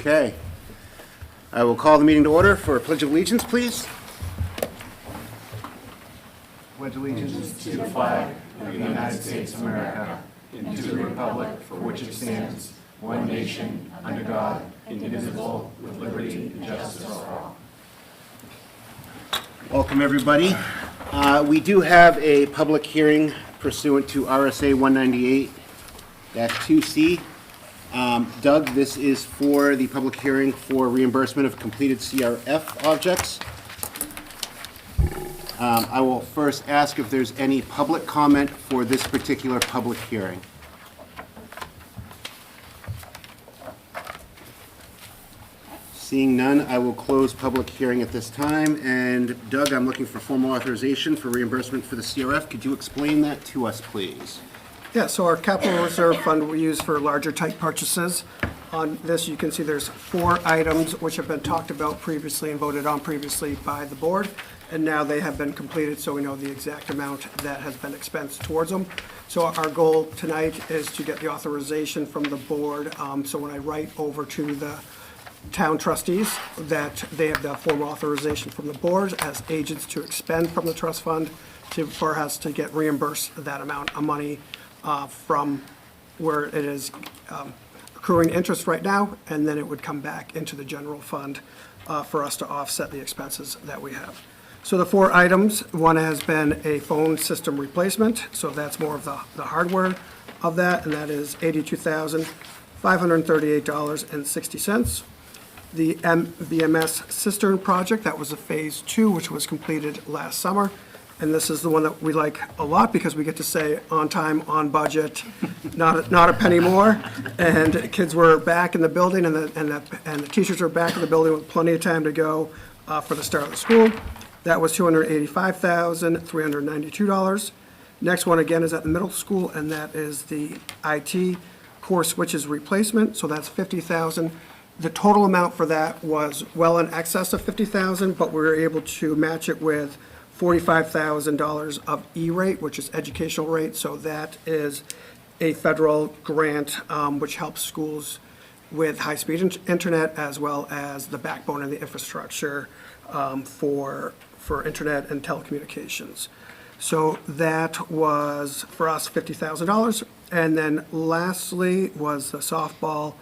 Okay. I will call the meeting to order for a Pledge of Allegiance, please. Pledge allegiance to the flag of the United States of America and to the republic for which it stands, one nation, under God, indivisible, with liberty and justice for all. Welcome, everybody. We do have a public hearing pursuant to RSA 198-2C. Doug, this is for the public hearing for reimbursement of completed CRF objects. I will first ask if there's any public comment for this particular public hearing. Seeing none, I will close public hearing at this time. And Doug, I'm looking for formal authorization for reimbursement for the CRF. Could you explain that to us, please? Yeah, so our capital reserve fund we use for larger type purchases. On this, you can see there's 4 items which have been talked about previously and voted on previously by the board, and now they have been completed, so we know the exact amount that has been expensed towards them. So our goal tonight is to get the authorization from the board, so when I write over to the town trustees, that they have the formal authorization from the board as agents to expend from the trust fund for us to get reimbursed that amount of money from where it is accruing interest right now, and then it would come back into the general fund for us to offset the expenses that we have. So the 4 items, one has been a phone system replacement, so that's more of the hardware of that, and that is $82,538.60. The VMS cistern project, that was a phase 2, which was completed last summer. And this is the one that we like a lot because we get to say on time, on budget, not a penny more. And kids were back in the building, and the teachers are back in the building with plenty of time to go for the start of the school. That was $285,392. Next one again is at the middle school, and that is the IT core switches replacement. So that's $50,000. The total amount for that was well in excess of $50,000, but we were able to match it with $45,000 of E-rate, which is educational rate. So that is a federal grant which helps schools with high-speed internet as well as the backbone and the infrastructure for internet and telecommunications. So that was, for us, $50,000. And then lastly was the softball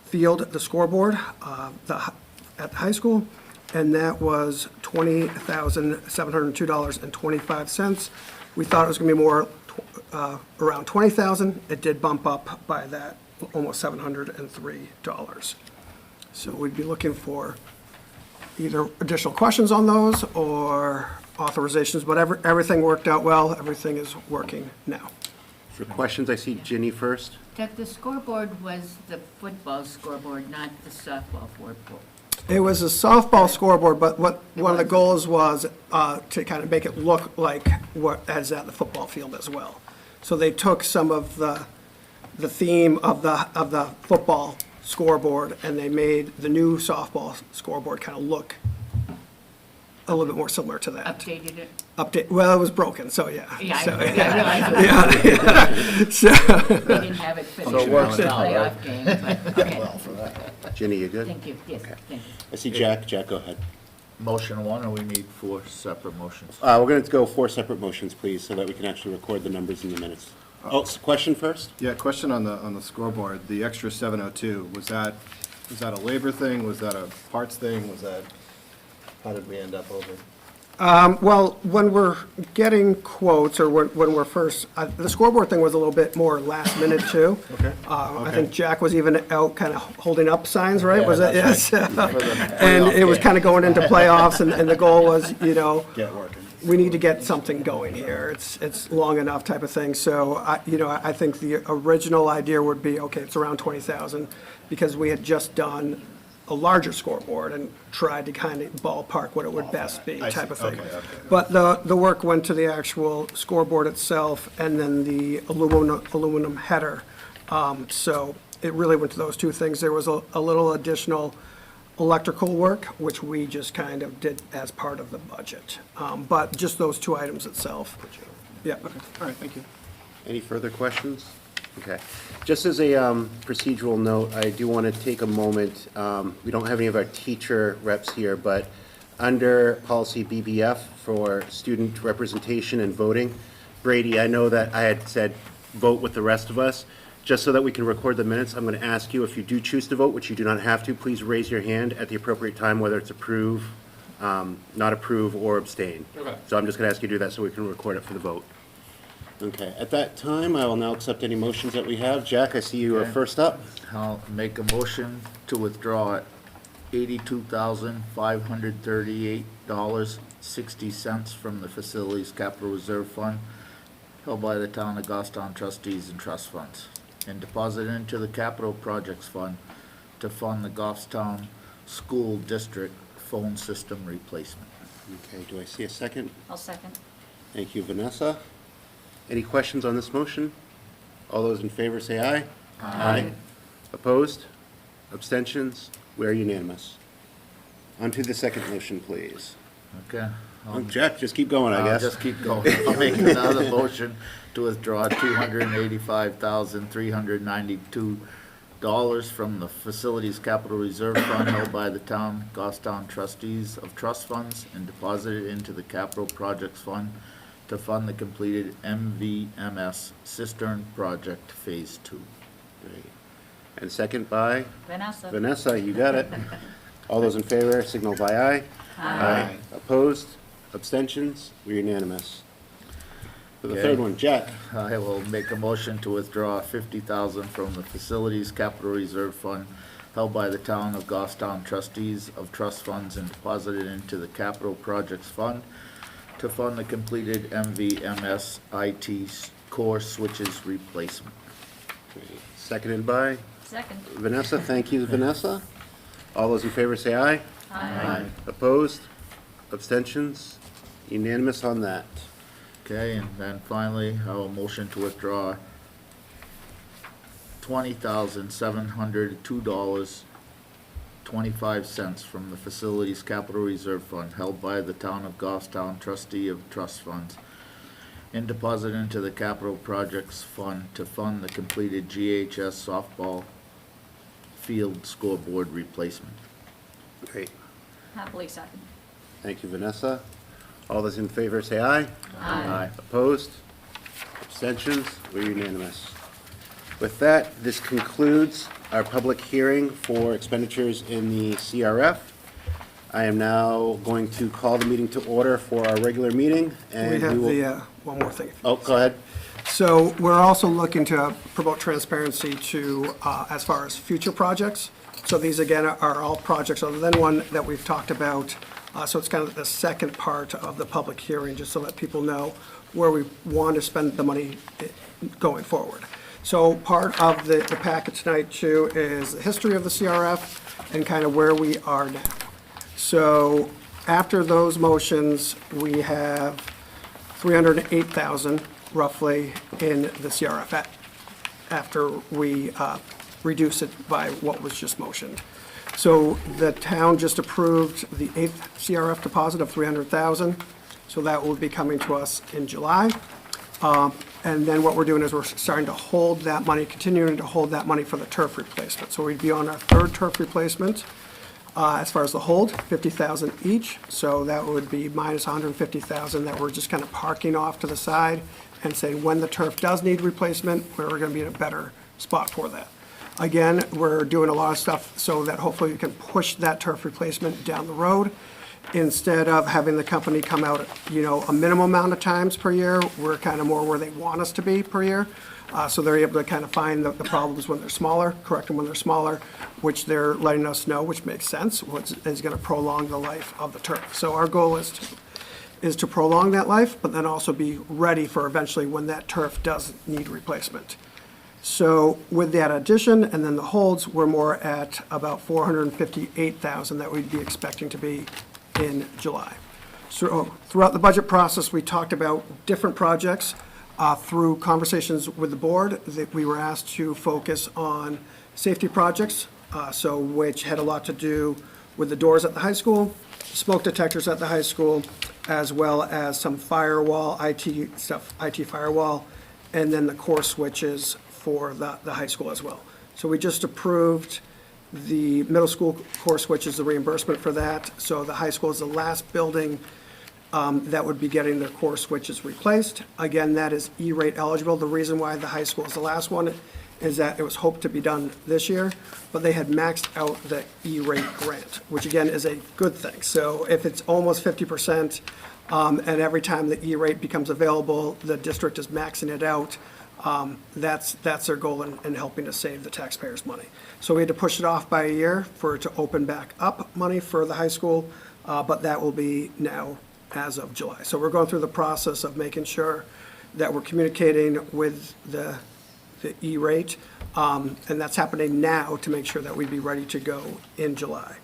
field, the scoreboard at the high school. And that was $20,702.25. We thought it was going to be more around $20,000. It did bump up by that, almost $703. So we'd be looking for either additional questions on those or authorizations, but everything worked out well. Everything is working now. For questions, I see Ginny first. That the scoreboard was the football scoreboard, not the softball scoreboard. It was a softball scoreboard, but one of the goals was to kind of make it look like what is at the football field as well. So they took some of the theme of the football scoreboard, and they made the new softball scoreboard kind of look a little bit more similar to that. Updated it? Well, it was broken, so yeah. Yeah, So, I realized that. So, We didn't have it finished for the playoff game, but, okay. Ginny, you good? Thank you, yes, thank you. I see Jack. Jack, go ahead. Motion 1, or we need 4 separate motions? We're going to go 4 separate motions, please, so that we can actually record the numbers in the minutes. Oh, question first? Yeah, question on the scoreboard, the extra 702, was that a labor thing, was that a parts thing, how did we end up over? well, when we're getting quotes, or when we're first, the scoreboard thing was a little bit more last minute too. Okay. I think Jack was even out kind of holding up signs, right? Yeah, Was it? that's Yes. For the And playoff it was game. kind of going into playoffs, and the goal was, Get working. we need to get something going here. It's long enough type of thing. So, I think the original idea would be, okay, it's around 20,000, because we had just done a larger scoreboard and tried to kind of ballpark what it would best be I type see. of thing. Okay. But the work went to the actual scoreboard itself and then the aluminum header. So it really went to those 2 things. There was a little additional electrical work, which we just kind of did as part of the budget. But just those 2 items itself. Yeah. Okay, all right, thank you. Any further questions? Okay. Just as a procedural note, I do want to take a moment, we don't have any of our teacher reps here, but under policy BBF for student representation and voting, Brady, I know that I had said vote with the rest of us. Just so that we can record the minutes, I'm going to ask you, if you do choose to vote, which you do not have to, please raise your hand at the appropriate time, whether it's approve, not approve, or abstain. Okay. So I'm just going to ask you to do that so we can record it for the vote. Okay, at that time, I will now accept any motions that we have. Jack, I see you are Okay. first up. I'll make a motion to withdraw $82,538.60 from the Facilities Capital Reserve Fund held by the town of Goffstown trustees and trust funds, and deposit into the Capital Projects Fund to fund the Goffstown School District phone system replacement. Okay, do I see a second? I'll second. Thank you, Vanessa. Any questions on this motion? All those in favor say aye. Aye. Opposed? Abstentions? We are unanimous. On to the second motion, please. Okay? Oh, Jack, just keep going, I I'll guess. just keep going. I'll make another motion to withdraw $285,392 from the Facilities Capital Reserve Fund held by the town Goffstown trustees of trust funds and deposit it into the Capital Projects Fund to fund the completed MVMS cistern project Phase 2. Great. And second by Vanessa? Vanessa, you got it. All those in favor signal by aye. Aye. Opposed? Abstentions? We're unanimous. For the Okay. third one, Jack. I will make a motion to withdraw $50,000 from the Facilities Capital Reserve Fund held by the town of Goffstown trustees of trust funds and deposit it into the Capital Projects Fund to fund the completed MVMS IT core switches replacement. Great. Seconded by Second. Vanessa. Thank you, Vanessa. All those in favor say aye. Aye. Opposed? Abstentions? Unanimous on that. Okay, and then finally, I will motion to withdraw $20,702.25 from the Facilities Capital Reserve Fund held by the town of Goffstown trustee of trust funds and deposit into the Capital Projects Fund to fund the completed GHS softball field scoreboard replacement. Great. Happily second. Thank you, Vanessa. All those in favor say aye. Aye. Opposed? Abstentions? We're unanimous. With that, this concludes our public hearing for expenditures in the CRF. I am now going to call the meeting to order for our regular meeting, and We have will... the, one more thing. Oh, go ahead. So we're also looking to promote transparency to, as far as future projects. So these, again, are all projects other than one that we've talked about. So it's kind of the second part of the public hearing, just to let people know where we want to spend the money going forward. So part of the packet tonight, too, is the history of the CRF and kind of where we are now. So after those motions, we have $308,000 roughly in the CRF after we reduce it by what was just motioned. So the town just approved the 8th CRF deposit of $300,000. So that will be coming to us in July. And then what we're doing is we're starting to hold that money, continuing to hold that money for the turf replacement. So we'd be on our third turf replacement. As far as the hold, $50,000 each. So that would be minus $150,000 that we're just kind of parking off to the side and saying when the turf does need replacement, we're going to be in a better spot for that. Again, we're doing a lot of stuff so that hopefully we can push that turf replacement down the road. Instead of having the company come out, a minimum amount of times per year, we're kind of more where they want us to be per year. So they're able to kind of find the problems when they're smaller, correct them when they're smaller, which they're letting us know, which makes sense, which is going to prolong the life of the turf. So our goal is to prolong that life, but then also be ready for eventually when that turf does need replacement. So with that addition and then the holds, we're more at about $458,000 that we'd be expecting to be in July. So throughout the budget process, we talked about different projects. Through conversations with the board, that we were asked to focus on safety projects, which had a lot to do with the doors at the high school, smoke detectors at the high school, as well as some firewall, IT stuff, IT firewall, and then the core switches for the high school as well. So we just approved the middle school core switches, the reimbursement for that. So the high school is the last building that would be getting their core switches replaced. Again, that is E-rate eligible. The reason why the high school is the last one is that it was hoped to be done this year, but they had maxed out the E-rate grant, which again is a good thing. So if it's almost 50%, and every time the E-rate becomes available, the district is maxing it out, that's their goal in helping to save the taxpayers' money. So we had to push it off by a year for it to open back up money for the high school, but that will be now as of July. So we're going through the process of making sure that we're communicating with the E-rate, and that's happening now to make sure that we'd be ready to go in July.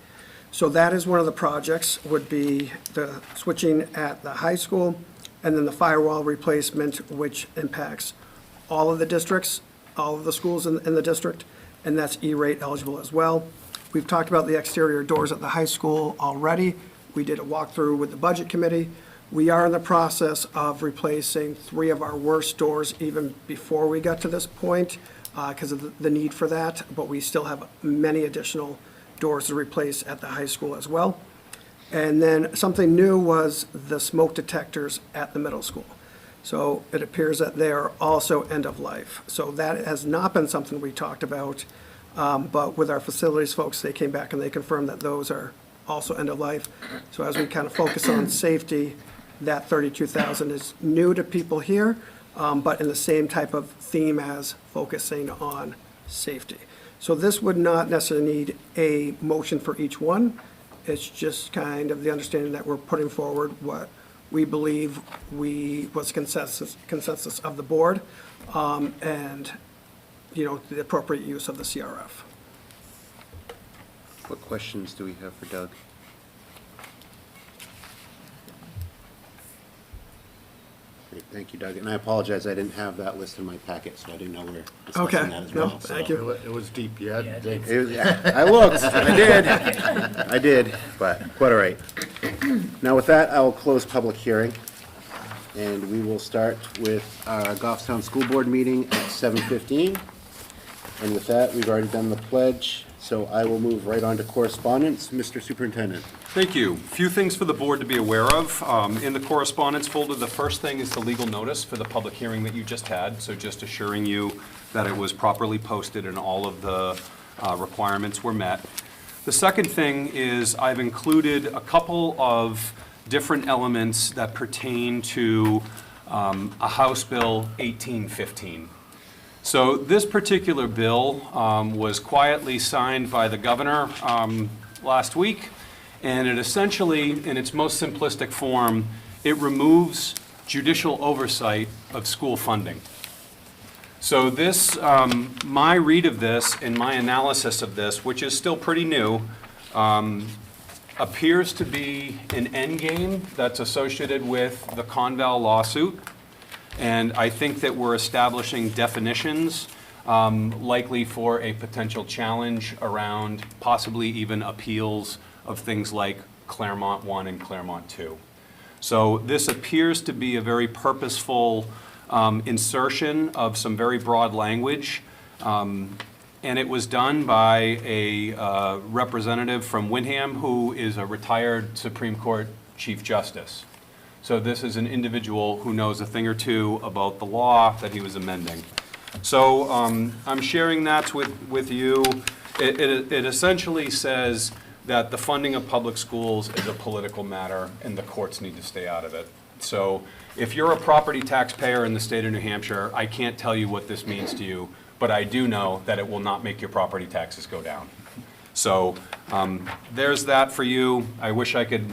So that is one of the projects, would be the switching at the high school, and then the firewall replacement, which impacts all of the districts, all of the schools in the district, and that's E-rate eligible as well. We've talked about the exterior doors at the high school already. We did a walkthrough with the budget committee. We are in the process of replacing 3 of our worst doors even before we got to this point because of the need for that, but we still have many additional doors to replace at the high school as well. And then something new was the smoke detectors at the middle school. So it appears that they are also end of life. So that has not been something we talked about, but with our facilities folks, they came back and they confirmed that those are also end of life. So as we kind of focus on safety, that 32,000 is new to people here, but in the same type of theme as focusing on safety. So this would not necessarily need a motion for each one. It's just kind of the understanding that we're putting forward what we believe was consensus of the board, and, the appropriate use of the CRF. What questions do we have for Doug? Great, thank you, Doug. And I apologize, I didn't have that list in my packet, so I didn't know we were Okay, discussing that as no, well. so- thank you. It was deep, you had to dig. I looked, I did, but quite all right. Now with that, I will close public hearing, and we will start with our Goffstown School Board meeting at 7:15. And with that, we've already done the pledge, so I will move right on to correspondence. Mr. Superintendent. Thank you. Few things for the board to be aware of. In the correspondence folder, the first thing is the legal notice for the public hearing that you just had, so just assuring you that it was properly posted and all of the requirements were met. The second thing is I've included a couple of different elements that pertain to a House Bill 1815. So this particular bill was quietly signed by the governor last week, and it essentially, in its most simplistic form, it removes judicial oversight of school funding. So this, my read of this and my analysis of this, which is still pretty new, appears to be an endgame that's associated with the Conval lawsuit. And I think that we're establishing definitions likely for a potential challenge around possibly even appeals of things like Claremont 1 and Claremont 2. So this appears to be a very purposeful insertion of some very broad language. And it was done by a representative from Windham who is a retired Supreme Court Chief Justice. So this is an individual who knows a thing or two about the law that he was amending. So I'm sharing that with you. It essentially says that the funding of public schools is a political matter and the courts need to stay out of it. So if you're a property taxpayer in the state of New Hampshire, I can't tell you what this means to you, but I do know that it will not make your property taxes go down. So there's that for you. I wish I could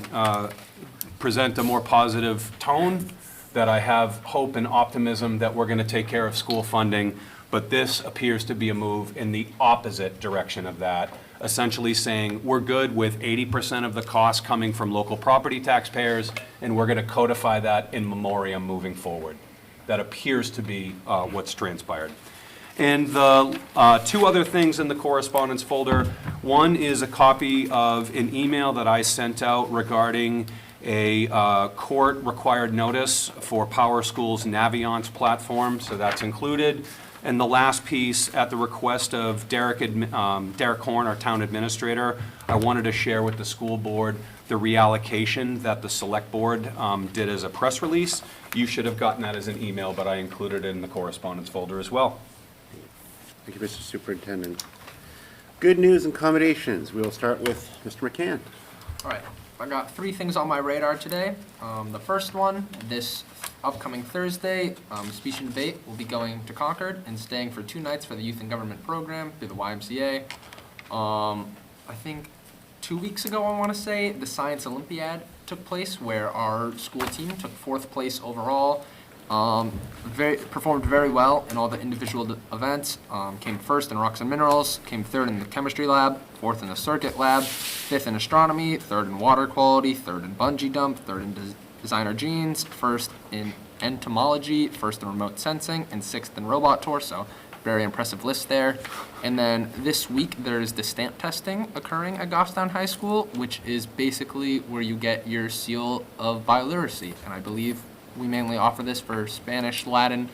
present a more positive tone, that I have hope and optimism that we're going to take care of school funding, but this appears to be a move in the opposite direction of that, essentially saying we're good with 80% of the costs coming from local property taxpayers, and we're going to codify that in memoriam moving forward. That appears to be what's transpired. And the 2 other things in the correspondence folder, one is a copy of an email that I sent out regarding a court-required notice for Power School's Naviance platform, so that's included. And the last piece, at the request of Derek Horn, our town administrator, I wanted to share with the school board the reallocation that the select board did as a press release. You should have gotten that as an email, but I included it in the correspondence folder as well. Thank you, Mr. Superintendent. Good news and accommodations. We will start with Mr. McCann. All right, I got 3 things on my radar today. The first one, this upcoming Thursday, speech and debate will be going to Concord and staying for 2 nights for the Youth and Government program through the YMCA. I think 2 weeks ago, I want to say, the Science Olympiad took place where our school team took 4th place overall. Performed very well in all the individual events. Came 1st in rocks and minerals, came 3rd in the chemistry lab, 4th in the circuit lab, 5th in astronomy, 3rd in water quality, 3rd in bungee jump, 3rd in designer genes, 1st in entomology, 1st in remote sensing, and 6th in robot tour. So very impressive list there. And then this week there's the stamp testing occurring at Goffstown High School, which is basically where you get your seal of bioliteracy. And I believe we mainly offer this for Spanish, Latin,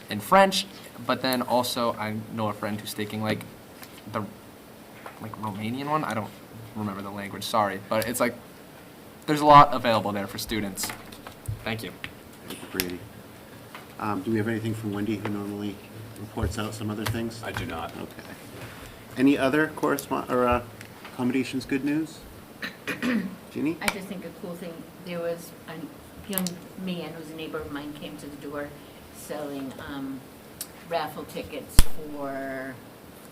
and French, but then also I know a friend who's taking the Romanian one. I don't remember the language, sorry, but it's there's a lot available there for students. Thank you. Thank you, Brady. Do we have anything from Wendy, who normally reports out some other things? I do not. Okay. Any other accommodations, good news? Jeannie? I just think a cool thing, there was a young man who's a neighbor of mine came to the door selling raffle tickets for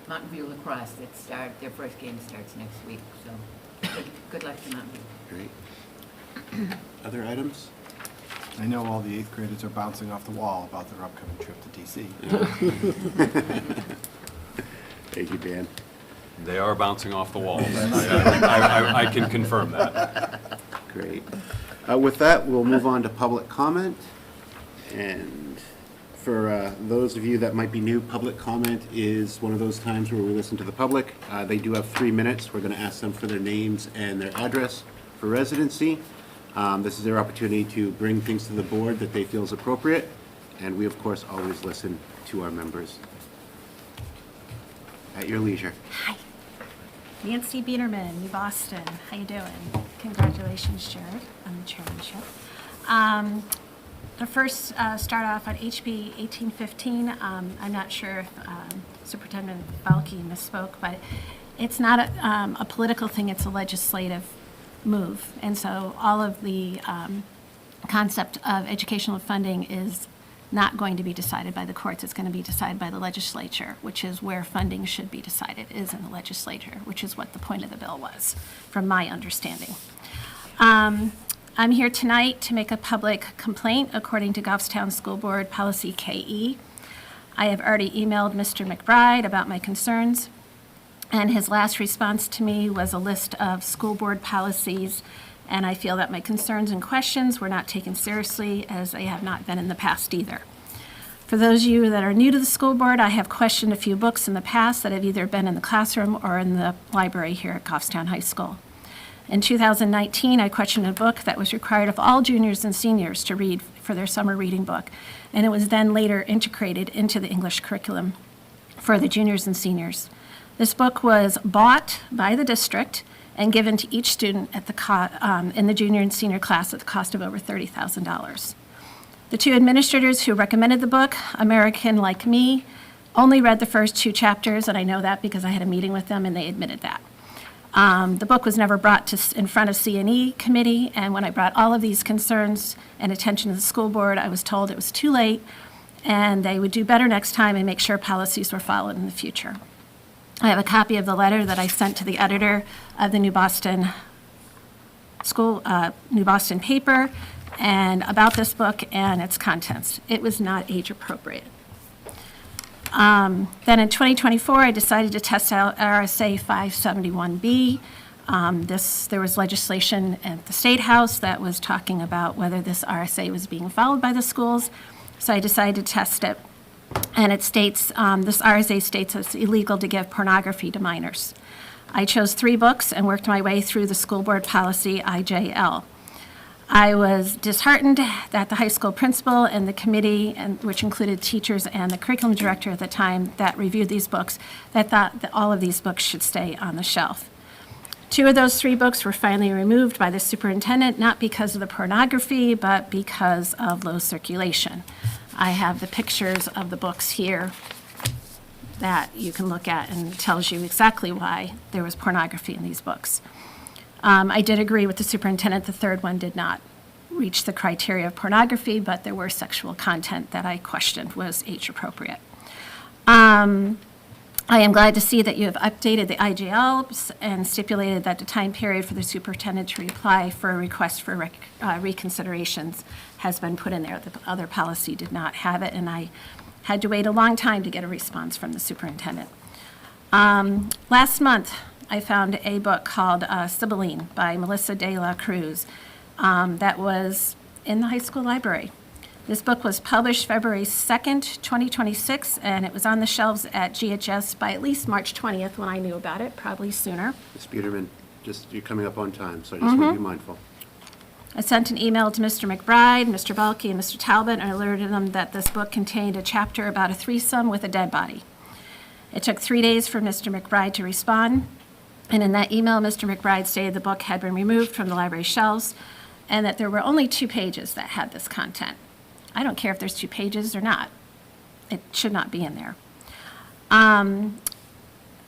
Mountain View Lacrosse their first game starts next week, so good luck to Mountain View. Great. Other items? I know all the 8th graders are bouncing off the wall about their upcoming trip to DC. Thank you, Dan. They are bouncing off the walls. I can confirm that. Great. With that, we'll move on to public comment. And for those of you that might be new, public comment is one of those times where we listen to the public. They do have 3 minutes. We're going to ask them for their names and their address for residency. This is their opportunity to bring things to the board that they feel is appropriate. And we, of course, always listen to our members. At your leisure. Hi. Nancy Biederman, New Boston. How you doing? Congratulations, Jared, on the chairmanship. To first start off on HB 1815, I'm not sure if Superintendent Balke misspoke, but it's not a political thing, it's a legislative move. And so all of the concept of educational funding is not going to be decided by the courts. It's going to be decided by the legislature, which is where funding should be decided, is in the legislature, which is what the point of the bill was, from my understanding. I'm here tonight to make a public complaint according to Goffstown School Board Policy KE. I have already emailed Mr. McBride about my concerns, and his last response to me was a list of school board policies, and I feel that my concerns and questions were not taken seriously, as they have not been in the past either. For those of you that are new to the school board, I have questioned a few books in the past that have either been in the classroom or in the library here at Goffstown High School. In 2019, I questioned a book that was required of all juniors and seniors to read for their summer reading book, and it was then later integrated into the English curriculum for the juniors and seniors. This book was bought by the district and given to each student at in the junior and senior class at the cost of over $30,000. The 2 administrators who recommended the book, American like me, only read the first 2 chapters, and I know that because I had a meeting with them and they admitted that. The book was never brought in front of C&E committee, and when I brought all of these concerns and attention to the school board, I was told it was too late and they would do better next time and make sure policies were followed in the future. I have a copy of the letter that I sent to the editor of the New Boston paper and about this book and its contents. It was not age appropriate. Then in 2024, I decided to test out RSA 571B. There was legislation at the State House that was talking about whether this RSA was being followed by the schools, so I decided to test it. And it states, this RSA states it's illegal to give pornography to minors. I chose 3 books and worked my way through the school board policy IJL. I was disheartened that the high school principal and the committee, which included teachers and the curriculum director at the time that reviewed these books, that thought that all of these books should stay on the shelf. 2 of those 3 books were finally removed by the superintendent, not because of the pornography, but because of low circulation. I have the pictures of the books here that you can look at, and it tells you exactly why there was pornography in these books. I did agree with the superintendent. The 3rd one did not reach the criteria of pornography, but there were sexual content that I questioned was age appropriate. I am glad to see that you have updated the IGLs and stipulated that the time period for the superintendent to reply for a request for reconsiderations has been put in there. The other policy did not have it, and I had to wait a long time to get a response from the superintendent. Last month, I found a book called Sibylline by Melissa de la Cruz that was in the high school library. This book was published February 2nd, 2026, and it was on the shelves at GHS by at least March 20th when I knew about it, probably sooner. Ms. Peterman, you're coming up on time, so I just want to be mindful. I sent an email to Mr. McBride, Mr. Balke, and Mr. Talbot, and alerted them that this book contained a chapter about a threesome with a dead body. It took 3 days for Mr. McBride to respond, and in that email, Mr. McBride stated the book had been removed from the library shelves and that there were only 2 pages that had this content. I don't care if there's 2 pages or not. It should not be in there.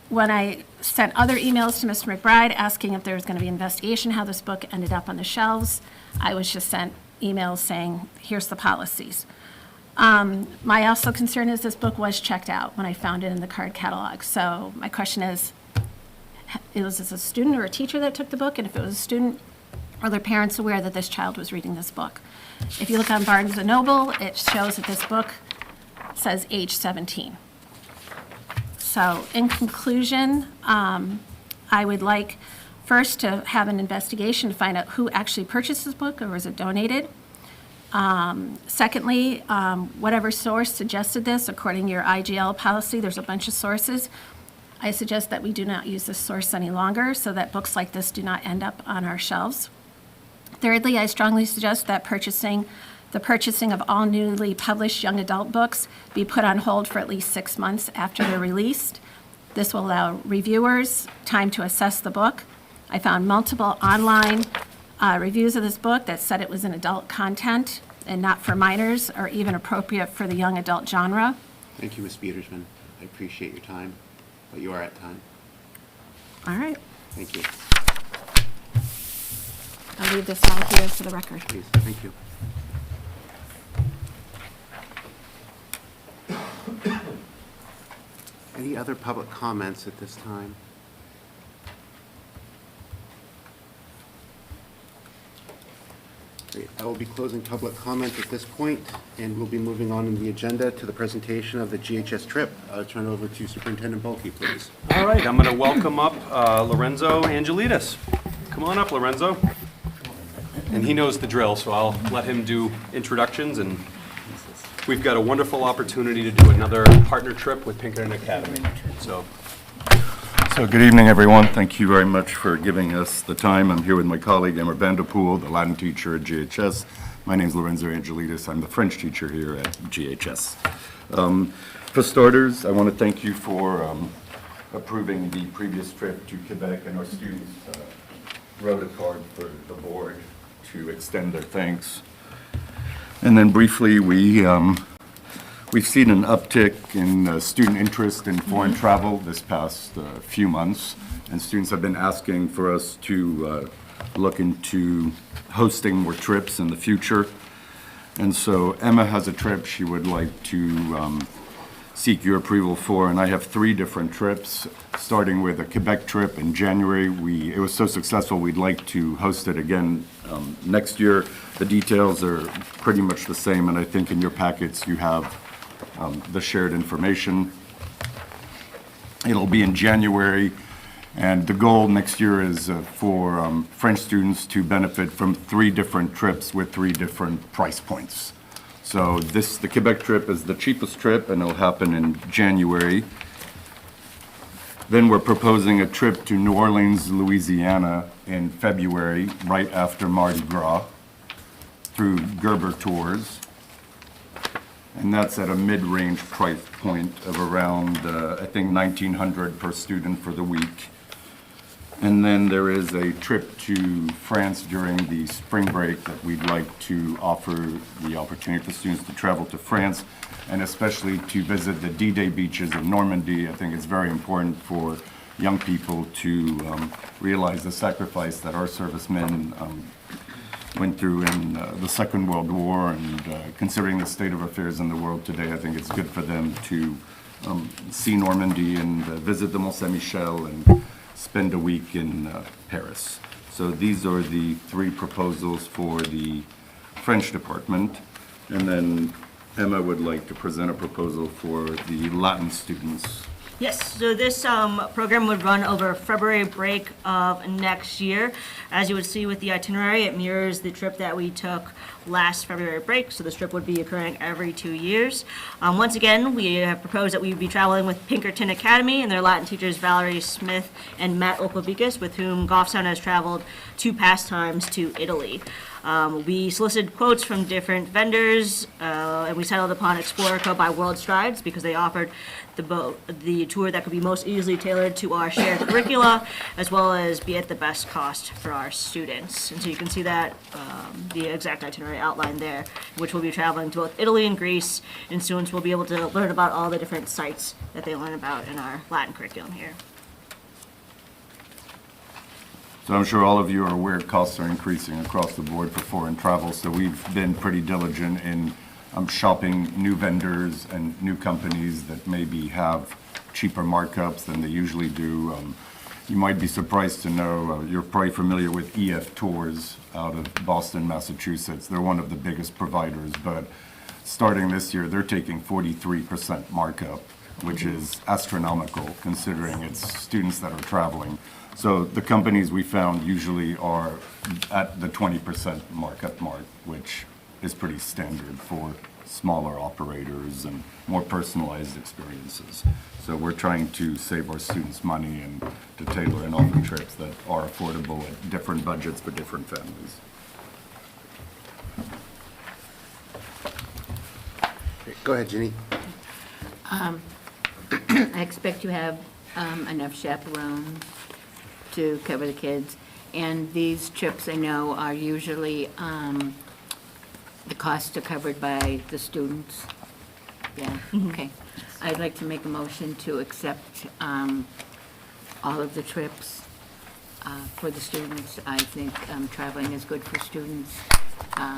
When I sent other emails to Mr. McBride asking if there was going to be an investigation how this book ended up on the shelves, I was just sent emails saying, here's the policies. My also concern is this book was checked out when I found it in the card catalog. So my question is, was this a student or a teacher that took the book? And if it was a student, are their parents aware that this child was reading this book? If you look on Barnes & Noble, it shows that this book says age 17. So in conclusion, I would like first to have an investigation to find out who actually purchased this book or was it donated. Secondly, whatever source suggested this, according to your IGL policy, there's a bunch of sources. I suggest that we do not use this source any longer so that books like this do not end up on our shelves. Thirdly, I strongly suggest that the purchasing of all newly published young adult books be put on hold for at least 6 months after they're released. This will allow reviewers time to assess the book. I found multiple online reviews of this book that said it was an adult content and not for minors or even appropriate for the young adult genre. Thank you, Ms. Peterman. I appreciate your time, but you are at time. All right, Thank you. I'll leave this all here for the record. Please, thank you. Any other public comments at this time? Great. I will be closing public comment at this point, and we'll be moving on in the agenda to the presentation of the GHS trip. I'll turn it over to Superintendent Balke, please. All right, I'm going to welcome up Lorenzo Angelidis. Come on up, Lorenzo. And he knows the drill, so I'll let him do introductions, and we've got a wonderful opportunity to do another partner trip with Pinkerton Academy. So good evening, everyone. Thank you very much for giving us the time. I'm here with my colleague, Emma Vanderpool, the Latin teacher at GHS. My name is Lorenzo Angelidis. I'm the French teacher here at GHS. For starters, I want to thank you for approving the previous trip to Quebec, and our students wrote a card for the board to extend their thanks. And then briefly, we've seen an uptick in student interest in foreign travel this past few months, and students have been asking for us to look into hosting more trips in the future. And so Emma has a trip she would like to seek your approval for, and I have 3 different trips, starting with a Quebec trip in January. It was so successful, we'd like to host it again next year. The details are pretty much the same, and I think in your packets you have the shared information. It'll be in January, and the goal next year is for French students to benefit from 3 different trips with 3 different price points. So the Quebec trip is the cheapest trip, and it'll happen in January. Then we're proposing a trip to New Orleans, Louisiana in February, right after Mardi Gras. through Gerber Tours. And that's at a mid-range price point of around, I think, $1,900 per student for the week. And then there is a trip to France during the spring break that we'd like to offer the opportunity for students to travel to France, and especially to visit the D-Day beaches of Normandy. I think it's very important for young people to realize the sacrifice that our servicemen went through in the Second World War, and considering the state of affairs in the world today, I think it's good for them to see Normandy and visit the Mont Saint-Michel and spend a week in Paris. So these are the three proposals for the French department. And then Emma would like to present a proposal for the Latin students. Yes, so this program would run over February break of next year. As you would see with the itinerary, it mirrors the trip that we took last February break, so this trip would be occurring every 2 years. Once again, we have proposed that we would be traveling with Pinkerton Academy and their Latin teachers Valerie Smith and Matt Okovikas, with whom Goffstown has traveled 2 past times to Italy. We solicited quotes from different vendors, and we settled upon Explorica by World Strides because they offered the tour that could be most easily tailored to our shared curricula, as well as be at the best cost for our students. And so you can see that the exact itinerary outlined there, which will be traveling to both Italy and Greece, and students will be able to learn about all the different sites that they learn about in our Latin curriculum here. So I'm sure all of you are aware costs are increasing across the board for foreign travel, so we've been pretty diligent in shopping new vendors and new companies that maybe have cheaper markups than they usually do. You might be surprised to know, you're probably familiar with EF Tours out of Boston, Massachusetts. They're one of the biggest providers, but starting this year, they're taking 43% markup, which is astronomical considering it's students that are traveling. So the companies we found usually are at the 20% markup mark, which is pretty standard for smaller operators and more personalized experiences. So we're trying to save our students money and to tailor and offer trips that are affordable at different budgets for different families. Go ahead, Ginny. I expect you have enough chaperones to cover the kids. And these trips, I know, are usually, the costs are covered by the students. Yeah, okay. I'd like to make a motion to accept all of the trips for the students. I think traveling is good for students.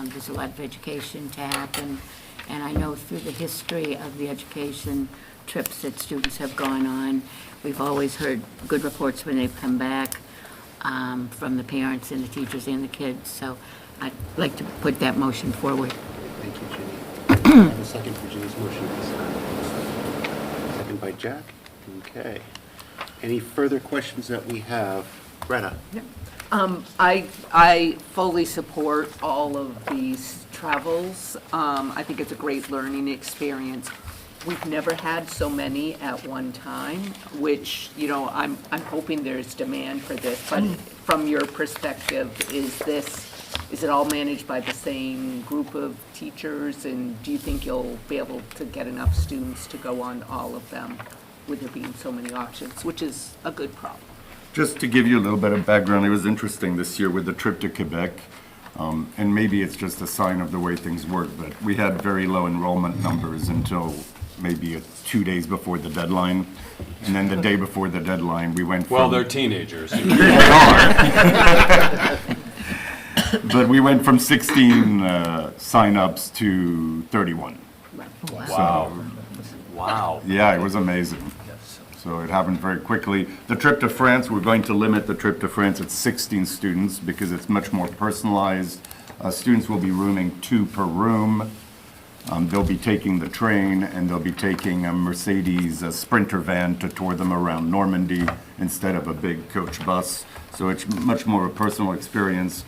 There's a lot of education to happen. And I know through the history of the education trips that students have gone on, we've always heard good reports when they've come back from the parents and the teachers and the kids. So I'd like to put that motion forward. Thank you, Ginny. I have a second for Ginny's motion. Second by Jack. Okay. Any further questions that we have? Greta? I fully support all of these travels. I think it's a great learning experience. We've never had so many at one time, which, you know, I'm hoping there's demand for this. But from your perspective, is it all managed by the same group of teachers? And do you think you'll be able to get enough students to go on all of them with there being so many options, which is a good problem? Just to give you a little bit of background, it was interesting this year with the trip to Quebec, and maybe it's just a sign of the way things work, but we had very low enrollment numbers until maybe 2 days before the deadline, and then the day before the deadline, we went from... Well, they're teenagers. But we went from 16 sign-ups to 31. Wow. Wow. Yeah, it was amazing. So it happened very quickly. The trip to France, we're going to limit the trip to France at 16 students because it's much more personalized. Students will be rooming 2 per room. They'll be taking the train, and they'll be taking a Mercedes Sprinter van to tour them around Normandy instead of a big coach bus. So it's much more of a personal experience.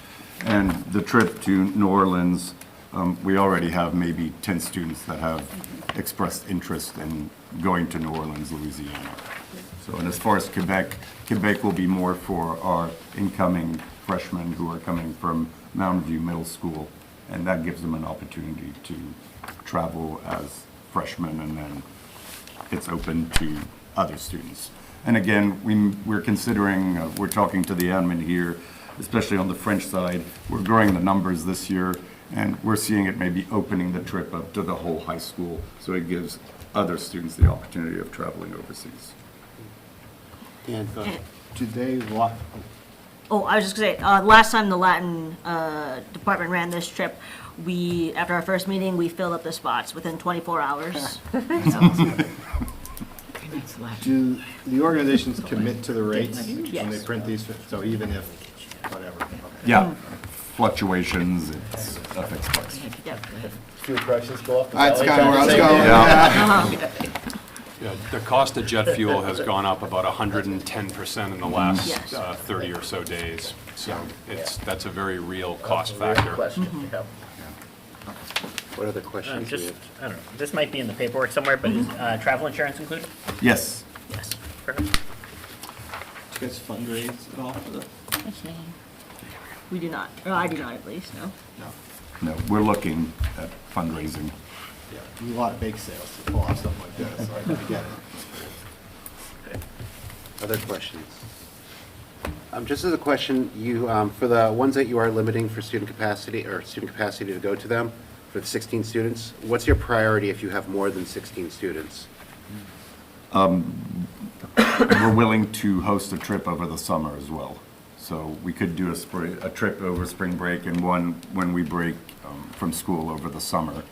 And the trip to New Orleans, we already have maybe 10 students that have expressed interest in going to New Orleans, Louisiana. So, and as far as Quebec, Quebec will be more for our incoming freshmen who are coming from Mountain View Middle School and that gives them an opportunity to travel as freshmen, and then it's open to other students. And again, we're considering, we're talking to the admin here, especially on the French side, we're growing the numbers this year, and we're seeing it maybe opening the trip up to the whole high school, so it gives other students the opportunity of traveling overseas. Dan, go ahead. Do they want, Oh, I was just gonna say, last time the Latin department ran this trip, after our first meeting, we filled up the spots within 24 hours. do the organizations commit to the rates when they Yes. print these? So even if, whatever, okay. Yeah, fluctuations, it's a fixed price. Yep. Fuel prices go up? That's kind of where I was going. Yeah, the cost of jet fuel has gone up about 110% in the last Yes. 30 or so days. So that's a very real cost factor. Question, yeah. What other questions do we Just, have? I don't know, this might be in the paperwork somewhere, but is travel insurance included? Yes, Yes. Perfect. Do you guys fundraise at all for the? We do not, or I do not at least, no. no, we're looking at fundraising. Yeah, a lot of bake sales to pull off something like this, so I get it. Other questions? Just as a question, you, for the ones that you are limiting for student capacity to go to them, for the 16 students, what's your priority if you have more than 16 students? We're willing to host a trip over the summer as well. So we could do a trip over spring break and one when we break from school over the summer.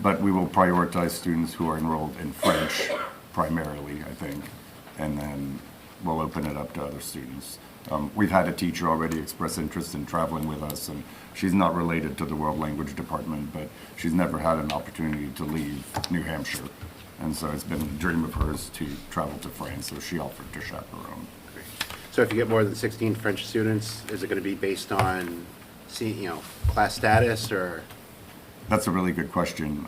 But we will prioritize students who are enrolled in French primarily, I think, and then we'll open it up to other students. We've had a teacher already express interest in traveling with us, and she's not related to the World Language Department, but she's never had an opportunity to leave New Hampshire. And so it's been a dream of hers to travel to France, so she offered to chaperone. So if you get more than 16 French students, is it going to be based on, class status or? That's a really good question.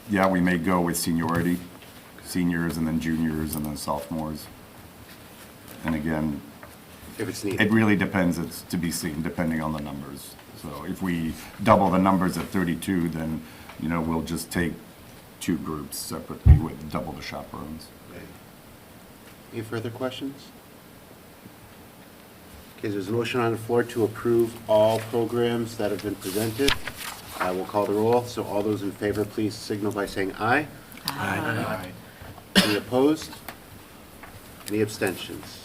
Yeah, we may go with seniority, seniors and then juniors and then sophomores. And again, If it's it needed? really depends, it's to be seen, depending on the numbers. So if we double the numbers at 32, then, we'll just take 2 groups separately with double the chaperones. Any further questions? Okay, there's a motion on the floor to approve all programs that have been presented. I will call the roll, so all those in favor, please signal by saying aye. Aye. Any opposed? Any abstentions?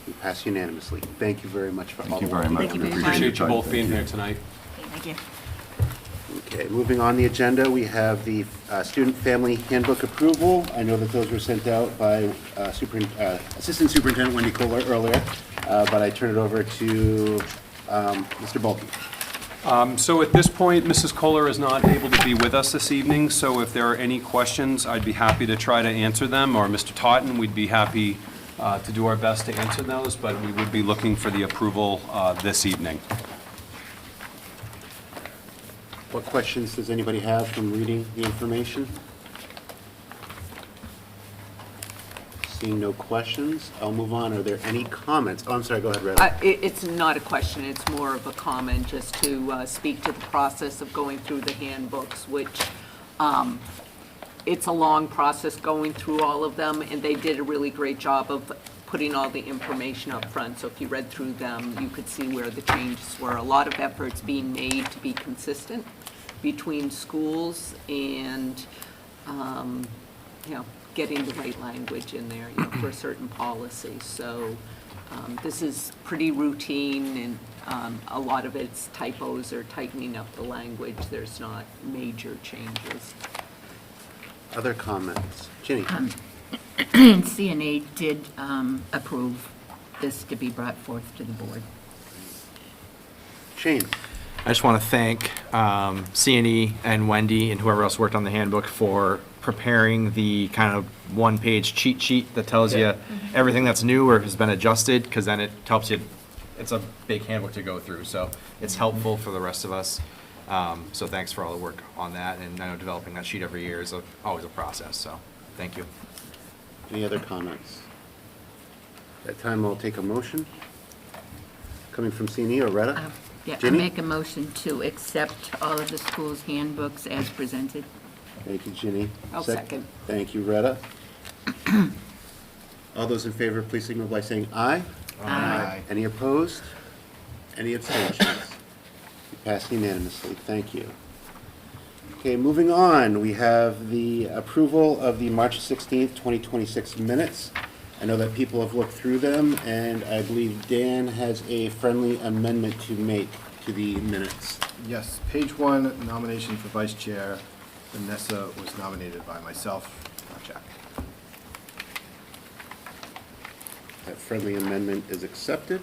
We pass unanimously. Thank you very much for all Thank you the very work. much. Thank you We for your Appreciate you your both time. being Thank here you. tonight. Thank you. Okay, moving on the agenda, we have the student family handbook approval. I know that those were sent out by Assistant Superintendent Wendy Kohler earlier, but I turn it over to Mr. Bulkey. So at this point, Mrs. Kohler is not able to be with us this evening, so if there are any questions, I'd be happy to try to answer them, or Mr. Totten, we'd be happy to do our best to answer those, but we would be looking for the approval this evening. What questions does anybody have from reading the information? Seeing no questions, I'll move on. Are there any comments? Oh, I'm sorry, go ahead, Retta. It's not a question, it's more of a comment, just to speak to the process of going through the handbooks, which it's a long process going through all of them, and they did a really great job of putting all the information up front. So if you read through them, you could see where the changes were. A lot of efforts being made to be consistent between schools and, getting the right language in there, for certain policies. So this is pretty routine, and a lot of it's typos or tightening up the language. There's not major changes. Other comments? Ginny? CNA did approve this to be brought forth to the board. Shane? I just want to thank CNE and Wendy and whoever else worked on the handbook for preparing the kind of one-page cheat sheet that tells you everything that's new or has been adjusted, because then it helps you. It's a big handbook to go through, so it's helpful for the rest of us. So thanks for all the work on that, and I know developing that sheet every year is always a process, so thank you. Any other comments? At that time, I'll take a motion. Coming from CNE or Retta? Yeah, I Ginny? make a motion to accept all of the school's handbooks as presented. Thank you, Ginny. I'll second. Thank you, Retta. All those in favor, please signal by saying aye. Aye. Any opposed? Any abstentions? Passed unanimously. Thank you. Okay, moving on, we have the approval of the March 16th, 2026 minutes. I know that people have looked through them, and I believe Dan has a friendly amendment to make to the minutes. Yes, page 1, nomination for vice chair. Vanessa was nominated by myself, not Jack. That friendly amendment is accepted.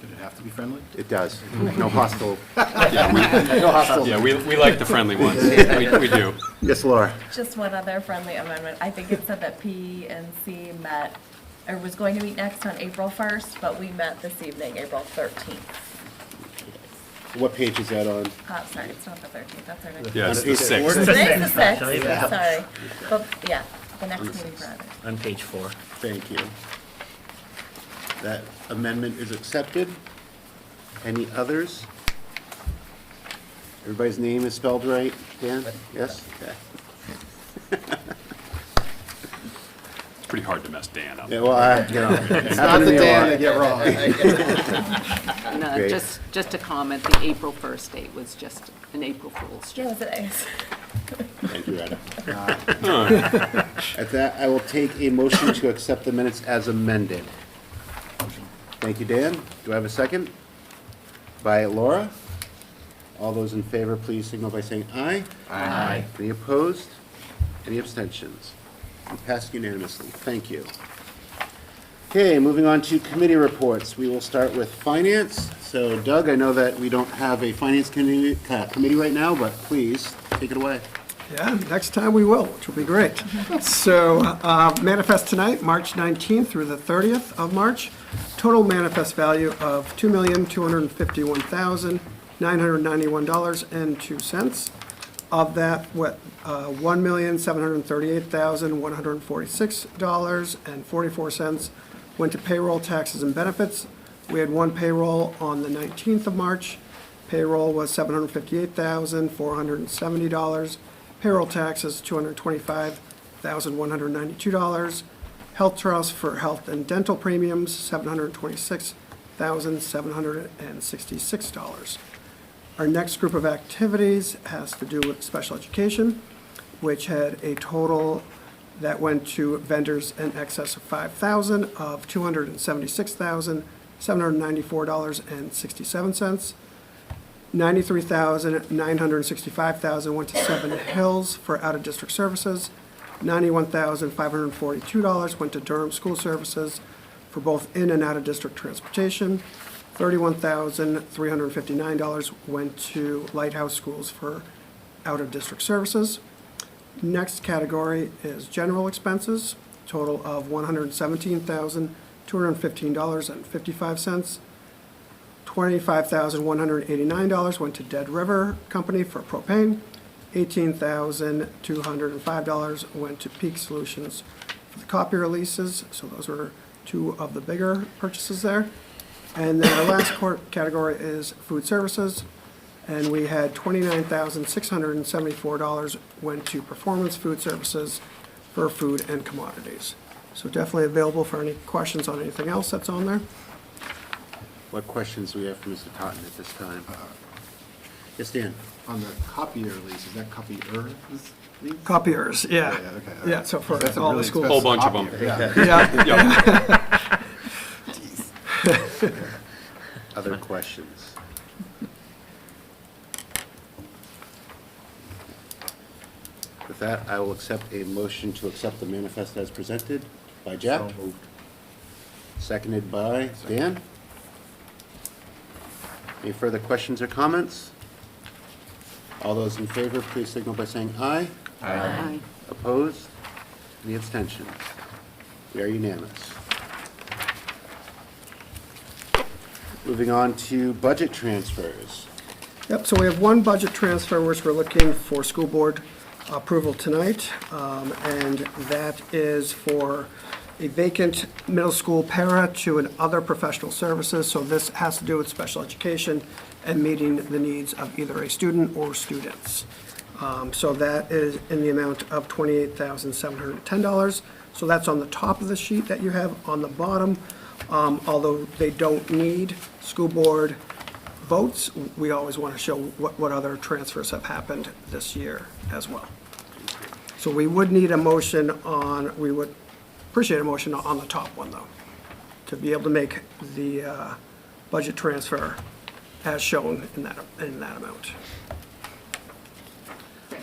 Did it have to be friendly? It does. No hostile. Yeah, we like the friendly ones. We do. Yes, Laura? Just one other friendly amendment. I think it said that P and C met, or was going to meet next on April 1st, but we met this evening, April 13th. What page is that on? Sorry, it's not the 13th, that's our next. Yeah, it's the It's 6th. Today's the Actually, 6th, yeah. sorry. But, yeah, the next meeting Friday. On page 4. Thank you. That amendment is accepted. Any others? Everybody's name is spelled right, Dan? Yes? Okay. It's pretty hard to mess Dan up. Yeah, well, you know. It's not the Dan that get wrong. No, Great. just a comment, the April 1st date was just an April Fool's joke. Yeah, was it is. Thank you, Retta. At that, I will take a motion to accept the minutes as amended. Thank you, Dan. Do I have a second? By Laura. All those in favor, please signal by saying aye. Aye. Any opposed? Any abstentions? Passed unanimously. Thank you. Okay, moving on to committee reports. We will start with finance. So Doug, I know that we don't have a finance committee right now, but please take it away. Yeah, next time we will, which will be great. So manifest tonight, March 19th through the 30th of March. Total manifest value of $2,251,991.02. Of that, $1,738,146.44 went to payroll, taxes, and benefits. We had one payroll on the 19th of March. Payroll was $758,470. Payroll taxes, $225,192. Health trust for health and dental premiums, $726,766. Our next group of activities has to do with special education, which had a total that went to vendors in excess of $5,000 of $276,794.67. $93,965 went to Seven Hills for out-of-district services. $91,542 went to Durham School Services for both in and out-of-district transportation. $31,359 went to Lighthouse Schools for out-of-district services. Next category is general expenses, total of $117,215.55. $25,189 went to Dead River Company for propane. $18,205 went to Peak Solutions for the copier leases. So those were two of the bigger purchases there. And then our last category is food services. And we had $29,674 went to Performance Food Services for food and commodities. So definitely available for any questions on anything else that's on there. What questions do we have for Mr. Totten at this time? Yes, Dan? On the copier lease, is that copier lease? Copiers, yeah. Okay, all right. Yeah, so for That's a all the really schools. Whole bunch of them. copier, yeah. Yeah, Other questions? With that, I will accept a motion to accept the manifest as presented by Jack. So moved. Seconded by Dan. Any further questions or comments? All those in favor, please signal by saying aye. Aye. Opposed? Any abstentions? We are unanimous. Moving on to budget transfers. Yep, so we have one budget transfer which we're looking for school board approval tonight, and that is for a vacant middle school para to an other professional services. So this has to do with special education and meeting the needs of either a student or students. So that is in the amount of $28,710. So that's on the top of the sheet that you have. On the bottom, although they don't need school board votes, we always want to show what other transfers have happened this year as well. So we would need a motion on, we would appreciate a motion on the top one, though, to be able to make the budget transfer as shown in that amount.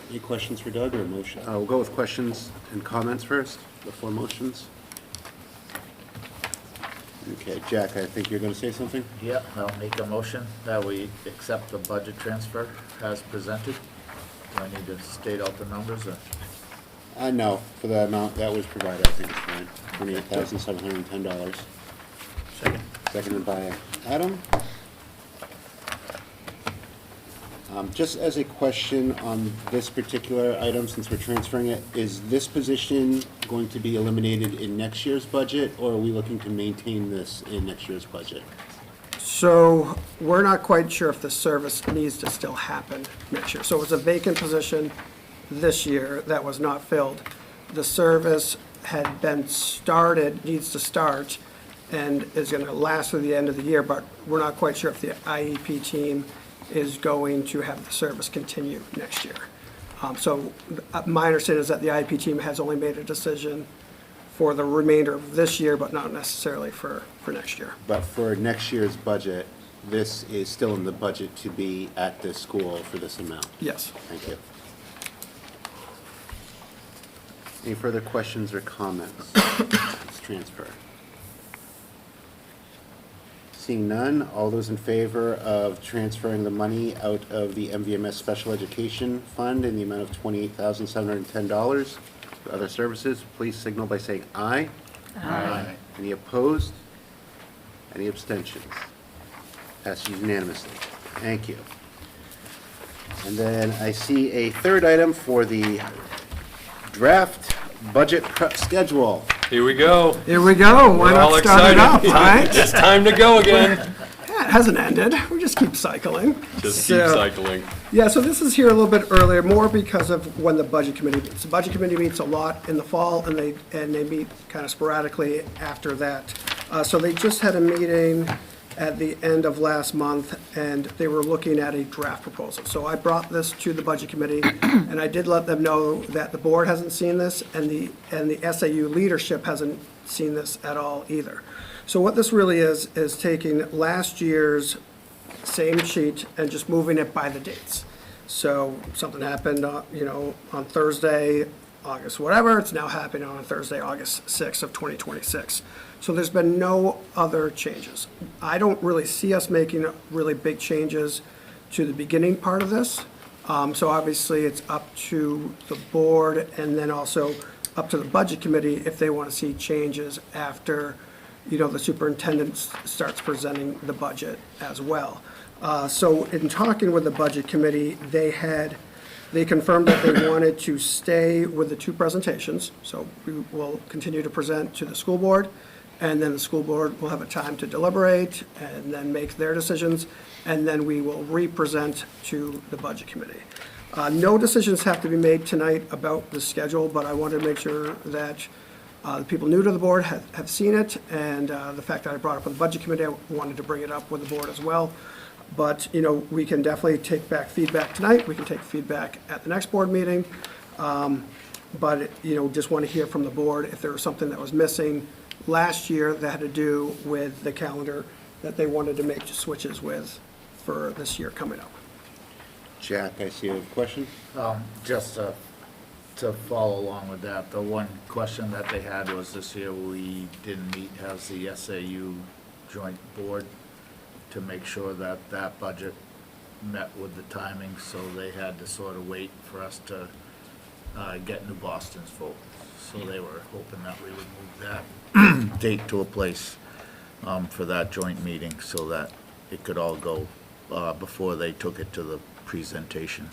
Any questions for Doug or a motion? We'll go with questions and comments first, before motions. Okay, Jack, I think you're going to say something? Yeah, I'll make a motion that we accept the budget transfer as presented. Do I need to state out the numbers or? No, for the amount that was provided, I think it's fine. $28,710. Second. Seconded by Adam. Just as a question on this particular item, since we're transferring it, is this position going to be eliminated in next year's budget, or are we looking to maintain this in next year's budget? So we're not quite sure if the service needs to still happen next year. So it was a vacant position this year that was not filled. The service had been started, needs to start, and is going to last through the end of the year, but we're not quite sure if the IEP team is going to have the service continue next year. So my understanding is that the IEP team has only made a decision for the remainder of this year, but not necessarily for next year. But for next year's budget, this is still in the budget to be at this school for this amount? Yes. Thank you. Any further questions or comments? Let's transfer. Seeing none, all those in favor of transferring the money out of the MVMS Special Education Fund in the amount of $28,710 for other services, please signal by saying aye. Aye. Any opposed? Any abstentions? Passes unanimously. Thank you. And then I see a third item for the draft budget prep schedule. Here we go. Here we go. Why We're all not start it up, excited. right? It's time to go again. Yeah, it hasn't ended. We just keep cycling. Just keep So- cycling. Yeah, so this is here a little bit earlier, more because of when the budget committee meets. The budget committee meets a lot in the fall, and they meet kind of sporadically after that. So they just had a meeting at the end of last month, and they were looking at a draft proposal. So I brought this to the budget committee, and I did let them know that the board hasn't seen this, and the SAU leadership hasn't seen this at all either. So what this really is taking last year's same sheet and just moving it by the dates. So something happened, on Thursday, August whatever, it's now happening on Thursday, August 6th of 2026. So there's been no other changes. I don't really see us making really big changes to the beginning part of this. So obviously, it's up to the board and then also up to the budget committee if they want to see changes after, the superintendent starts presenting the budget as well. So in talking with the budget committee, they confirmed that they wanted to stay with the two presentations. So we will continue to present to the school board, and then the school board will have a time to deliberate and then make their decisions, and then we will re-present to the budget committee. No decisions have to be made tonight about the schedule, but I wanted to make sure that the people new to the board have seen it, and the fact that I brought it up with the budget committee, I wanted to bring it up with the board as well. But, we can definitely take back feedback tonight. We can take feedback at the next board meeting. But, just want to hear from the board if there was something that was missing last year that had to do with the calendar that they wanted to make switches with for this year coming up. Jack, I see you have a question? Just to follow along with that, the one question that they had was this year we didn't meet as the SAU joint board to make sure that that budget met with the timing, so they had to sort of wait for us to get New Boston's vote. So they were hoping that we would move that date to a place for that joint meeting so that it could all go before they took it to the presentation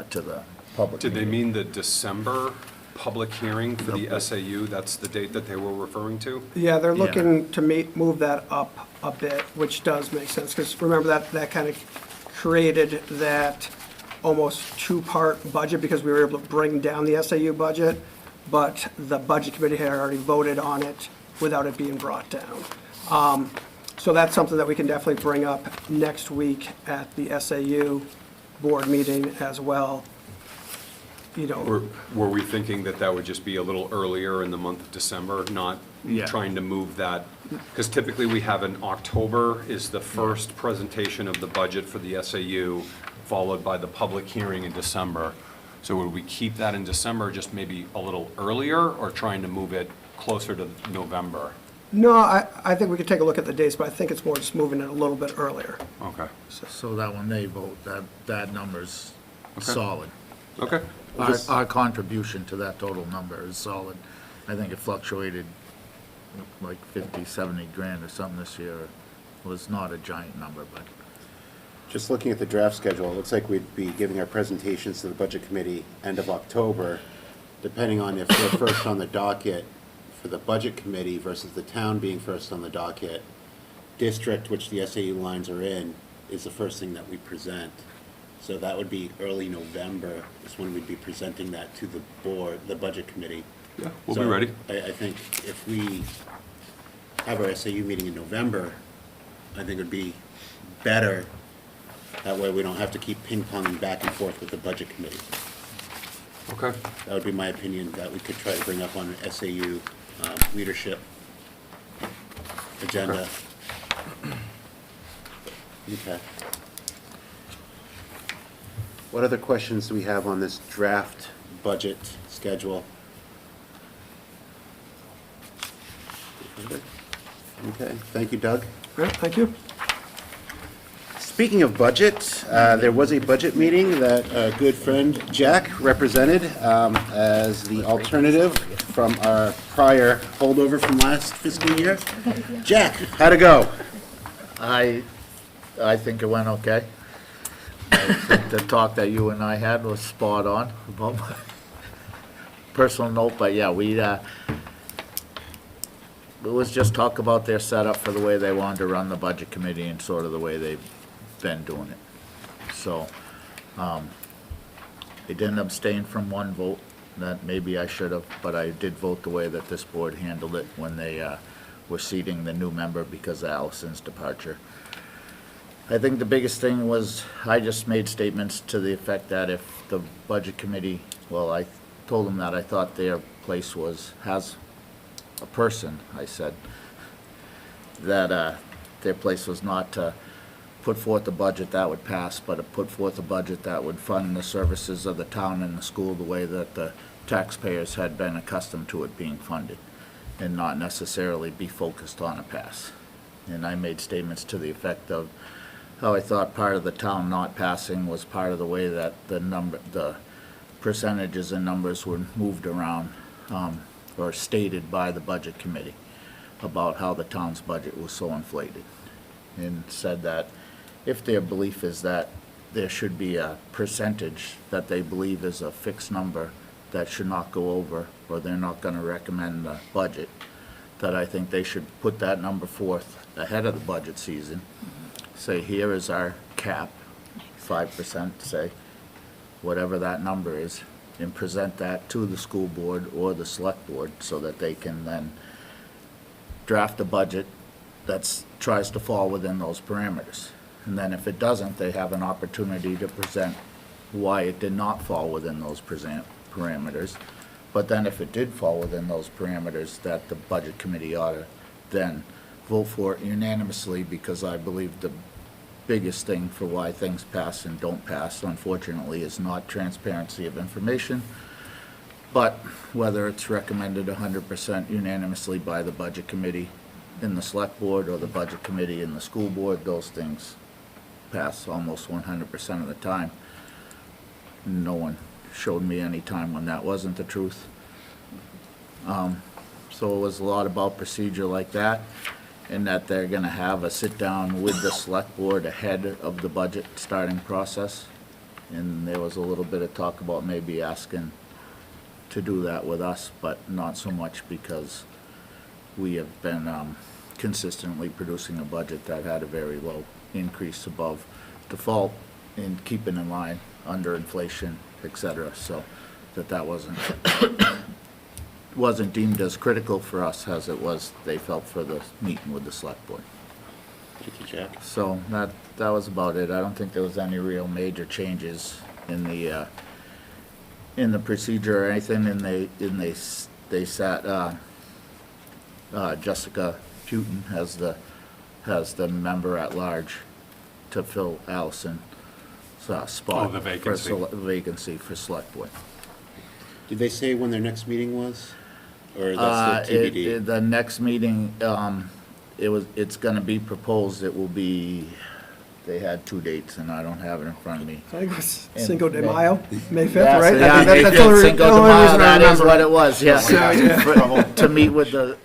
to the public. Did they meeting. mean the December public hearing for the SAU, that's the date that they were referring to? Yeah, they're looking to move that up a bit, which does make sense, because remember that kind of created that almost two-part budget, because we were able to bring down the SAU budget, but the budget committee had already voted on it without it being brought down. So that's something that we can definitely bring up next week at the SAU board meeting as well. You know, Were we thinking that that would just be a little earlier in the month of December, not Yeah. trying to move that? Because typically we have in October is the first presentation of the budget for the SAU, followed by the public hearing in December. So would we keep that in December, just maybe a little earlier, or trying to move it closer to November? no, I think we could take a look at the dates, but I think it's more just moving it a little bit earlier. Okay, So that when they vote, that number's solid. okay. Our contribution to that total number is solid. I think it fluctuated like 50, 70 grand or something this year. It was not a giant number, but Just looking at the draft schedule, it looks like we'd be giving our presentations to the Budget Committee end of October, depending on if we're first on the docket for the Budget Committee versus the town being first on the docket. District, which the SAU lines are in, is the first thing that we present. So that would be early November is when we'd be presenting that to the board, the Budget Committee. Yeah, we'll be So ready. I think if we have our SAU meeting in November, I think it'd be better. That way we don't have to keep ping-ponging back and forth with the Budget Committee. Okay. That would be my opinion, that we could try to bring up on SAU leadership agenda. Okay. What other questions do we have on this draft budget schedule? Okay, thank you, Doug. All right, thank you. Speaking of budget, there was a budget meeting that a good friend Jack represented as the alternative from our prior holdover from last fiscal year. Jack, how'd it go? I think it went okay. I think the talk that you and I had was spot on about my personal note, but yeah, it was just talk about their setup for the way they wanted to run the budget committee and sort of the way they've been doing it. So, I didn't abstain from one vote, that maybe I should have, but I did vote the way that this board handled it when they were seating the new member because of Allison's departure. I think the biggest thing was, I just made statements to the effect that if the budget committee, well, I told them that I thought their place has a person, I said, that their place was not to put forth a budget that would pass, but to put forth a budget that would fund the services of the town and the school the way that the taxpayers had been accustomed to it being funded, and not necessarily be focused on a pass. And I made statements to the effect of how I thought part of the town not passing was part of the way that the percentages and numbers were moved around, or stated by the budget committee about how the town's budget was so inflated. And said that if their belief is that there should be a percentage that they believe is a fixed number that should not go over, or they're not gonna recommend the budget, that I think they should put that number forth ahead of the budget season. Say, here is our cap, 5%, say, whatever that number is, and present that to the school board or the select board so that they can then draft a budget that tries to fall within those parameters. And then if it doesn't, they have an opportunity to present why it did not fall within those parameters. But then if it did fall within those parameters, that the budget committee ought to then vote for it unanimously, because I believe the biggest thing for why things pass and don't pass, unfortunately, is not transparency of information, but whether it's recommended 100% unanimously by the budget committee in the select board or the budget committee in the school board, those things pass almost 100% of the time. No one showed me any time when that wasn't the truth. So it was a lot about procedure like that, and that they're gonna have a sit-down with the select board ahead of the budget starting process. And there was a little bit of talk about maybe asking to do that with us, but not so much because we have been consistently producing a budget that had a very low increase above default and keeping in line under inflation, et cetera, so that wasn't deemed as critical for us as it was, they felt, for the meeting with the select board. Thank you, Jack. So that was about it. I don't think there was any real major changes in the procedure or anything, and they sat Jessica Putin as the member at large to fill Allison's spot. Oh, the vacancy. Vacancy for select board. Did they say when their next meeting was? Or that's the TBD? The next meeting, it's gonna be proposed, it will be, they had 2 dates, and I don't have it in front of me. I think it was And Cinco de May- Mayo, May 5th, Yes, right? yeah, I think May that's 5th, the only Cinco de only Mayo, reason I that is remember what it. it was, yes. So, yeah. To meet with the,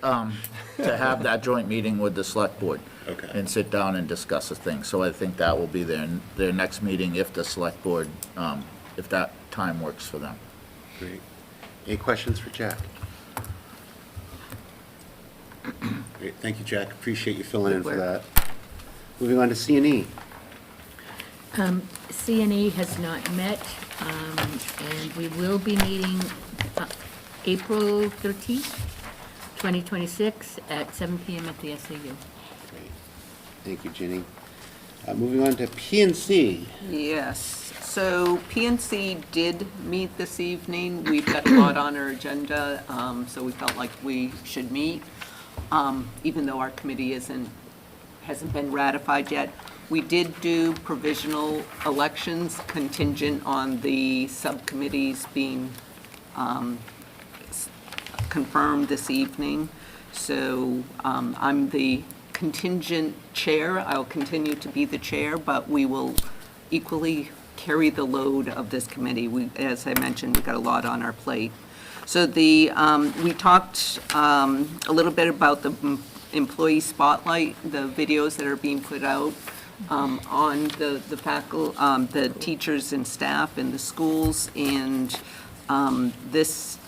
to have that joint meeting with the select board. Okay. And sit down and discuss the thing. So I think that will be their next meeting if the select board, if that time works for them. Great. Any questions for Jack? Great, thank you, Jack. Appreciate you filling in for that. Moving on to C&E. CNE has not met, and we will be meeting April 13th, 2026, at 7 PM at the SAU. Great. Thank you, Ginny. Moving on to PNC. Yes, so PNC did meet this evening. We've got a lot on our agenda, so we felt like we should meet, even though our committee hasn't been ratified yet. We did do provisional elections contingent on the subcommittees being confirmed this evening. So I'm the contingent chair. I'll continue to be the chair, but we will equally carry the load of this committee. As I mentioned, we've got a lot on our plate. So we talked a little bit about the employee spotlight, the videos that are being put out on the faculty, the teachers and staff in the schools, and this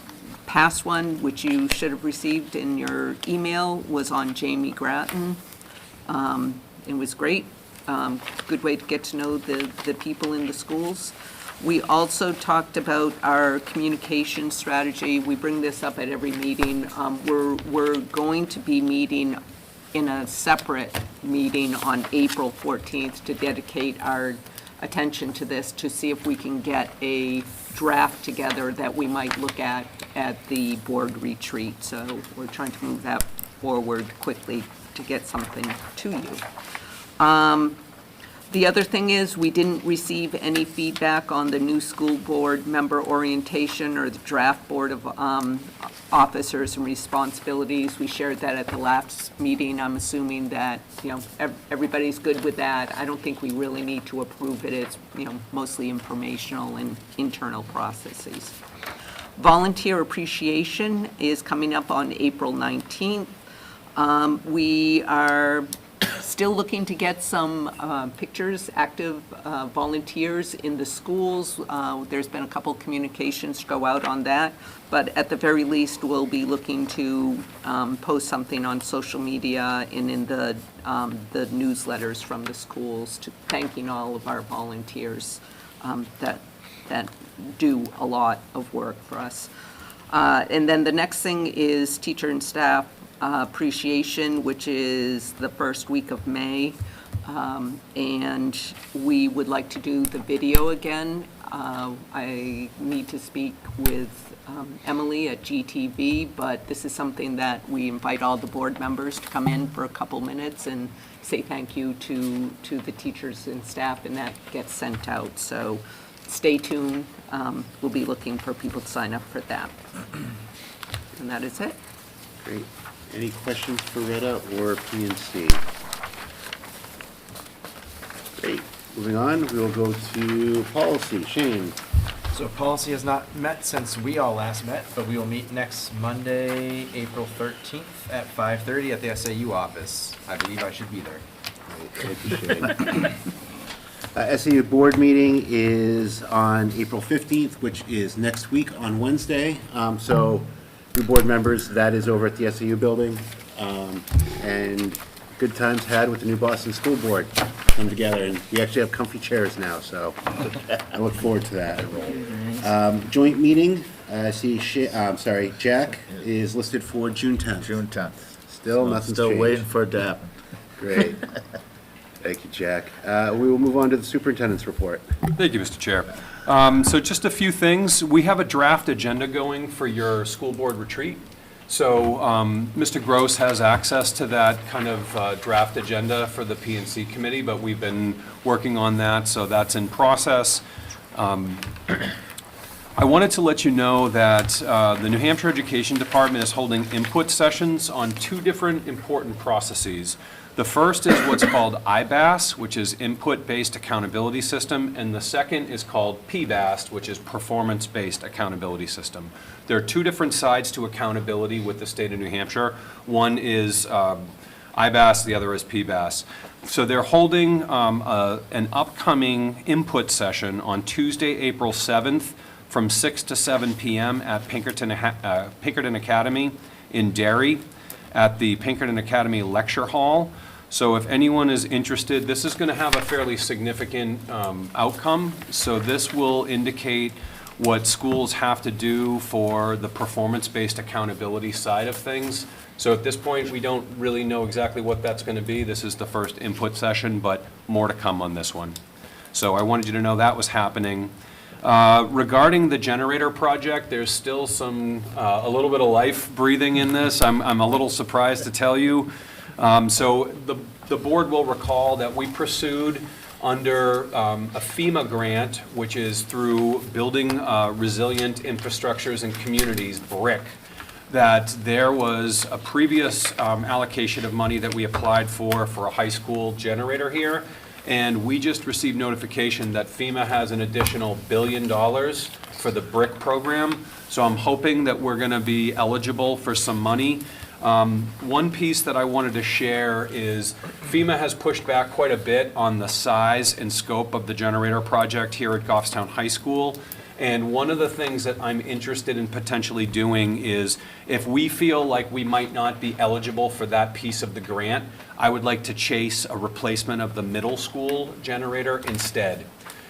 past one, which you should have received in your email, was on Jamie Grattan. It was great. Good way to get to know the people in the schools. We also talked about our communication strategy. We bring this up at every meeting. We're going to be meeting in a separate meeting on April 14th to dedicate our attention to this, to see if we can get a draft together that we might look at the board retreat. So we're trying to move that forward quickly to get something to you. The other thing is, we didn't receive any feedback on the new school board member orientation or the draft board of officers and responsibilities. We shared that at the last meeting. I'm assuming that, everybody's good with that. I don't think we really need to approve it. It's, mostly informational and internal processes. Volunteer appreciation is coming up on April 19th. We are still looking to get some pictures, active volunteers in the schools. There's been a couple communications to go out on that, but at the very least, we'll be looking to post something on social media and in the newsletters from the schools, to thanking all of our volunteers that do a lot of work for us. And then the next thing is teacher and staff appreciation, which is the first week of May. And we would like to do the video again. I need to speak with Emily at GTV, but this is something that we invite all the board members to come in for a couple minutes and say thank you to the teachers and staff, and that gets sent out. So stay tuned. We'll be looking for people to sign up for that. And that is it. Great. Any questions for Retta or PNC? Great. Moving on, we will go to policy. Shane. So policy has not met since we all last met, but we will meet next Monday, April 13th at 5:30 at the SAU office. I believe I should be there. Great. Thank you, Shane. SAU board meeting is on April 15th, which is next week on Wednesday. So, new board members, that is over at the SAU building. And good times had with the new Boston School Board come together. And we actually have comfy chairs now, so I look forward to that. Joint meeting, I see, Jack is listed for June 10th. June 10th. Still, nothing's Still changed. waiting for it to happen. Great. Thank you, Jack. We will move on to the superintendent's report. Thank you, Mr. Chair. So just a few things. We have a draft agenda going for your school board retreat. So Mr. Gross has access to that kind of draft agenda for the P&C committee, but we've been working on that, so that's in process. I wanted to let you know that the New Hampshire Education Department is holding input sessions on two different important processes. The first is what's called IBAS, which is Input-Based Accountability System, and the second is called PBAST, which is Performance-Based Accountability System. There are two different sides to accountability with the state of New Hampshire. One is IBAS, the other is PBAS. So they're holding an upcoming input session on Tuesday, April 7th from 6 to 7 p.m. at Pinkerton Academy in Derry at the Pinkerton Academy Lecture Hall. So if anyone is interested, this is going to have a fairly significant outcome. So this will indicate what schools have to do for the performance-based accountability side of things. So at this point, we don't really know exactly what that's going to be. This is the first input session, but more to come on this one. So I wanted you to know that was happening. Regarding the generator project, there's still a little bit of life breathing in this. I'm a little surprised to tell you. So the board will recall that we pursued under a FEMA grant, which is through Building Resilient Infrastructures and Communities, BRIC, that there was a previous allocation of money that we applied for a high school generator here. And we just received notification that FEMA has an additional $1 billion for the BRIC program. So I'm hoping that we're going to be eligible for some money. One piece that I wanted to share is FEMA has pushed back quite a bit on the size and scope of the generator project here at Goffstown High School. And one of the things that I'm interested in potentially doing is if we feel like we might not be eligible for that piece of the grant, I would like to chase a replacement of the middle school generator instead.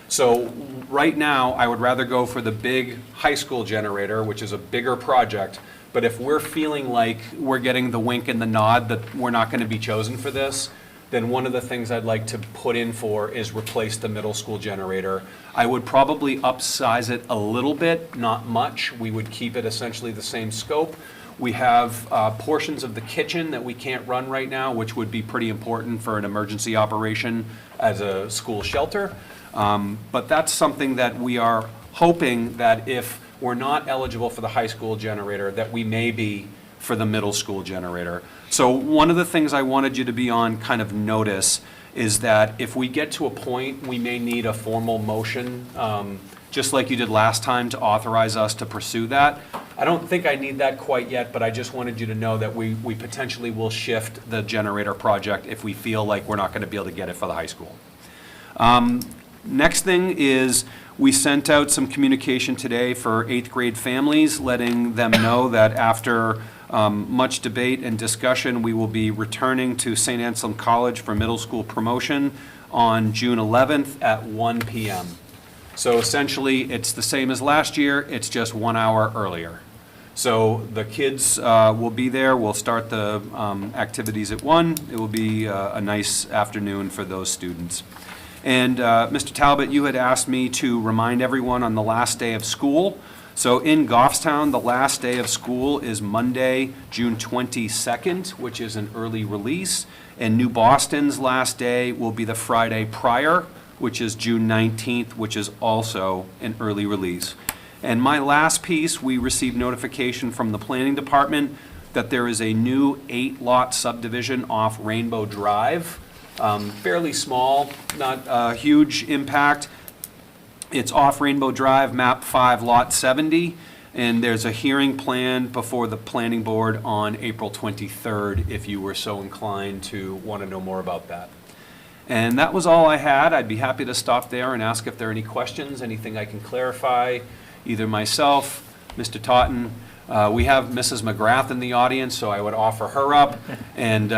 So right now, I would rather go for the big high school generator, which is a bigger project. But if we're feeling like we're getting the wink and the nod that we're not going to be chosen for this, then one of the things I'd like to put in for is replace the middle school generator. I would probably upsize it a little bit, not much. We would keep it essentially the same scope. We have portions of the kitchen that we can't run right now, which would be pretty important for an emergency operation as a school shelter. But that's something that we are hoping that if we're not eligible for the high school generator, that we may be for the middle school generator. So one of the things I wanted you to be on kind of notice is that if we get to a point, we may need a formal motion, just like you did last time, to authorize us to pursue that. I don't think I need that quite yet, but I just wanted you to know that we potentially will shift the generator project if we feel like we're not going to be able to get it for the high school. Next thing is we sent out some communication today for 8th grade families, letting them know that after much debate and discussion, we will be returning to St. Anselm College for middle school promotion on June 11th at 1 p.m. So essentially, it's the same as last year, it's just 1 hour earlier. So the kids will be there, we'll start the activities at 1. It will be a nice afternoon for those students. And Mr. Talbot, you had asked me to remind everyone on the last day of school. So in Goffstown, the last day of school is Monday, June 22nd, which is an early release. And New Boston's last day will be the Friday prior, which is June 19th, which is also an early release. And my last piece, we received notification from the planning department that there is a new 8-lot subdivision off Rainbow Drive. Fairly small, not a huge impact. It's off Rainbow Drive, map 5, lot 70, and there's a hearing planned before the planning board on April 23rd, if you were so inclined to want to know more about that. And that was all I had. I'd be happy to stop there and ask if there are any questions, anything I can clarify, either myself, Mr. Totten. We have Mrs. McGrath in the audience, so I would offer her up, and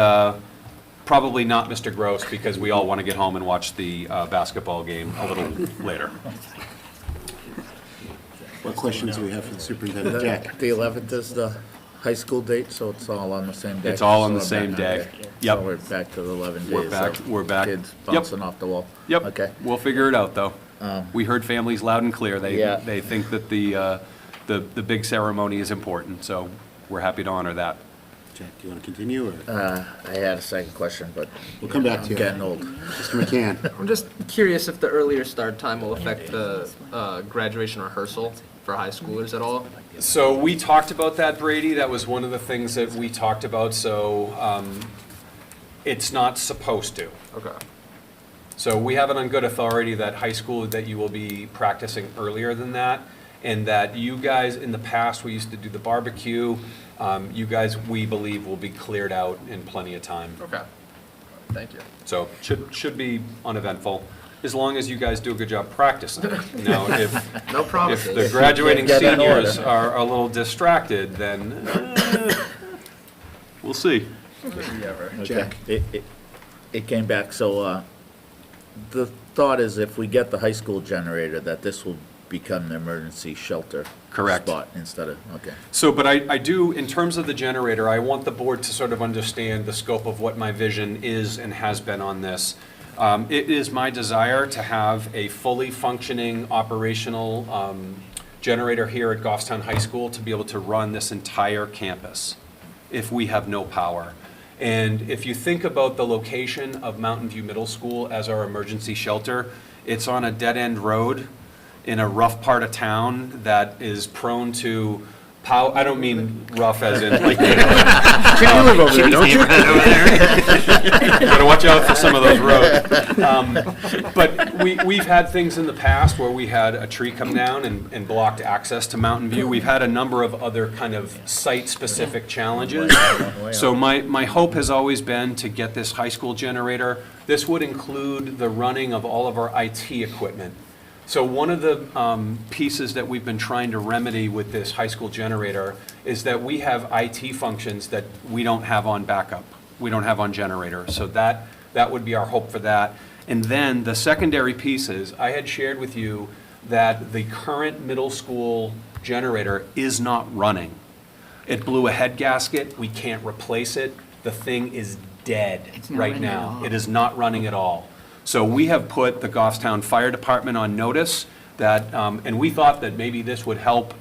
probably not Mr. Gross, because we all want to get home and watch the basketball game a little later. What questions do we have for the superintendent? Jack? The 11th is the high school date, so it's all on the same day. It's all on the So same we're day. back- okay. Yep. So we're back to the 11 days. We're back. Kids Yep. bouncing off the wall. Yep. Okay. We'll figure it out, though. We heard families loud and clear. Yeah. They think that the big ceremony is important, so we're happy to honor that. Jack, do you want to continue, or I had a second question, but. We'll come back to I'm you. getting old. Mr. McCann? I'm just curious if the earlier start time will affect the graduation rehearsal for high schoolers at all? So we talked about that, Brady. That was one of the things that we talked about, so it's not supposed to. Okay. So we have it on good authority that high school, that you will be practicing earlier than that, and that you guys, in the past, we used to do the barbecue. You guys, we believe, will be cleared out in plenty of time. Okay. Thank you. So should be uneventful, as long as you guys do a good job practicing. Now, No if promises. the graduating Get that order. seniors are a little distracted, then we'll see. Jack? It came back, so, the thought is if we get the high school generator, that this will become the emergency shelter. Correct. Spot instead of, okay. So, but I do, in terms of the generator, I want the board to sort of understand the scope of what my vision is and has been on this. It is my desire to have a fully functioning operational generator here at Goffstown High School to be able to run this entire campus if we have no power. And if you think about the location of Mountain View Middle School as our emergency shelter, it's on a dead-end road in a rough part of town that is prone to I don't mean rough as in like, you live over there, don't you? Gotta watch out for some of those roads. But we've had things in the past where we had a tree come down and blocked access to Mountain View. We've had a number of other kind of site-specific challenges. So my hope has always been to get this high school generator. This would include the running of all of our IT equipment. So one of the pieces that we've been trying to remedy with this high school generator is that we have IT functions that we don't have on backup. We don't have on generator. So that would be our hope for that. And then the secondary pieces, I had shared with you that the current middle school generator is not running. It blew a head gasket. We can't replace it. The thing is dead right now. It is not running at all. So we have put the Goffstown Fire Department on notice that, and we thought that maybe this would help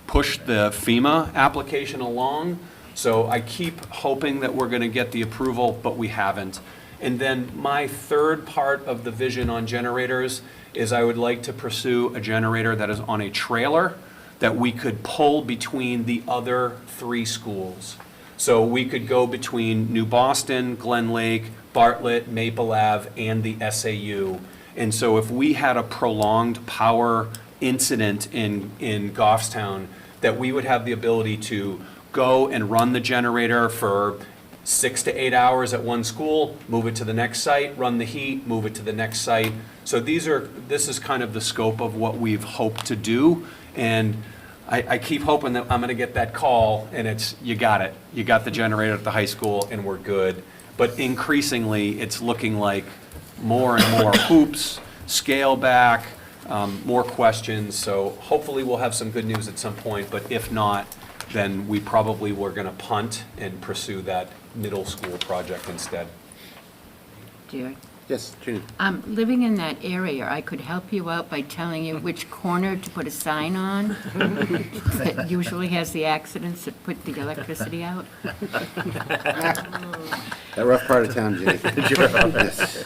push the FEMA application along. So I keep hoping that we're going to get the approval, but we haven't. And then my third part of the vision on generators is I would like to pursue a generator that is on a trailer that we could pull between the other 3 schools. So we could go between New Boston, Glen Lake, Bartlett, Maple Ave, and the SAU. And so if we had a prolonged power incident in Goffstown, that we would have the ability to go and run the generator for 6 to 8 hours at one school, move it to the next site, run the heat, move it to the next site. So this is kind of the scope of what we've hoped to do. And I keep hoping that I'm going to get that call and it's, you got it. You got the generator at the high school and we're good. But increasingly, it's looking like more and more hoops, scale back, more questions. So hopefully we'll have some good news at some point, but if not, then we probably were going to punt and pursue that middle school project instead. Jared? Yes, Ginny? Living in that area, I could help you out by telling you which corner to put a sign on that usually has the accidents that put the electricity out. That rough part of town, Ginny. Yes.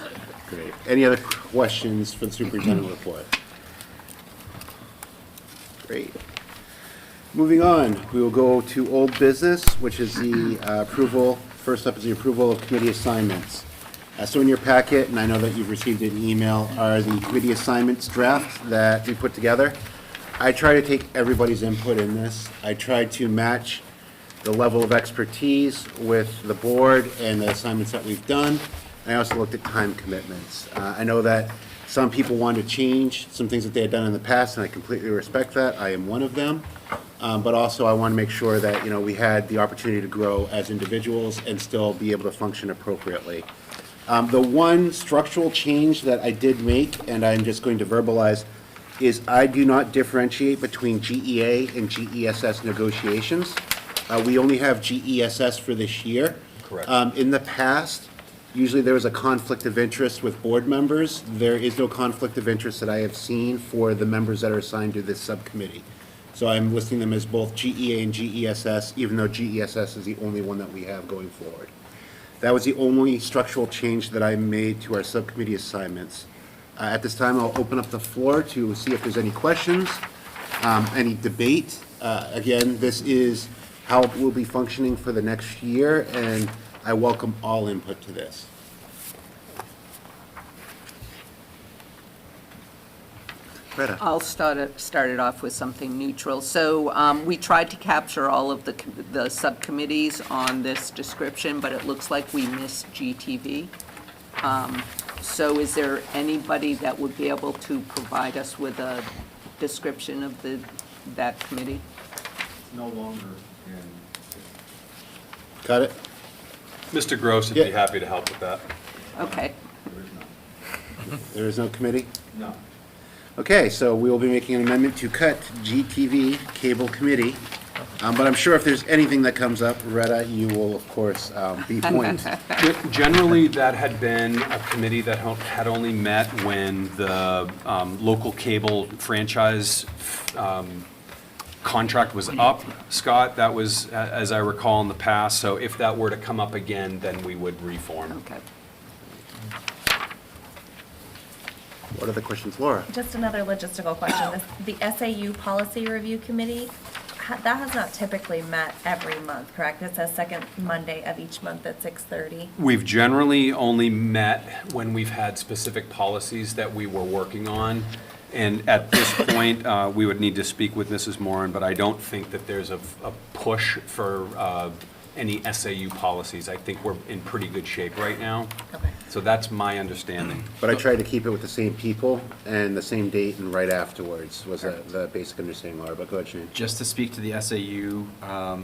Great. Any other questions for the superintendent report? Great. Moving on, we will go to old business, which is the approval, first up is the approval of committee assignments. So in your packet, and I know that you've received an email, are the committee assignments draft that we put together. I try to take everybody's input in this. I try to match the level of expertise with the board and the assignments that we've done. I also looked at time commitments. I know that some people wanted to change some things that they had done in the past, and I completely respect that. I am one of them. But also, I want to make sure that, we had the opportunity to grow as individuals and still be able to function appropriately. The one structural change that I did make, and I'm just going to verbalize, is I do not differentiate between GEA and GESS negotiations. We only have GESS for this year. Correct. In the past, usually there was a conflict of interest with board members. There is no conflict of interest that I have seen for the members that are assigned to this subcommittee. So I'm listing them as both GEA and GESS, even though GESS is the only one that we have going forward. That was the only structural change that I made to our subcommittee assignments. At this time, I'll open up the floor to see if there's any questions, any debate. Again, this is how we'll be functioning for the next year, and I welcome all input to this. Greta. I'll start it off with something neutral. So we tried to capture all of the subcommittees on this description, but it looks like we missed GTV. So is there anybody that would be able to provide us with a description of that committee? No longer Got it? Mr. Gross would Yeah. be happy to help with that. Okay. There is no committee? No. Okay, so we will be making an amendment to cut GTV Cable Committee. But I'm sure if there's anything that comes up, Retta, you will, of course, be pointed. Generally, that had been a committee that had only met when the local cable franchise contract was up. Scott, that was, as I recall in the past, so if that were to come up again, then we would reform. Okay. What are the questions, Laura? Just another logistical question. The SAU Policy Review Committee, that has not typically met every month, correct? It says second Monday of each month at 6:30. We've generally only met when we've had specific policies that we were working on. And at this point, we would need to speak with Mrs. Moran, but I don't think that there's a push for any SAU policies. I think we're in pretty good shape right now. Okay. So that's my understanding. But I tried to keep it with the same people and the same date and right afterwards was the basic understanding, Laura. But go ahead, Shane. Just to speak to the SAU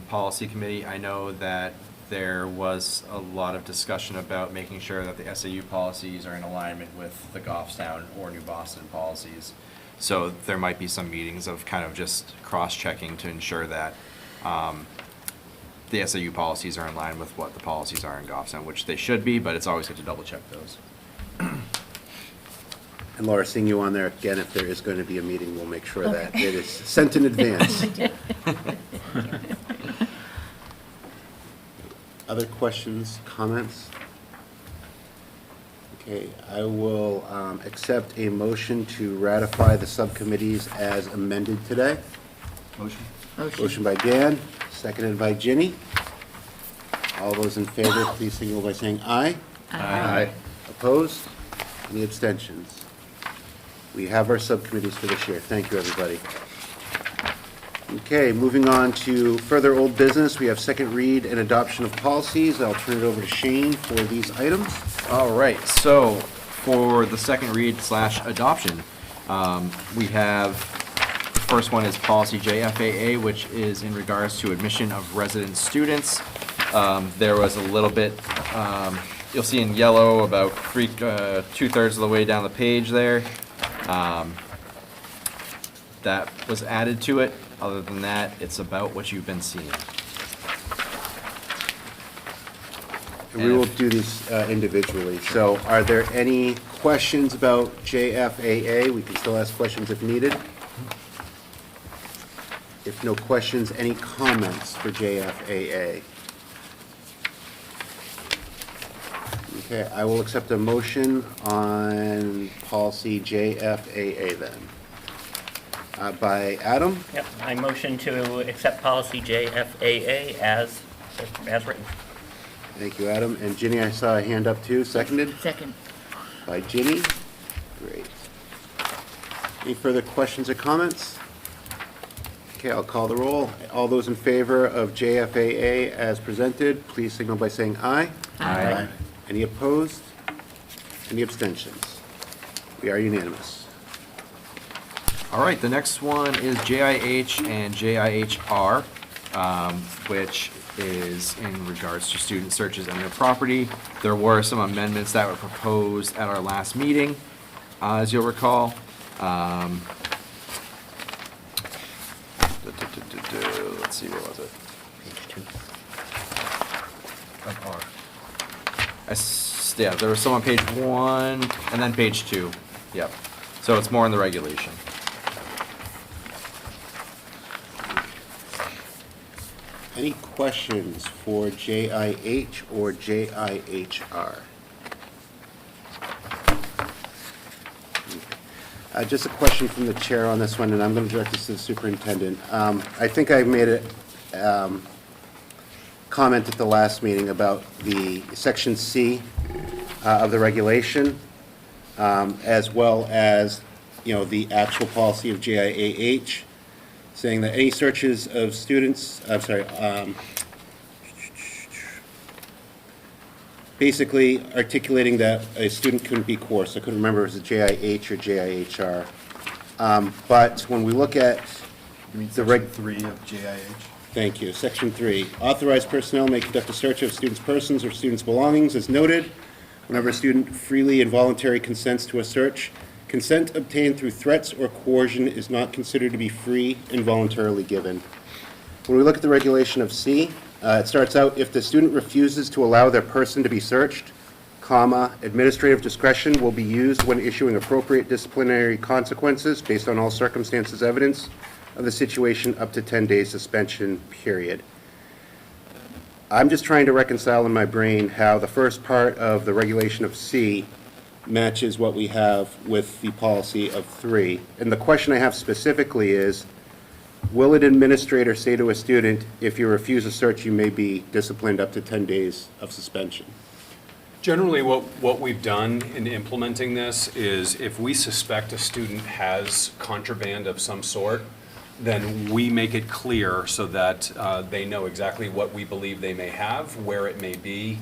Policy Committee, I know that there was a lot of discussion about making sure that the SAU policies are in alignment with the Goffstown or New Boston policies. So there might be some meetings of kind of just cross-checking to ensure that the SAU policies are in line with what the policies are in Goffstown, which they should be, but it's always good to double-check those. And Laura, seeing you on there again, if there is going to be a meeting, we'll make sure that it is sent in advance. Other questions, comments? Okay, I will accept a motion to ratify the subcommittees as amended today. Motion? Motion by Dan, seconded by Ginny. All those in favor, please signal by saying aye. Aye. Opposed? Any abstentions? We have our subcommittees for this year. Thank you, everybody. Okay, moving on to further old business. We have second read and adoption of policies. I'll turn it over to Shane for these items. All right, so for the second read / adoption, we have, the first one is policy JFAA, which is in regards to admission of resident students. There was a little bit, you'll see in yellow about 2/3 of the way down the page there. That was added to it. Other than that, it's about what you've been seeing. And we will do these individually. So are there any questions about JFAA? We can still ask questions if needed. If no questions, any comments for JFAA? Okay, I will accept a motion on policy JFAA then. By Adam? Yep, I motion to accept policy JFAA as written. Thank you, Adam. And Ginny, I saw a hand up too, seconded? Second. By Ginny. Great. Any further questions or comments? Okay, I'll call the roll. All those in favor of JFAA as presented, please signal by saying aye. Aye. Any opposed? Any abstentions? We are unanimous. All right, the next one is JIH and JIHR, which is in regards to student searches and their property. There were some amendments that were proposed at our last meeting, as you'll recall. Let's see, what was it? Page 2. Of R. Yeah, there was some on page 1 and then page 2. Yep. So it's more in the regulation. Any questions for JIH or JIHR? Just a question from the chair on this one, and I'm going to direct this to the superintendent. I think I made a comment at the last meeting about the section C of the regulation, as well as, the actual policy of JIAH, saying that any searches of students, basically articulating that a student couldn't be coerced. I couldn't remember if it was a JIH or JIHR. But when we look at You mean the reg... section 3 of JIH? Thank you. Section 3. Authorized personnel may conduct a search of students' persons or students' belongings as noted. Whenever a student freely and voluntarily consents to a search, consent obtained through threats or coercion is not considered to be free and voluntarily given. When we look at the regulation of C, it starts out, if the student refuses to allow their person to be searched, administrative discretion will be used when issuing appropriate disciplinary consequences based on all circumstances evidence of the situation up to 10 days suspension period. I'm just trying to reconcile in my brain how the first part of the regulation of C matches what we have with the policy of 3. And the question I have specifically is, will an administrator say to a student, if you refuse a search, you may be disciplined up to 10 days of suspension? Generally, what we've done in implementing this is if we suspect a student has contraband of some sort, then we make it clear so that they know exactly what we believe they may have, where it may be.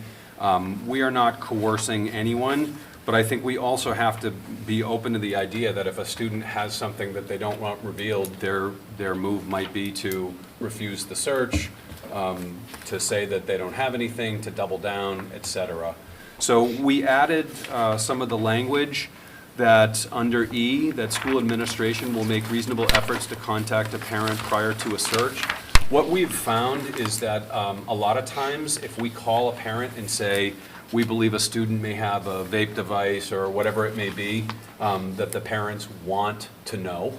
We are not coercing anyone, but I think we also have to be open to the idea that if a student has something that they don't want revealed, their move might be to refuse the search, to say that they don't have anything, to double down, et cetera. So we added some of the language that under E, that school administration will make reasonable efforts to contact a parent prior to a search. What we've found is that a lot of times if we call a parent and say, we believe a student may have a vape device or whatever it may be, that the parents want to know.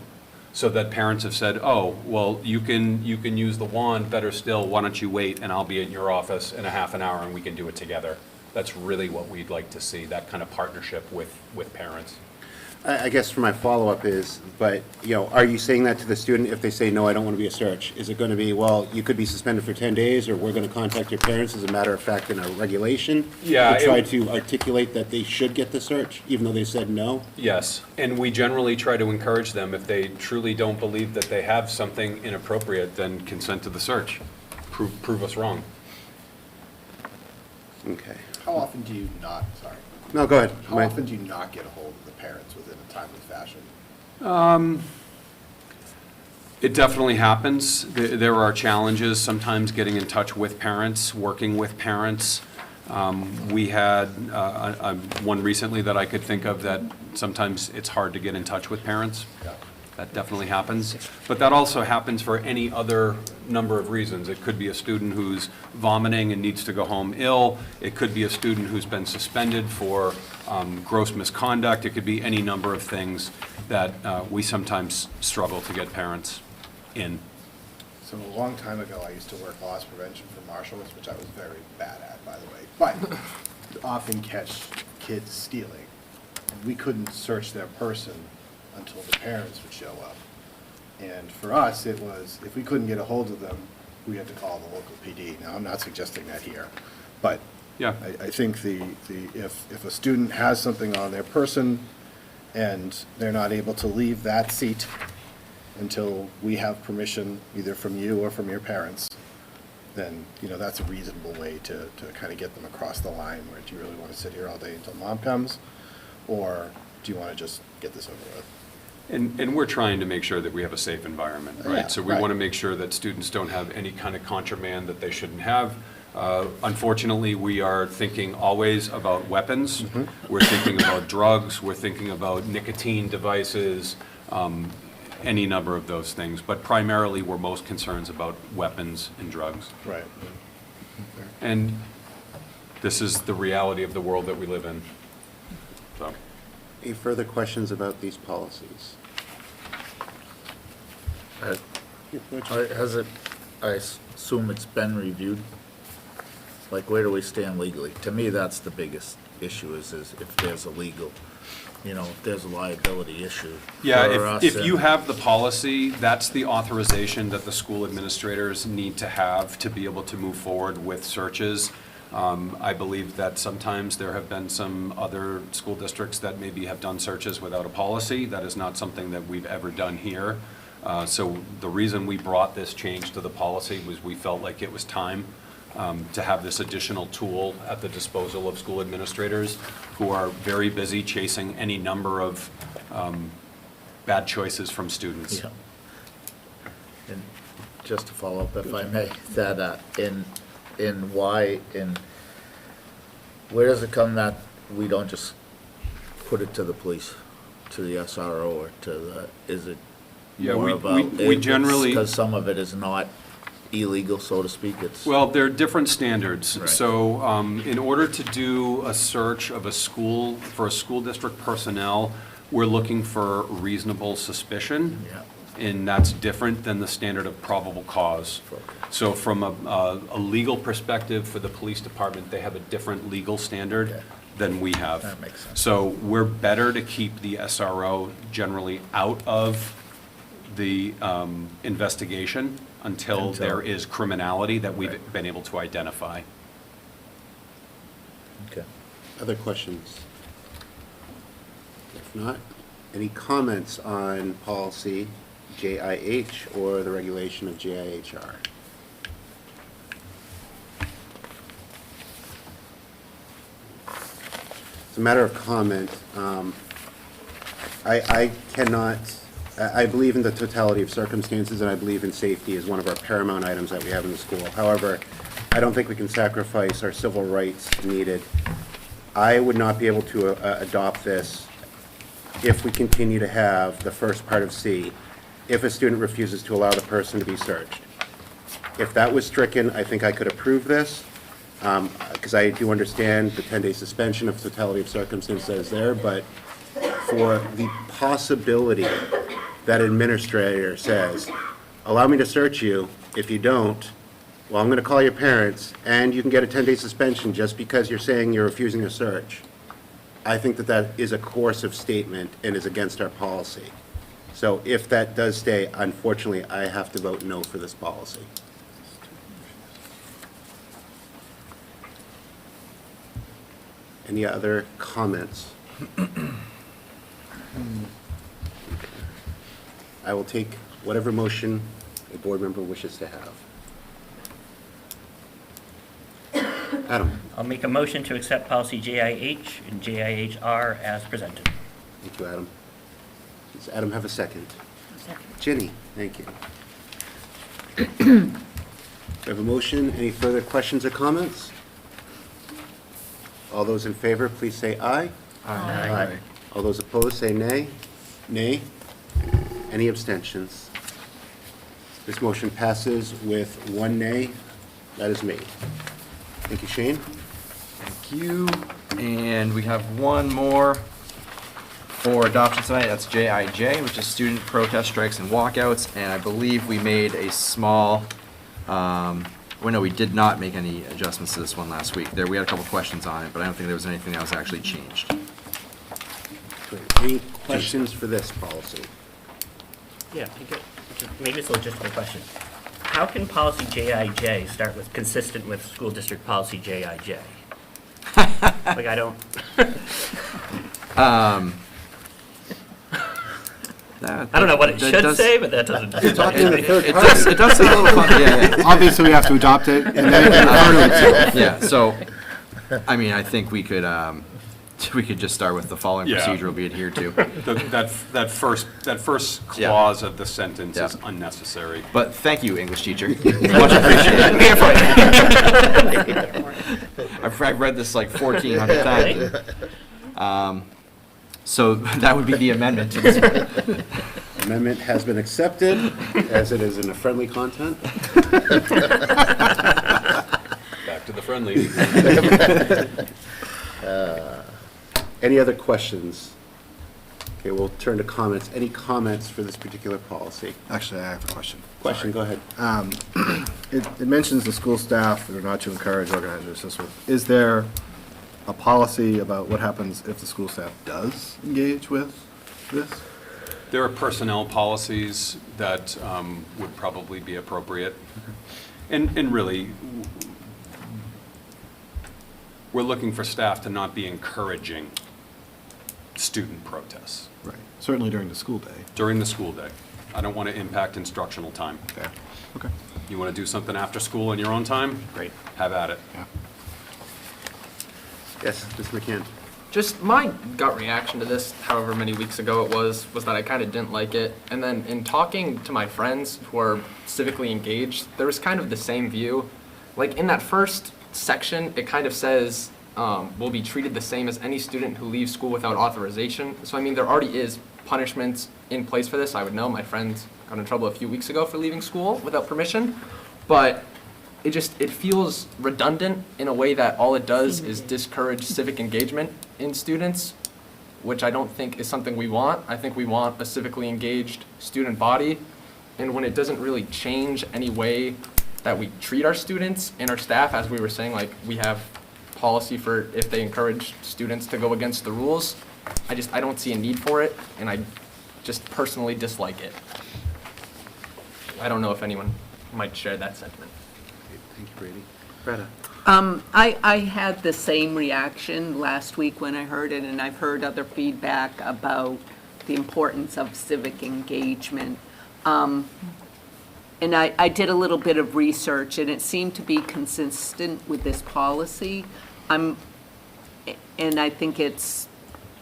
So that parents have said, oh, well, you can use the wand, better still, why don't you wait and I'll be in your office in a half an hour and we can do it together. That's really what we'd like to see, that kind of partnership with parents. I guess for my follow-up is, but, are you saying that to the student if they say, no, I don't want to be a search? Is it going to be, well, you could be suspended for 10 days, or we're going to contact your parents as a matter of fact in a regulation? Yeah, To try to articulate that they should get the search, even though they said no? Yes, and we generally try to encourage them, if they truly don't believe that they have something inappropriate, then consent to the search. Prove us wrong. Okay. How often do you not, sorry, No, go ahead. how often do you not get a hold of the parents within a timely fashion? It definitely happens. There are challenges, sometimes getting in touch with parents, working with parents. We had one recently that I could think of that sometimes it's hard to get in touch with parents. Yeah. That definitely happens. But that also happens for any other number of reasons. It could be a student who's vomiting and needs to go home ill. It could be a student who's been suspended for gross misconduct. It could be any number of things that we sometimes struggle to get parents in. So a long time ago, I used to work loss prevention for marshals, which I was very bad at, by the way. But you'd often catch kids stealing, and we couldn't search their person until the parents would show up. And for us, it was, if we couldn't get a hold of them, we had to call the local PD. Now, I'm not suggesting that here, but Yeah. I think if a student has something on their person and they're not able to leave that seat until we have permission, either from you or from your parents, then, that's a reasonable way to kind of get them across the line, where do you really want to sit here all day until mom comes? or do you want to just get this over with? And we're trying to make sure that we have a safe environment, Yeah, right? So we right. want to make sure that students don't have any kind of contraband that they shouldn't have. Unfortunately, we are thinking always about weapons. We're thinking about drugs. We're thinking about nicotine devices, any number of those things. But primarily, we're most concerned about weapons and drugs. Right. And this is the reality of the world that we live in. So. Any further questions about these policies? Has it, I assume it's been reviewed? Like, where do we stand legally? To me, that's the biggest issue, is if there's a legal, if there's a liability issue. for Yeah, us if you and- have the policy, that's the authorization that the school administrators need to have to be able to move forward with searches. I believe that sometimes there have been some other school districts that maybe have done searches without a policy. That is not something that we've ever done here. So the reason we brought this change to the policy was we felt like it was time to have this additional tool at the disposal of school administrators who are very busy chasing any number of bad choices from students. Yeah. And just to follow up, if I may, that where does it come that we don't just put it to the police, to the SRO, or is it Yeah, more we about? generally. Because some of it is not illegal, so to speak, it's. Well, there are different standards. Right. So in order to do a search of a school, for a school district personnel, we're looking for reasonable suspicion. Yeah. And that's different than the standard of probable cause. Okay. So from a legal perspective, for the police department, they have a different legal standard Okay. than we have. That makes sense. So we're better to keep the SRO generally out of the investigation until there is criminality that we've Right. been able to identify. Okay. Other questions? If not, any comments on policy JIH or the regulation of JIHR? As a matter of comment, I cannot, I believe in the totality of circumstances, and I believe in safety as one of our paramount items that we have in the school. However, I don't think we can sacrifice our civil rights needed. I would not be able to adopt this if we continue to have the first part of C, if a student refuses to allow the person to be searched. If that was stricken, I think I could approve this, because I do understand the 10-day suspension of totality of circumstances that is there, but for the possibility that administrator says, allow me to search you, if you don't, well, I'm going to call your parents, and you can get a 10-day suspension just because you're saying you're refusing a search. I think that that is a coercive statement and is against our policy. So if that does stay, unfortunately, I have to vote no for this policy. Any other comments? I will take whatever motion a board member wishes to have. Adam? I'll make a motion to accept policy JIH and JIHR as presented. Thank you, Adam. Does Adam have a second? Second. Ginny, thank you. We have a motion. Any further questions or comments? All those in favor, please say aye. Aye. All those opposed, say nay. Nay. Any abstentions? This motion passes with one nay. That is me. Thank you, Shane. Thank you. And we have one more for adoption tonight. That's JIJ, which is student protest strikes and walkouts. And I believe we made a small, well, no, we did not make any adjustments to this one last week. We had a couple questions on it, but I don't think there was anything that was actually changed. Great. Any questions for this policy? Yeah, maybe it's a logistical question. How can policy JIJ start with consistent with school district policy JIJ? Like, I don't. I don't know what it should say, but that doesn't. talking in the third It does sound a little funny, yeah. Obviously, we have to adopt it, and then it can refer to itself. Yeah, so, I mean, I think we could, we could just start with the following Yeah. procedure will be adhered to. That first clause of the sentence is Yeah. unnecessary. But thank you, English teacher. Much appreciated. I've read this like 1,400 times. So that would be the amendment to this. Amendment has been accepted, as it is in the friendly content. Back to the friendly. Any other questions? Okay, we'll turn to comments. Any comments for this particular policy? Actually, I have a question. Question, go ahead. It mentions the school staff are not to encourage, organize, or assist with. Is there a policy about what happens if the school staff does engage with this? There are personnel policies that would probably be appropriate. And really, we're looking for staff to not be encouraging student protests Right. Certainly during the school day. during the school day. I don't want to impact instructional time. Fair. Okay. You want to do something after school in your own time? Great. Have at it. Yeah. Yes, Mr. McCann. Just my gut reaction to this, however many weeks ago it was that I kind of didn't like it. And then in talking to my friends who are civically engaged, there was kind of the same view. Like in that first section, it kind of says, will be treated the same as any student who leaves school without authorization. So I mean, there already is punishments in place for this. I would know my friends got in trouble a few weeks ago for leaving school without permission. But it feels redundant in a way that all it does is discourage civic engagement in students, which I don't think is something we want. I think we want a civically engaged student body. And when it doesn't really change any way that we treat our students and our staff, as we were saying, like we have policy for if they encourage students to go against the rules, I don't see a need for it, and I just personally dislike it. I don't know if anyone might share that sentiment. Thank you, Brady. Greta? I had the same reaction last week when I heard it, and I've heard other feedback about the importance of civic engagement. And I did a little bit of research, and it seemed to be consistent with this policy. And I think it's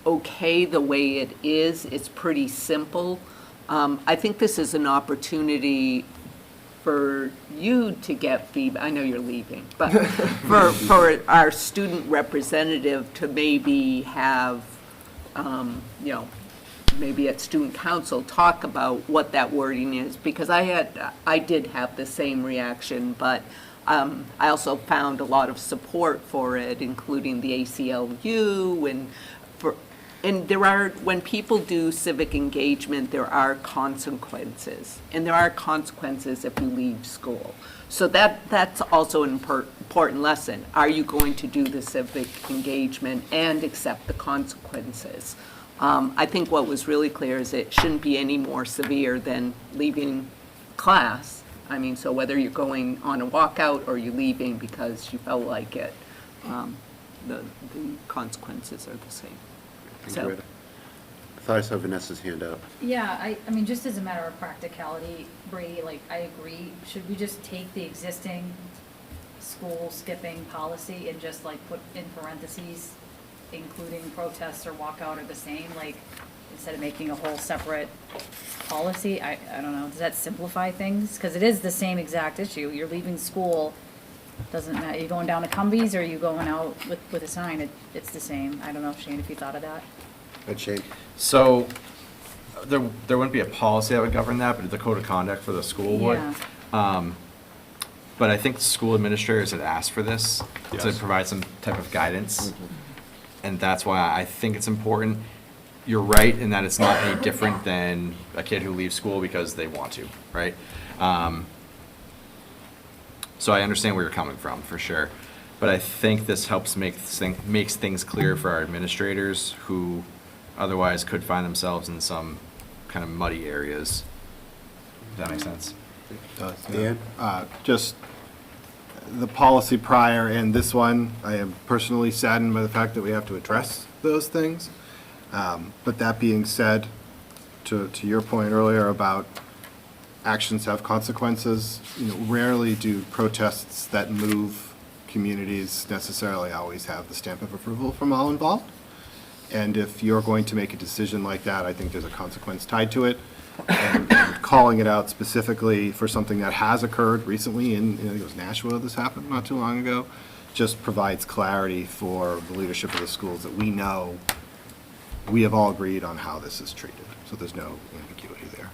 okay the way it is. It's pretty simple. I think this is an opportunity for you to get feedback. I know you're leaving, but for our student representative to maybe have, maybe at student council, talk about what that wording is, because I did have the same reaction, but I also found a lot of support for it, including the ACLU, and there are, when people do civic engagement, there are consequences, and there are consequences if you leave school. So that's also an important lesson. Are you going to do the civic engagement and accept the consequences? I think what was really clear is it shouldn't be any more severe than leaving class. I mean, so whether you're going on a walkout or you're leaving because you felt like it, the consequences are the same. Thank you, Greta. I thought I saw Vanessa's hand up. Yeah, I mean, just as a matter of practicality, Brady, like, I agree. Should we just take the existing school skipping policy and just like put in parentheses, including protests or walkout are the same, like, instead of making a whole separate policy? I don't know, does that simplify things? Because it is the same exact issue. You're leaving school, doesn't matter, you're going down to Cumbies or are you going out with a sign? It's the same. I don't know, Shane, if you thought of that. Ed Shane? So there wouldn't be a policy that would govern that, but the code of conduct for the school would. Yeah. But I think school administrators had asked for this to Yes. provide some type of guidance. And that's why I think it's important. You're right in that it's not any different than a kid who leaves school because they want to, right? So I understand where you're coming from, for sure. But I think this helps makes things clear for our administrators who otherwise could find themselves in some kind of muddy areas. Does that make sense? Dan? Just the policy prior and this one, I am personally saddened by the fact that we have to address those things. But that being said, to your point earlier about actions have consequences, rarely do protests that move communities necessarily always have the stamp of approval from all involved. And if you're going to make a decision like that, I think there's a consequence tied to it. And calling it out specifically for something that has occurred recently in, I think it was Nashua, this happened not too long ago, just provides clarity for the leadership of the schools that we know we have all agreed on how this is treated. So there's no ambiguity there.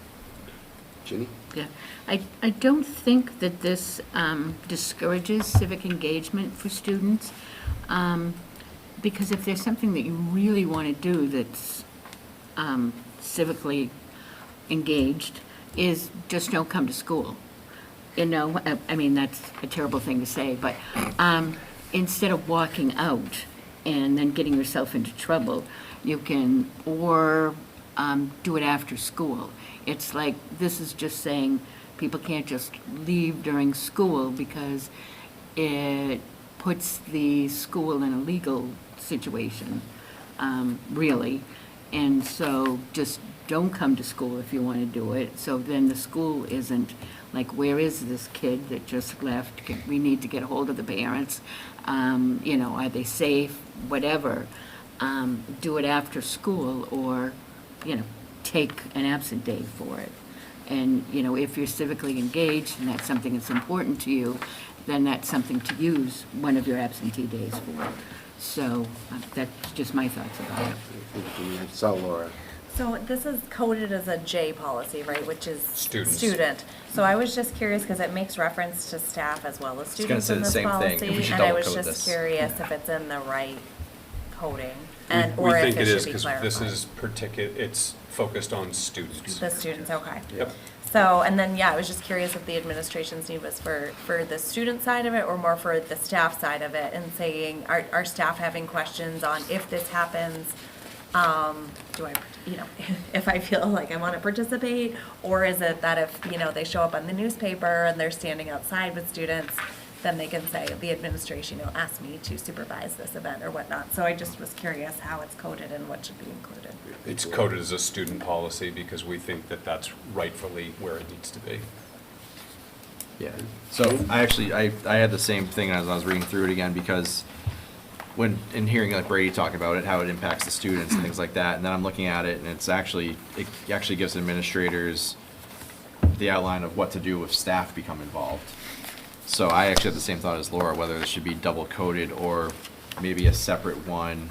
Ginny? Yeah, I don't think that this discourages civic engagement for students, because if there's something that you really want to do that's civically engaged, is just don't come to school. You know, I mean, that's a terrible thing to say, but instead of walking out and then getting yourself into trouble, you can, or do it after school. It's like, this is just saying people can't just leave during school because it puts the school in a legal situation, really. And so just don't come to school if you want to do it. So then the school isn't like, where is this kid that just left? We need to get a hold of the parents. You know, are they safe? Whatever. Do it after school, or, you know, take an absent day for it. And, you know, if you're civically engaged and that's something that's important to you, then that's something to use one of your absentee days for. So that's just my thoughts about it. So Laura. So this is coded as a J policy, right, which is Students. student. So I was just curious because it makes reference to staff as well as students say in the this same thing, policy. and we should And I double was code just this. curious if it's in the right coding, We or if think it it is should be because clarified. this is it's focused on students. The students, okay. Yep. So, and then, yeah, I was just curious if the administration's need was for the student side of it or more for the staff side of it, and saying, are staff having questions on if this happens? Do I, you know, if I feel like I want to participate, or is it that if, you know, they show up on the newspaper and they're standing outside with students, then they can say, the administration, you know, asked me to supervise this event or whatnot. So I just was curious how it's coded and what should be included. It's coded as a student policy because we think that that's rightfully where it needs to be. Yeah. So I had the same thing as I was reading through it again, because when, in hearing like Brady talking about it, how it impacts the students and things like that, and then I'm looking at it and it actually gives administrators the outline of what to do if staff become involved. So I actually had the same thought as Laura, whether this should be double coded or maybe a separate one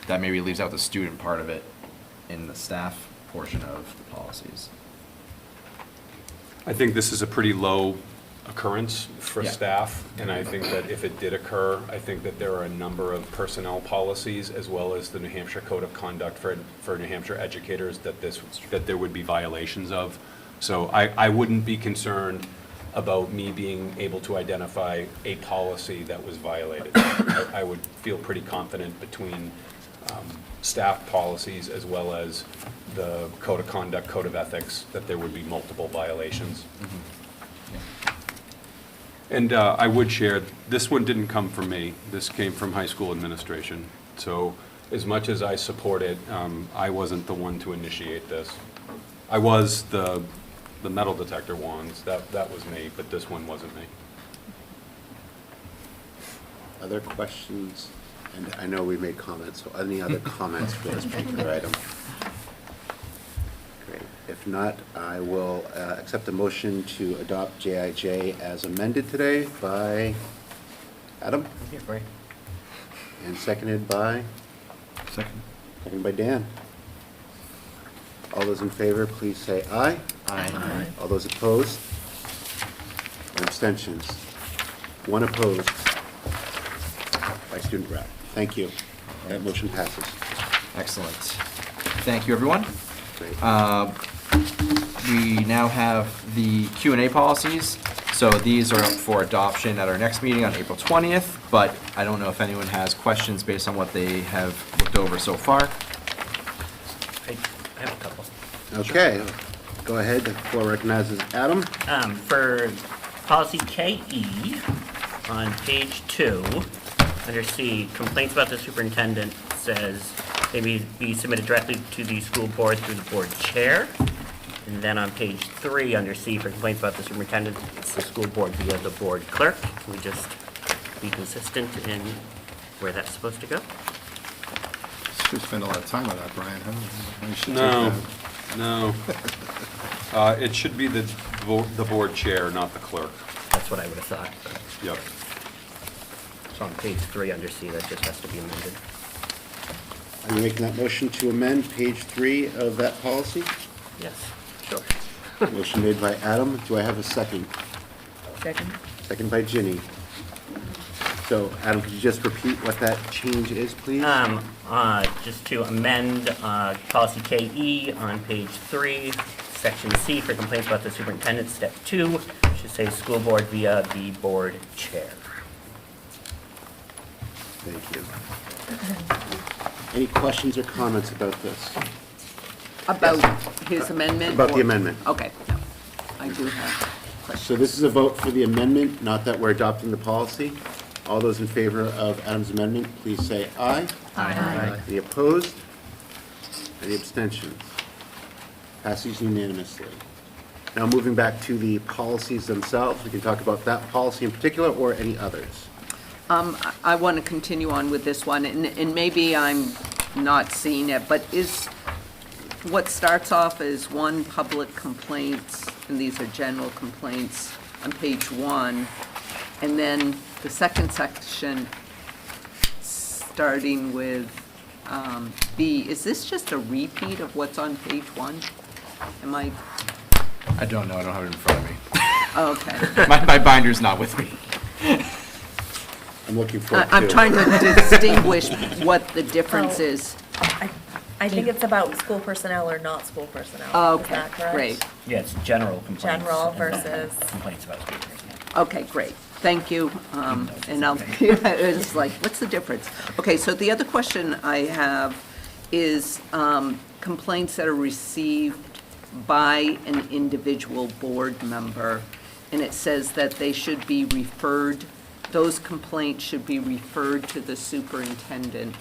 that maybe leaves out the student part of it in the staff portion of the policies. I think this is a pretty low occurrence for Yeah. staff, and I think that if it did occur, I think that there are a number of personnel policies, as well as the New Hampshire Code of Conduct for New Hampshire educators, that there would be violations of. So I wouldn't be concerned about me being able to identify a policy that was violated. I would feel pretty confident between staff policies as well as the Code of Conduct, Code of Ethics, that there would be multiple violations. And I would share, this one didn't come from me. This came from high school administration. So as much as I support it, I wasn't the one to initiate this. I was the metal detector ones, that was me, but this one wasn't me. Other questions? And I know we made comments, so any other comments for this particular item? Great. If not, I will accept a motion to adopt JIJ as amended today by Adam, Yeah, right. and seconded by? Seconded by Dan. All those in favor, please say aye. Aye. All those opposed? Or abstentions? One opposed by student rep. Thank you. That motion passes. Excellent. Thank you, everyone. Great. We now have the Q&A policies. So these are up for adoption at our next meeting on April 20th, but I don't know if anyone has questions based on what they have looked over so far. I have a couple. Okay, go ahead. The floor recognizes Adam. For policy KE, on page 2, under C, complaints about the superintendent says they may be submitted directly to the school board through the board chair. And then on page 3, under C, for complaints about the superintendent, it's the school board via the board clerk. Can we just be consistent in where that's supposed to go? Should spend a lot of time on that, Brian, huh? You should take No, that. no. It should be the board chair, not the clerk. That's what I would have thought. Yep. So on page 3 under C, that just has to be amended. Are you making that motion to amend page 3 of that policy? Yes, sure. Motion made by Adam. Do I have a second? Second? Second by Ginny. So, Adam, could you just repeat what that change is, please? Just to amend policy KE on page 3, section C for complaints about the superintendent, step 2, should say school board via the board chair. Thank you. Any questions or comments about this? About his amendment? About the or- amendment. Okay, no, I do have questions. So this is a vote for the amendment, not that we're adopting the policy. All those in favor of Adam's amendment, please say aye. Aye. Any opposed? Any abstentions? Passes unanimously. Now moving back to the policies themselves, we can talk about that policy in particular or any others. I want to continue on with this one, and maybe I'm not seeing it, but is, what starts off as one public complaints, and these are general complaints on page 1, and then the second section, starting with B, is this just a repeat of what's on page 1? Am I, I don't know, I don't have it in front of me. okay. My binder's not with me. I'm looking for it I'm too. trying to distinguish what the difference is. I think it's about school personnel or not school personnel. Is Okay, that correct? great. Yeah, it's general complaints. General and not versus- complaints about school personnel. Okay, great, thank you. And I'll, it's like, what's the difference? Okay, so the other question I have is complaints that are received by an individual board member, and it says that they should be referred, those complaints should be referred to the superintendent.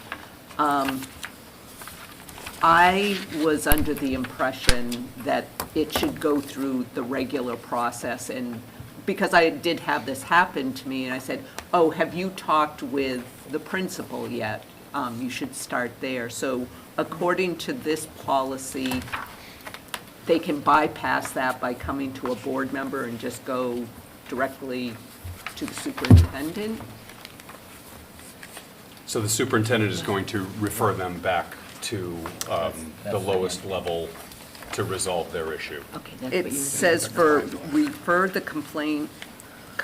I was under the impression that it should go through the regular process, and because I did have this happen to me, and I said, oh, have you talked with the principal yet? You should start there. So according to this policy, they can bypass that by coming to a board member and just go directly to the superintendent? So the superintendent is going to refer them back to the lowest level to resolve their issue. Okay, that's what you says for refer the complainant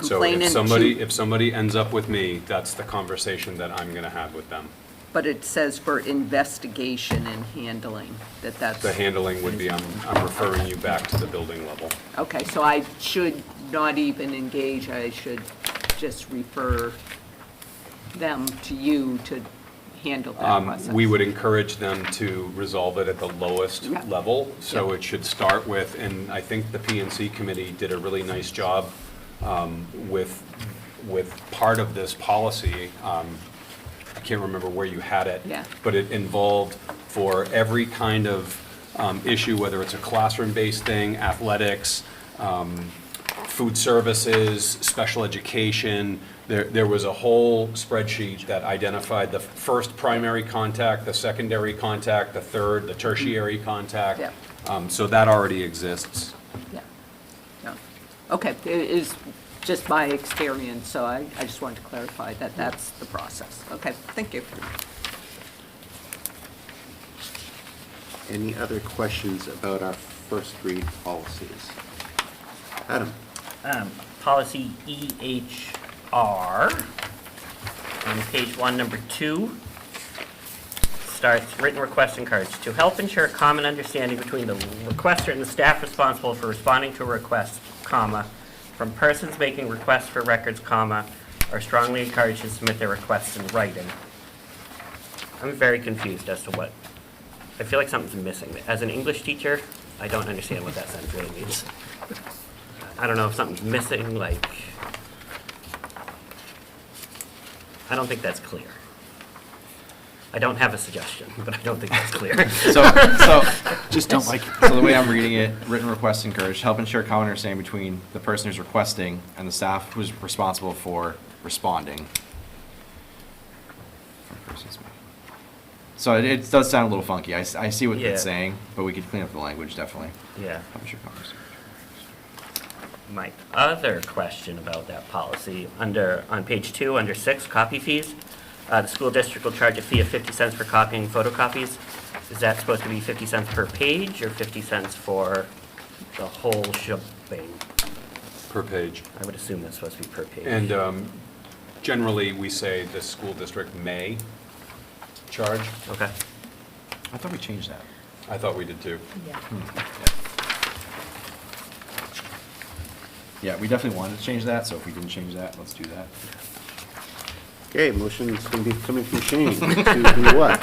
So to. if somebody ends up with me, that's the conversation that I'm going to have with them. But it says for investigation and handling, that's. The handling would be, I'm referring you back to the building level. Okay, so I should not even engage, I should just refer them to you to handle that process. We would encourage them to resolve it at the lowest Yeah. level. So Yeah. it should start with, and I think the PNC committee did a really nice job with part of this policy. I can't remember where you had it. Yeah. But it involved for every kind of issue, whether it's a classroom-based thing, athletics, food services, special education. There was a whole spreadsheet that identified the first primary contact, the secondary contact, the third, the tertiary contact. Yeah. So that already exists. Yeah. Yeah. Okay, it is just my experience, so I just wanted to clarify that that's the process. Okay, thank you. Any other questions about our first read policies? Adam? Policy EHR, on page 1, number 2, starts written requests encouraged. To help ensure common understanding between the requester and the staff responsible for responding to a request, comma, from persons making requests for records, comma, are strongly encouraged to submit their requests in writing. I'm very confused as to what, I feel like something's missing. As an English teacher, I don't understand what that sentence really means. I don't know if something's missing, like, I don't think that's clear. I don't have a suggestion, but I don't think that's clear. So Just don't like it. So the way I'm reading it, written requests encouraged, help ensure common understanding between the person who's requesting and the staff who's responsible for responding. So it does sound a little funky. I see what Yeah. it's saying, but we could clean up the language, definitely. Yeah. Publish your comments. My other question about that policy, on page 2, under 6, copy fees, the school district will charge a fee of 50 cents for copying photocopies. Is that supposed to be 50 cents per page or 50 cents for the whole shebang? Per page. I would assume that's supposed to be per page. And generally, we say the school district may charge. Okay. I thought we changed that. I thought we did too. Yeah. Yeah, we definitely wanted to change that, so if we didn't change that, let's do that. Okay, motion's going to be coming from Shane to do what?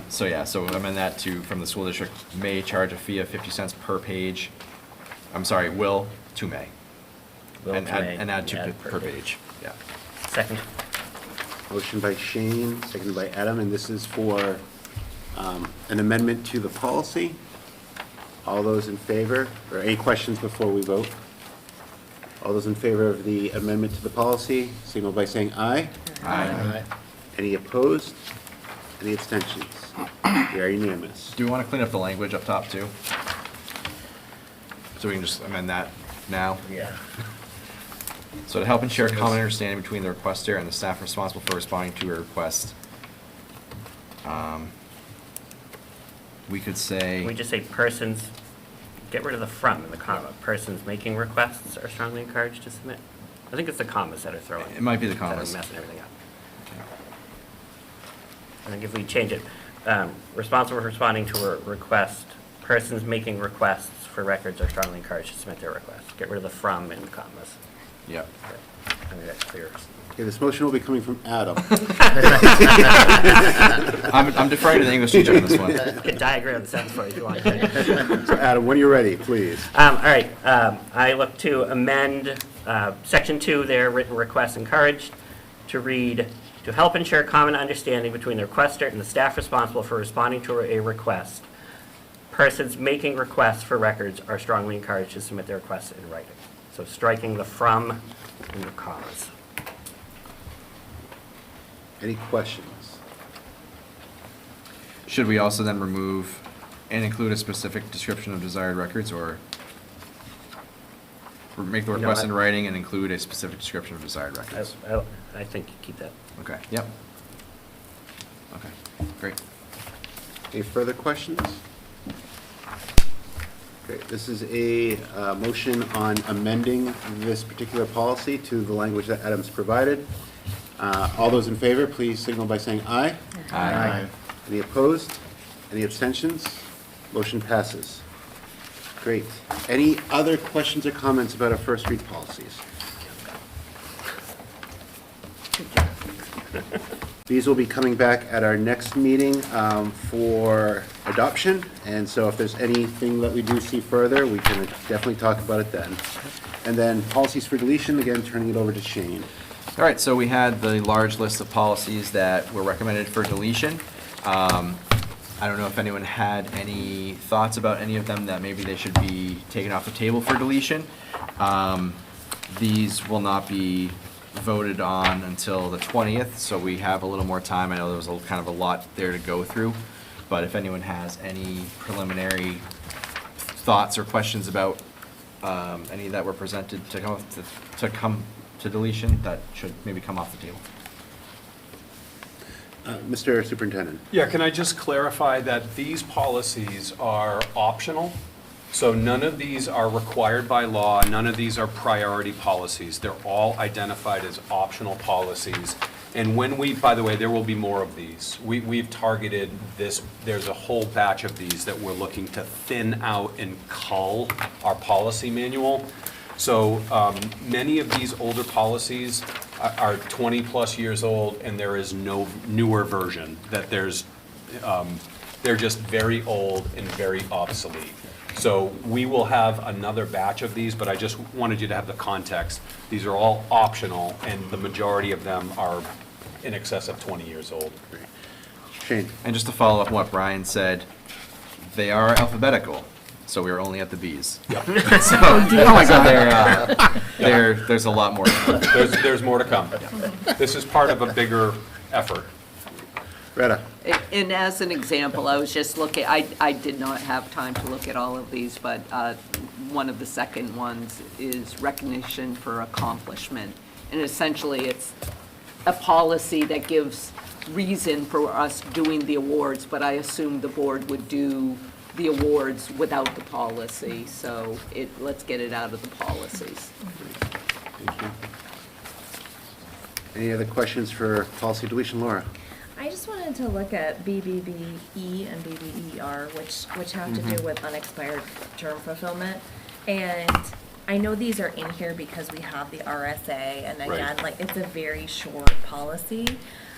So amend that to, from the school district may charge a fee of 50 cents per page. I'm sorry, will to may. Will And to add- may, and add to add per page, yeah. Second. Motion by Shane, seconded by Adam, and this is for an amendment to the policy. All those in favor, or any questions before we vote? All those in favor of the amendment to the policy, signal by saying aye. Aye. Any opposed? Any abstentions? We are unanimous. Do we want to clean up the language up top too? So we can just amend that now? Yeah. So to help ensure common understanding between the requester and the staff responsible for responding to a request, we could say. We just say persons, get rid of the from in the comma. Persons making requests are strongly encouraged to submit. I think it's the commas that are throwing. It might be the that are commas. messing everything up. I think if we change it, responsible for responding to a request, persons making requests for records are strongly encouraged to submit their requests. Get rid of the from in the commas. Yep. I think that's clear. Okay, this motion will be coming from Adam. I'm deferring to the English teacher on this one. I can diagram the sentence for you if you want. So Adam, when you're ready, please. All right, I look to amend section 2 there, written requests encouraged, to read, to help ensure common understanding between the requester and the staff responsible for responding to a request. Persons making requests for records are strongly encouraged to submit their requests in writing. So striking the from and the commas. Any questions? Should we also then remove and include a specific description of desired records, or make the request in writing and include a specific description of desired records? I think you keep that. Okay, yep. Okay, great. Any further questions? Okay, this is a motion on amending this particular policy to the language that Adam's provided. All those in favor, please signal by saying aye. Aye. Any opposed? Any abstentions? Motion passes. Great. Any other questions or comments about our first read policies? These will be coming back at our next meeting for adoption, and so if there's anything that we do see further, we can definitely talk about it then. And then policies for deletion, again, turning it over to Shane. All right, so we had the large list of policies that were recommended for deletion. I don't know if anyone had any thoughts about any of them that maybe they should be taken off the table for deletion. These will not be voted on until the 20th, so we have a little more time. I know there was kind of a lot there to go through, but if anyone has any preliminary thoughts or questions about any that were presented to come to deletion, that should maybe come off the table. Mr. Superintendent. Yeah, can I just clarify that these policies are optional? So none of these are required by law, none of these are priority policies. They're all identified as optional policies. And when we, by the way, there will be more of these. We've targeted this, there's a whole batch of these that we're looking to thin out and cull our policy manual. So many of these older policies are 20-plus years old, and there is no newer version, that there's, they're just very old and very obsolete. So we will have another batch of these, but I just wanted you to have the context. These are all optional, and the majority of them are in excess of 20 years old. Shane. And just to follow up on what Brian said, they are alphabetical, so we are only at the Bs. Yep. There's a lot more to come. There's more to come. This is part of a bigger effort. Retta? And as an example, I was just looking, I did not have time to look at all of these, but one of the second ones is recognition for accomplishment. And essentially, it's a policy that gives reason for us doing the awards, but I assume the board would do the awards without the policy, so let's get it out of the policies. Thank you. Any other questions for policy deletion, Laura? I just wanted to look at BBBE and BBER, which have to do with unexpired term fulfillment. And I know these are in here because we have the RSA, and again, like, it's a very short policy.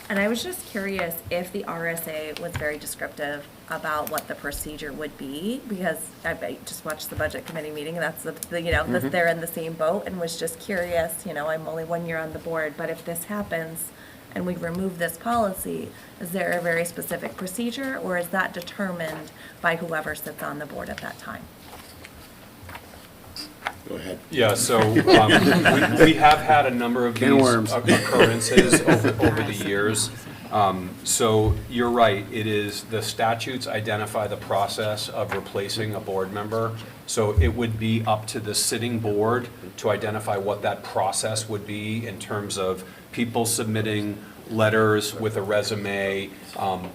And I was just curious if the RSA was very descriptive about what the procedure would be, because I just watched the budget committee meeting, and that's they're in the same boat, and was just curious, I'm only 1 year on the board, but if this happens and we remove this policy, is there a very specific procedure, or is that determined by whoever sits on the board at that time? Go ahead. Yeah, so we have had a number of Can of these worms. occurrences over the years. So you're right, it is, the statutes identify the process of replacing a board member. So it would be up to the sitting board to identify what that process would be in terms of people submitting letters with a resume,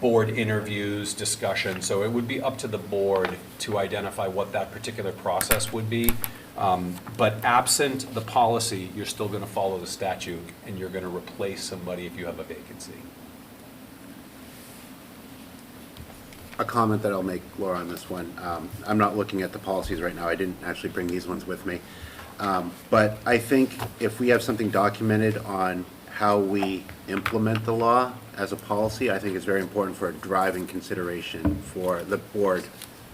board interviews, discussion. So it would be up to the board to identify what that particular process would be. But absent the policy, you're still going to follow the statute, and you're going to replace somebody if you have a vacancy. A comment that I'll make, Laura, on this one. I'm not looking at the policies right now. I didn't actually bring these ones with me. But I think if we have something documented on how we implement the law as a policy, I think it's very important for a driving consideration for the board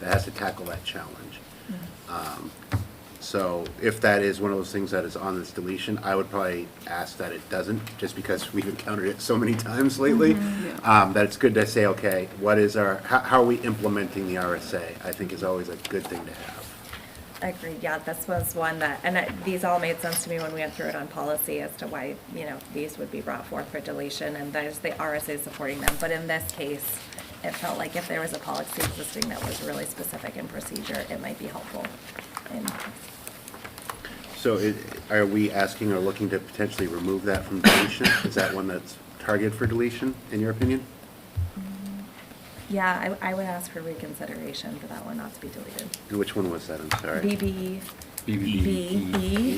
that has to tackle that challenge. So if that is one of those things that is on this deletion, I would probably ask that it doesn't, just because we've encountered it so many times lately, that it's good to say, okay, what is how are we implementing the RSA? I think is always a good thing to have. Agreed, yeah, this was one that, these all made sense to me when we went through it on policy as to why, these would be brought forth for deletion, and there's the RSA supporting them. But in this case, it felt like if there was a policy existing that was really specific in procedure, it might be helpful. So are we asking or looking to potentially remove that from deletion? Is that one that's targeted for deletion, in your opinion? Yeah, I would ask for reconsideration for that one not to be deleted. Which one was that? I'm sorry. BBBE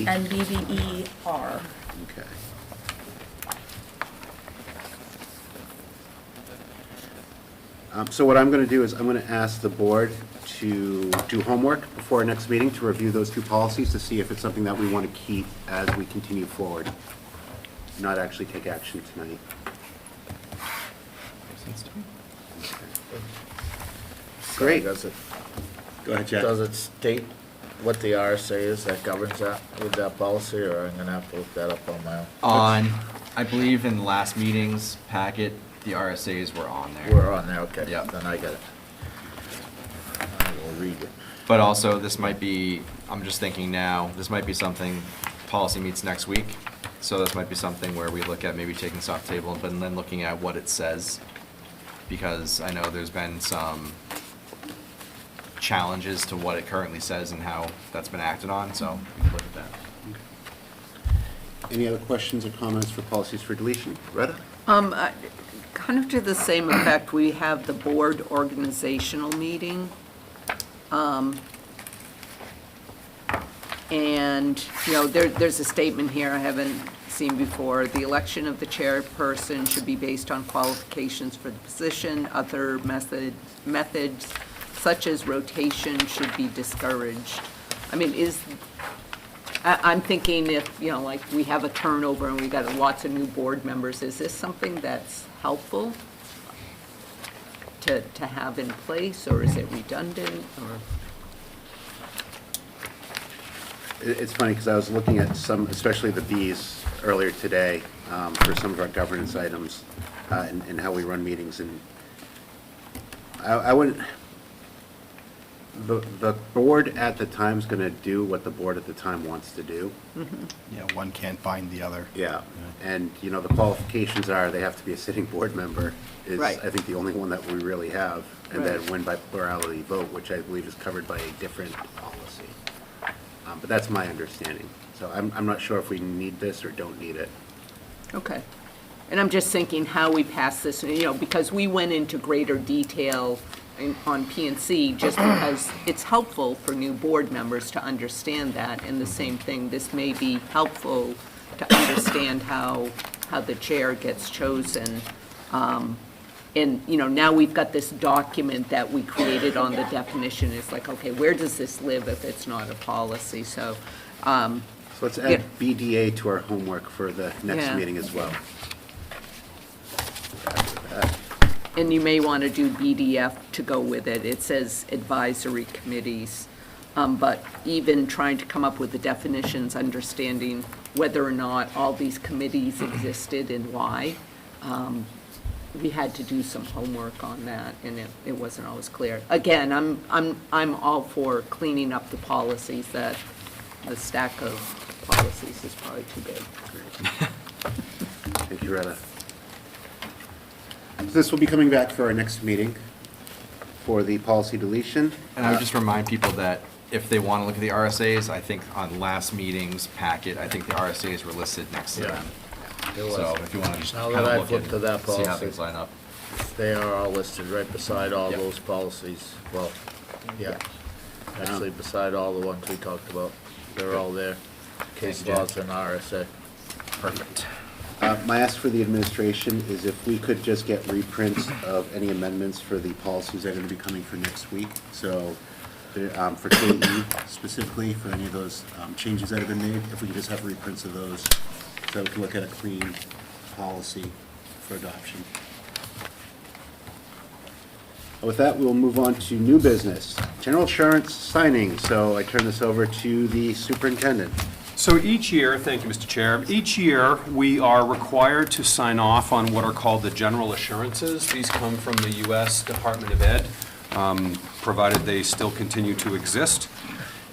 and BBER. Okay. So what I'm going to do is I'm going to ask the board to do homework before our next meeting to review those two policies to see if it's something that we want to keep as we continue forward, not actually take action tonight. Great. Does it, Go ahead, Jack. does it state what the RSA is that governs that with that policy, or I'm gonna have to look that up on my own? I believe in the last meeting's packet, the RSAs were on there. We're on there, okay. Yeah. Then I get it. I will read it. But also, this might be, I'm just thinking now, this might be something, policy meets next week. So this might be something where we look at maybe taking this off the table, but then looking at what it says. Because I know there's been some challenges to what it currently says and how that's been acted on, so we can look at that. Any other questions or comments for policies for deletion? Retta? Kind of to the same effect, we have the board organizational meeting. And, there's a statement here I haven't seen before. The election of the chairperson should be based on qualifications for the position. Other methods such as rotation should be discouraged. I mean, I'm thinking if, like we have a turnover and we got lots of new board members, is this something that's helpful to have in place, or is it redundant, or? It's funny because I was looking at some, especially the Bs earlier today, for some of our governance items and how we run meetings. And I wouldn't, The board at the time is going to do what the board at the time wants to do. Yeah, one can't bind the other. Yeah, and, you know, the qualifications are they have to be a sitting board member is, Right. I think, the only one that we really have. And then Right. win by plurality vote, which I believe is covered by a different policy. But that's my understanding. So I'm not sure if we need this or don't need it. Okay. And I'm just thinking how we pass this, you know, because we went into greater detail on P&C just because it's helpful for new board members to understand that. And the same thing, this may be helpful to understand how the chair gets chosen. And, you know, now we've got this document that we created on the definition. It's like, okay, where does this live if it's not a policy? So, So let's add BDA to our homework for the next Yeah. meeting as well. and you may want to do BDF to go with it. It says advisory committees. But even trying to come up with the definitions, understanding whether or not all these committees existed and why, we had to do some homework on that, and it wasn't always clear. Again, I'm all for cleaning up the policies. That the stack of policies is probably too big. Thank you, Retta. This will be coming back for our next meeting for the policy deletion. And I would just remind people that if they want to look at the RSAs, I think on last meeting's packet, I think the RSAs were listed next to Yeah. them. It was. So if you want to just Now kind that of I look flipped to that and see how policy. things line up. They are all listed right beside all Yep. those policies. Well, yeah. Actually, beside all the ones we talked about. They're all there. Case Thank you, laws and RSA. Perfect. My ask for the administration is if we could just get reprints of any amendments for the policies that are going to be coming for next week. So for KE specifically, for any of those changes that have been made, if we could just have reprints of those so we can look at a clean policy for adoption. With that, we'll move on to new business. General insurance signing. So I turn this over to the superintendent. So each year, thank you, Mr. Chair, each year, we are required to sign off on what are called the general assurances. These come from the U.S. Department of Ed, provided they still continue to exist.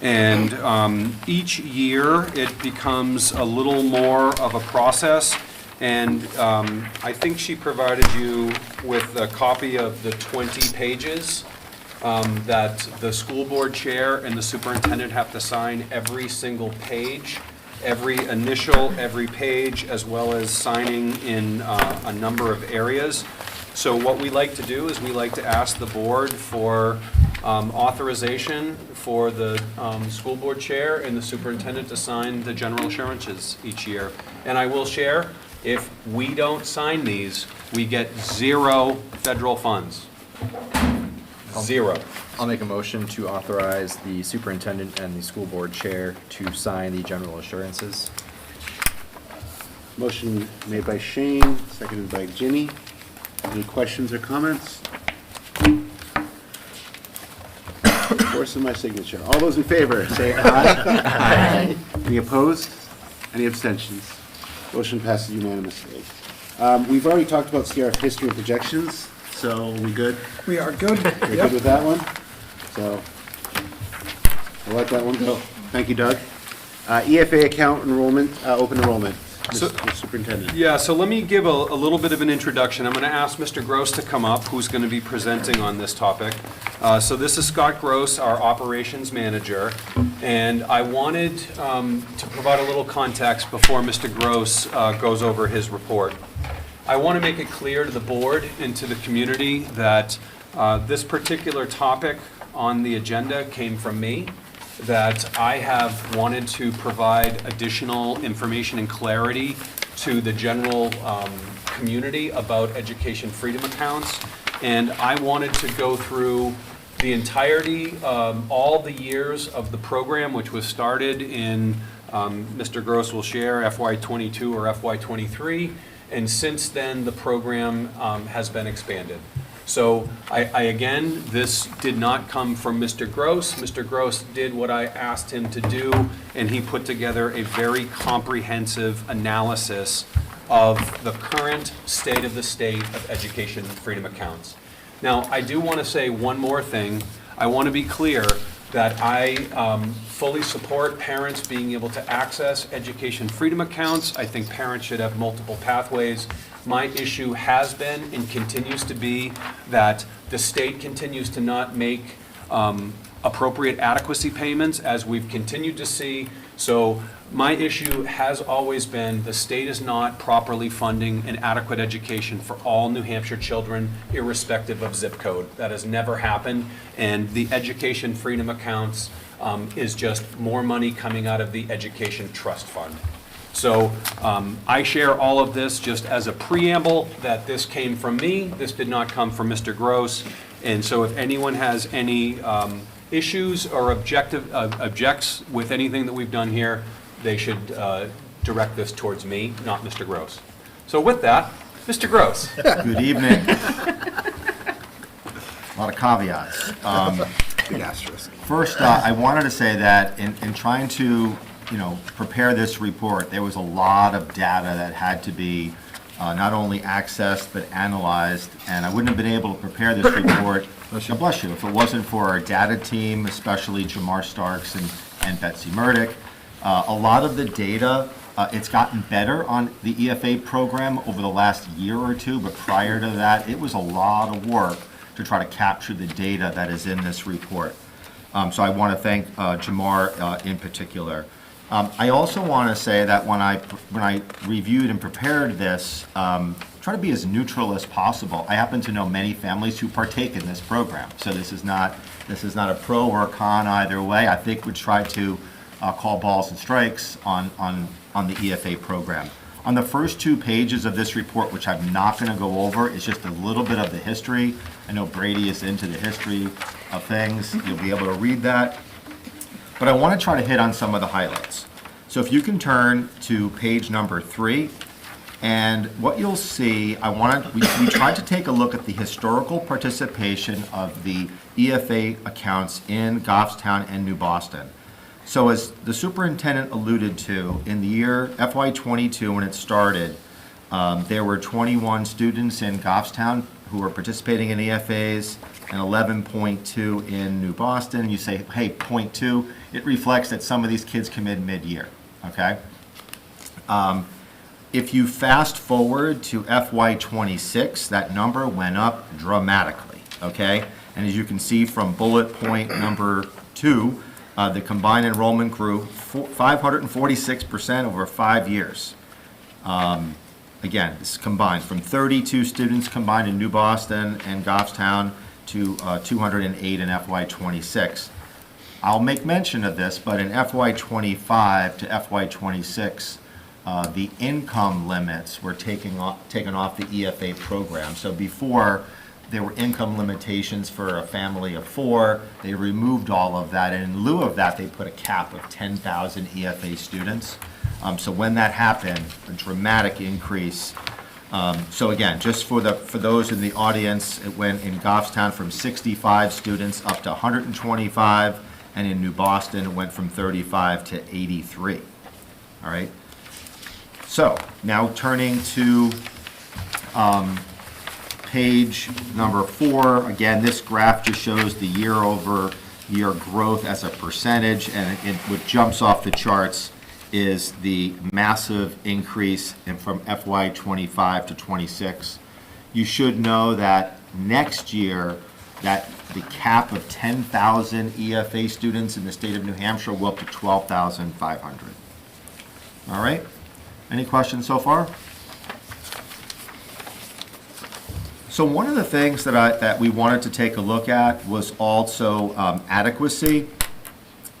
And each year, it becomes a little more of a process. And I think she provided you with a copy of the 20 pages that the school board chair and the superintendent have to sign every single page, every initial, every page, as well as signing in a number of areas. So what we like to do is we like to ask the board for authorization for the school board chair and the superintendent to sign the general assurances each year. And I will share, if we don't sign these, we get 0 federal funds. 0. I'll make a motion to authorize the superintendent and the school board chair to sign the general assurances. Motion made by Shane, seconded by Ginny. Any questions or comments? Force of my signature. All those in favor, say aye. Aye. Any opposed? Any abstentions? Motion passes unanimously. We've already talked about CRF history and projections, so we good? We are good. You're Yep. good with that one? So, I'll let that one go. Thank you, Doug. EFA account enrollment, open enrollment. Mr. Superintendent. Yeah, so let me give a little bit of an introduction. I'm going to ask Mr. Gross to come up, who's going to be presenting on this topic. So this is Scott Gross, our operations manager, and I wanted to provide a little context before Mr. Gross goes over his report. I want to make it clear to the board and to the community that this particular topic on the agenda came from me, that I have wanted to provide additional information and clarity to the general community about education freedom accounts. And I wanted to go through the entirety, all the years of the program, which was started in, Mr. Gross will share, FY22 or FY23. And since then, the program has been expanded. So again, this did not come from Mr. Gross. Mr. Gross did what I asked him to do, and he put together a very comprehensive analysis of the current state of the state of education freedom accounts. Now, I do want to say one more thing. I want to be clear that I fully support parents being able to access education freedom accounts. I think parents should have multiple pathways. My issue has been and continues to be that the state continues to not make appropriate adequacy payments, as we've continued to see. So my issue has always been the state is not properly funding an adequate education for all New Hampshire children, irrespective of zip code. That has never happened, and the education freedom accounts is just more money coming out of the education trust fund. So I share all of this just as a preamble that this came from me. This did not come from Mr. Gross. And so if anyone has any issues or objects with anything that we've done here, they should direct this towards me, not Mr. Gross. So with that, Mr. Gross. Good evening. A lot of caveats. Big asterisk. First, I wanted to say that in trying to, prepare this report, there was a lot of data that had to be not only accessed but analyzed, and I wouldn't have been able to prepare this report, God bless you, if it wasn't for our data team, especially Jamar Starks and Betsy Murdick. A lot of the data, it's gotten better on the EFA program over the last year or two, but prior to that, it was a lot of work to try to capture the data that is in this report. So I want to thank Jamar in particular. I also want to say that when I reviewed and prepared this, try to be as neutral as possible. I happen to know many families who partake in this program, so this is not a pro or a con either way. I think we try to call balls and strikes on the EFA program. On the first 2 pages of this report, which I'm not going to go over, is just a little bit of the history. I know Brady is into the history of things. You'll be able to read that. But I want to try to hit on some of the highlights. So if you can turn to page number 3, and what you'll see, we tried to take a look at the historical participation of the EFA accounts in Goffstown and New Boston. So as the superintendent alluded to, in the year FY22 when it started, there were 21 students in Goffstown who were participating in EFAs and 11.2 in New Boston. You say, hey, 0.2, it reflects that some of these kids come in mid-year, okay? If you fast forward to FY26, that number went up dramatically, okay? And as you can see from bullet point number 2, the combined enrollment grew 546% over 5 years. Again, this is combined from 32 students combined in New Boston and Goffstown to 208 in FY26. I'll make mention of this, but in FY25 to FY26, the income limits were taken off the EFA program. So before, there were income limitations for a family of 4. They removed all of that, and in lieu of that, they put a cap of 10,000 EFA students. So when that happened, a dramatic increase. So again, just for those in the audience, it went in Goffstown from 65 students up to 125, and in New Boston, it went from 35 to 83. All right. So now turning to page number 4. Again, this graph just shows the year-over-year growth as a percentage, and what jumps off the charts is the massive increase from FY25 to 26. You should know that next year, that the cap of 10,000 EFA students in the state of New Hampshire will up to 12,500. All right? Any questions so far? So one of the things that we wanted to take a look at was also adequacy.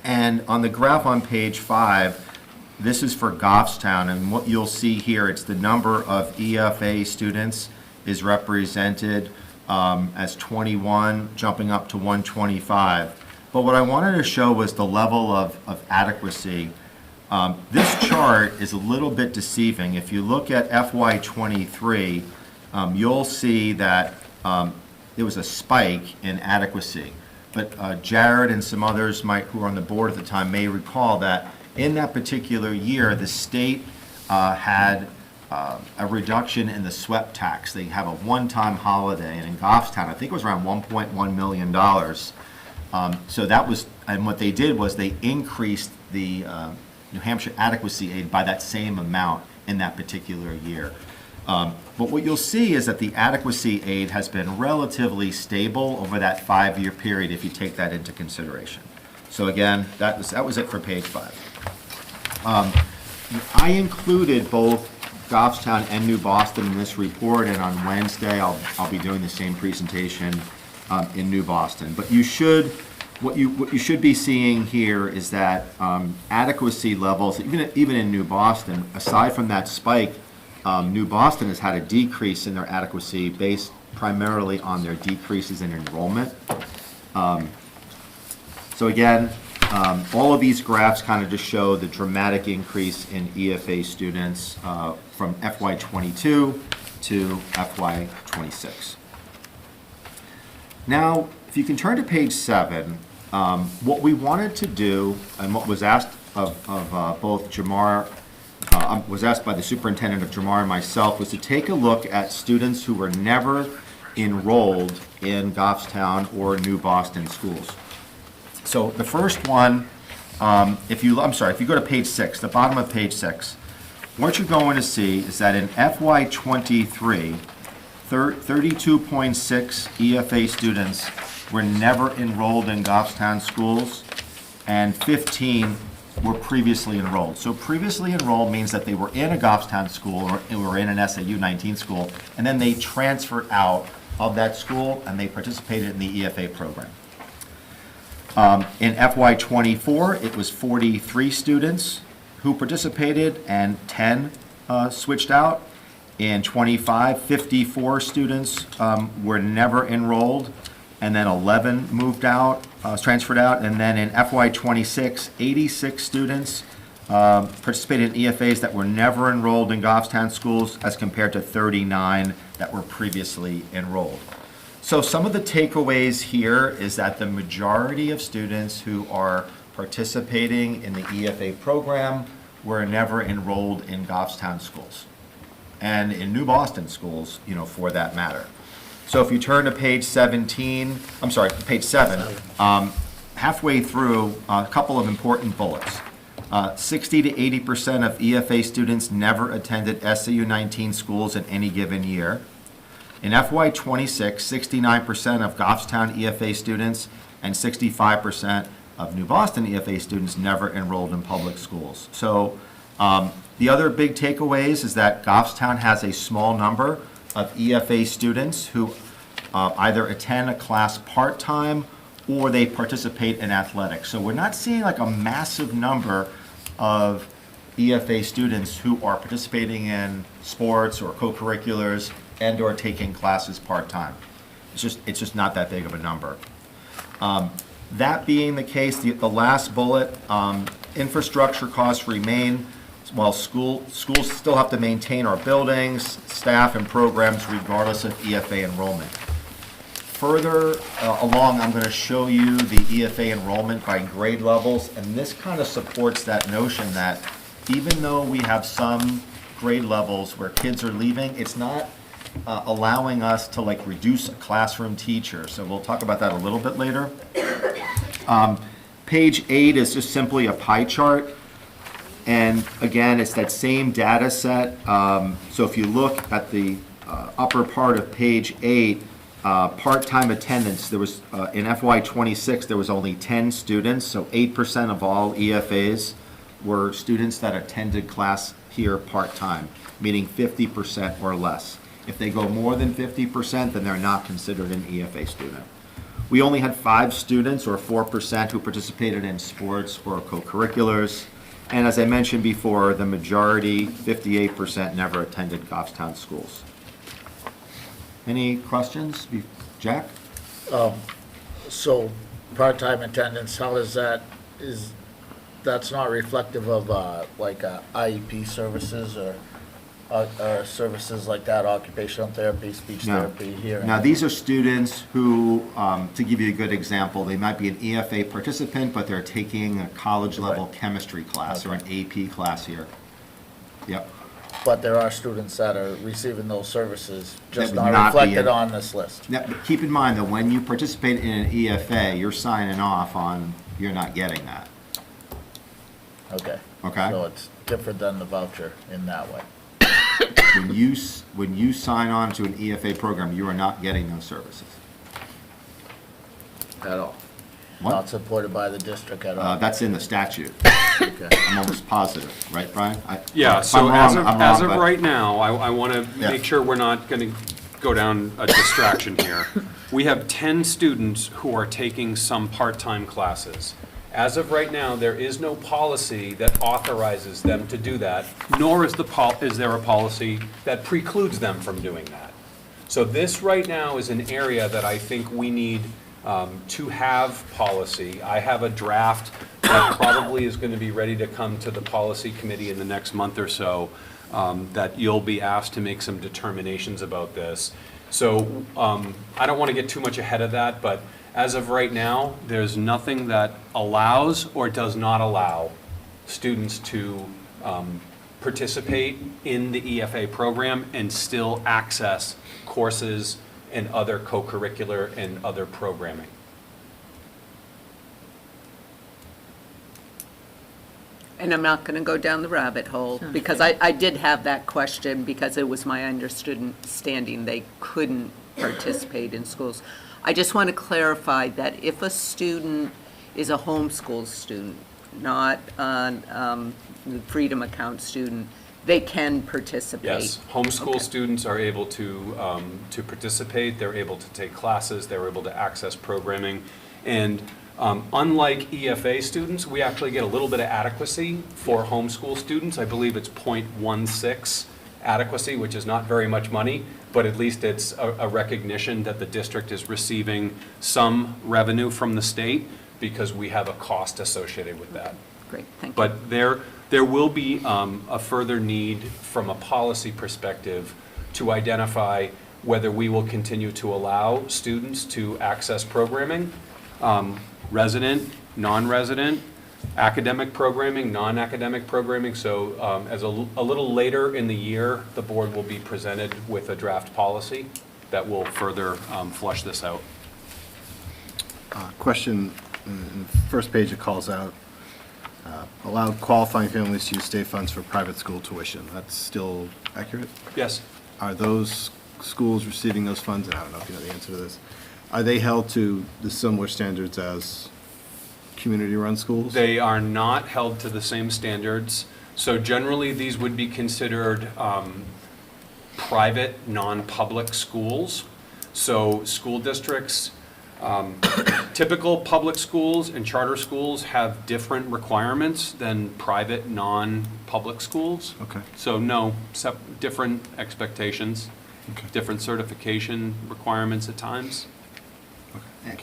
And on the graph on page 5, this is for Goffstown, and what you'll see here, it's the number of EFA students is represented as 21, jumping up to 125. But what I wanted to show was the level of adequacy. This chart is a little bit deceiving. If you look at FY23, you'll see that there was a spike in adequacy. But Jared and some others who were on the board at the time may recall that in that particular year, the state had a reduction in the SWEP tax. They have a one-time holiday, and in Goffstown, I think it was around $1.1 million. So that was, and what they did was they increased the New Hampshire adequacy aid by that same amount in that particular year. But what you'll see is that the adequacy aid has been relatively stable over that 5-year period if you take that into consideration. So again, that was it for page 5. I included both Goffstown and New Boston in this report, and on Wednesday, I'll be doing the same presentation in New Boston. But what you should be seeing here is that adequacy levels, even in New Boston, aside from that spike, New Boston has had a decrease in their adequacy based primarily on their decreases in enrollment. So again, all of these graphs kind of just show the dramatic increase in EFA students from FY22 to FY26. Now, if you can turn to page 7, what we wanted to do, and what was asked of both Jamar, was asked by the superintendent of Jamar and myself, was to take a look at students who were never enrolled in Goffstown or New Boston schools. So the first one, if you go to page 6, the bottom of page 6, what you're going to see is that in FY23, 32.6 EFA students were never enrolled in Goffstown schools, and 15 were previously enrolled. So previously enrolled means that they were in a Goffstown school or were in an SAU 19 school, and then they transferred out of that school and they participated in the EFA program. In FY24, it was 43 students who participated and 10 switched out. In 25, 54 students were never enrolled, and then 11 moved out, transferred out. And then in FY26, 86 students participated in EFAs that were never enrolled in Goffstown schools as compared to 39 that were previously enrolled. So some of the takeaways here is that the majority of students who are participating in the EFA program were never enrolled in Goffstown schools and in New Boston schools, for that matter. So if you turn to page 7, halfway through, a couple of important bullets. 60 to 80% of EFA students never attended SAU 19 schools in any given year. In FY26, 69% of Goffstown EFA students and 65% of New Boston EFA students never enrolled in public schools. So the other big takeaways is that Goffstown has a small number of EFA students who either attend a class part-time or they participate in athletics. So we're not seeing like a massive number of EFA students who are participating in sports or co-curriculars and or taking classes part-time. It's just not that big of a number. That being the case, the last bullet, infrastructure costs remain, while schools still have to maintain our buildings, staff, and programs regardless of EFA enrollment. Further along, I'm going to show you the EFA enrollment by grade levels, and this kind of supports that notion that even though we have some grade levels where kids are leaving, it's not allowing us to reduce a classroom teacher. So we'll talk about that a little bit later. Page 8 is just simply a pie chart. And again, it's that same data set. So if you look at the upper part of page 8, part-time attendance, there was, in FY26, there was only 10 students, so 8% of all EFAs were students that attended class here part-time, meaning 50% or less. If they go more than 50%, then they're not considered an EFA student. We only had 5 students, or 4%, who participated in sports or co-curriculars. And as I mentioned before, the majority, 58%, never attended Goffstown schools. Any questions? Jack? So part-time attendance, how does that's not reflective of IEP services or services like that, occupational therapy, speech therapy here? Now, these are students who, to give you a good example, they might be an EFA participant, but they're taking a college-level chemistry class or an AP class here. Yep. But there are students that are receiving those services, just That would not not be reflected in- on this list. Now, but keep in mind that when you participate in an EFA, you're signing off on, you're not getting that. Okay. Okay. So it's different than the voucher in that way. When you sign on to an EFA program, you are not getting those services. At all. What? Not supported by the district at all. That's in the statute. Okay. I'm almost positive, right, Brian? Yeah, If so I'm as wrong, of, I'm as wrong, of but- right now, I want to Yeah. make sure we're not going to go down a distraction here. We have 10 students who are taking some part-time classes. As of right now, there is no policy that authorizes them to do that, nor is there a policy that precludes them from doing that. So this right now is an area that I think we need to have policy. I have a draft that probably is going to be ready to come to the policy committee in the next month or so, that you'll be asked to make some determinations about this. So I don't want to get too much ahead of that, but as of right now, there's nothing that allows or does not allow students to participate in the EFA program and still access courses and other co-curricular and other programming. And I'm not going to go down the rabbit hole, because I did have that question, because it was my understanding they couldn't participate in schools. I just want to clarify that if a student is a homeschool student, not the Freedom Account student, they can participate. Yes, homeschool Okay. students are able to participate, they're able to take classes, they're able to access programming. And unlike EFA students, we actually get a little bit of adequacy for homeschool students. I believe it's 0.16 adequacy, which is not very much money, but at least it's a recognition that the district is receiving some revenue from the state because we have a cost associated with that. Great, thank you. But there will be a further need from a policy perspective to identify whether we will continue to allow students to access programming, resident, non-resident, academic programming, non-academic programming. So as a little later in the year, the board will be presented with a draft policy that will further flush this out. Question, in the first page it calls out, allowed qualifying families to use state funds for private school tuition. That's still accurate? Yes. Are those schools receiving those funds, and I don't know if you know the answer to this, are they held to the similar standards as community-run schools? They are not held to the same standards. So generally, these would be considered private, non-public schools. So school districts, typical public schools and charter schools have different requirements than private, non-public schools. Okay. So no, different expectations, Okay. different certification requirements at times.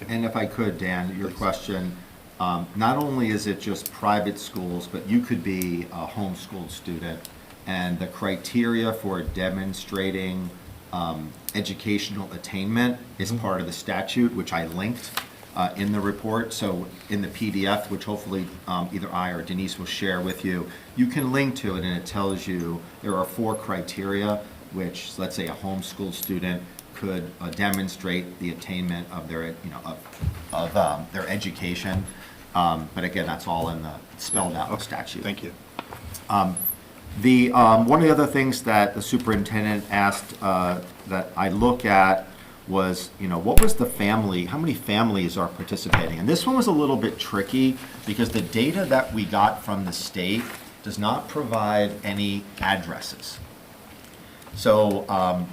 And if I could, Dan, your question, not only is it just private schools, but you could be a homeschooled student, and the criteria for demonstrating educational attainment is part of the statute, which I linked in the report. So in the PDF, which hopefully either I or Denise will share with you, you can link to it, and it tells you there are 4 criteria, which, let's say, a homeschool student could demonstrate the attainment of their, their education. But again, that's all in the spelled out statute. Thank you. One of the other things that the superintendent asked that I look at was, what was the family, how many families are participating? And this one was a little bit tricky because the data that we got from the state does not provide any addresses. So,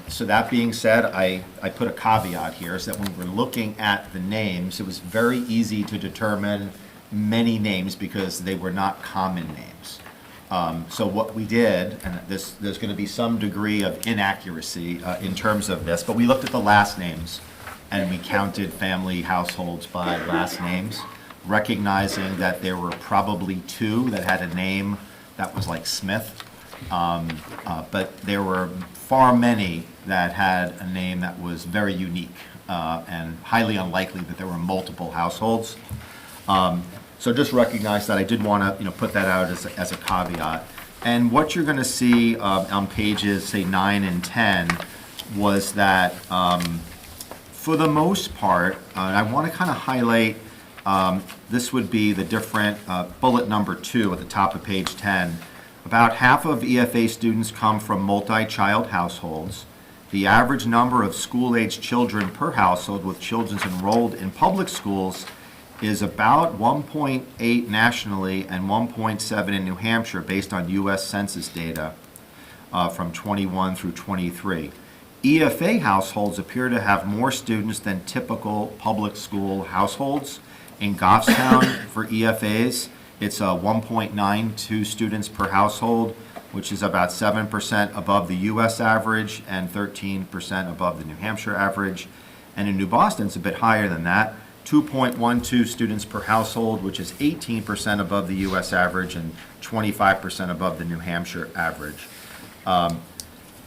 so that being said, I put a caveat here, is that when we're looking at the names, it was very easy to determine many names because they were not common names. So what we did, and there's going to be some degree of inaccuracy in terms of this, but we looked at the last names and we counted family households by last names, recognizing that there were probably 2 that had a name that was like Smith. But there were far many that had a name that was very unique and highly unlikely that there were multiple households. So just recognize that I did want to put that out as a caveat. And what you're going to see on pages, say, 9 and 10, was that for the most part, I want to kind of highlight, this would be the different, bullet number 2 at the top of page 10. About half of EFA students come from multi-child households. The average number of school-aged children per household with children enrolled in public schools is about 1.8 nationally and 1.7 in New Hampshire, based on U.S. Census data from 21 through 23. EFA households appear to have more students than typical public school households. In Goffstown, for EFAs, it's 1.92 students per household, which is about 7% above the U.S. average and 13% above the New Hampshire average. And in New Boston, it's a bit higher than that, 2.12 students per household, which is 18% above the U.S. average and 25% above the New Hampshire average.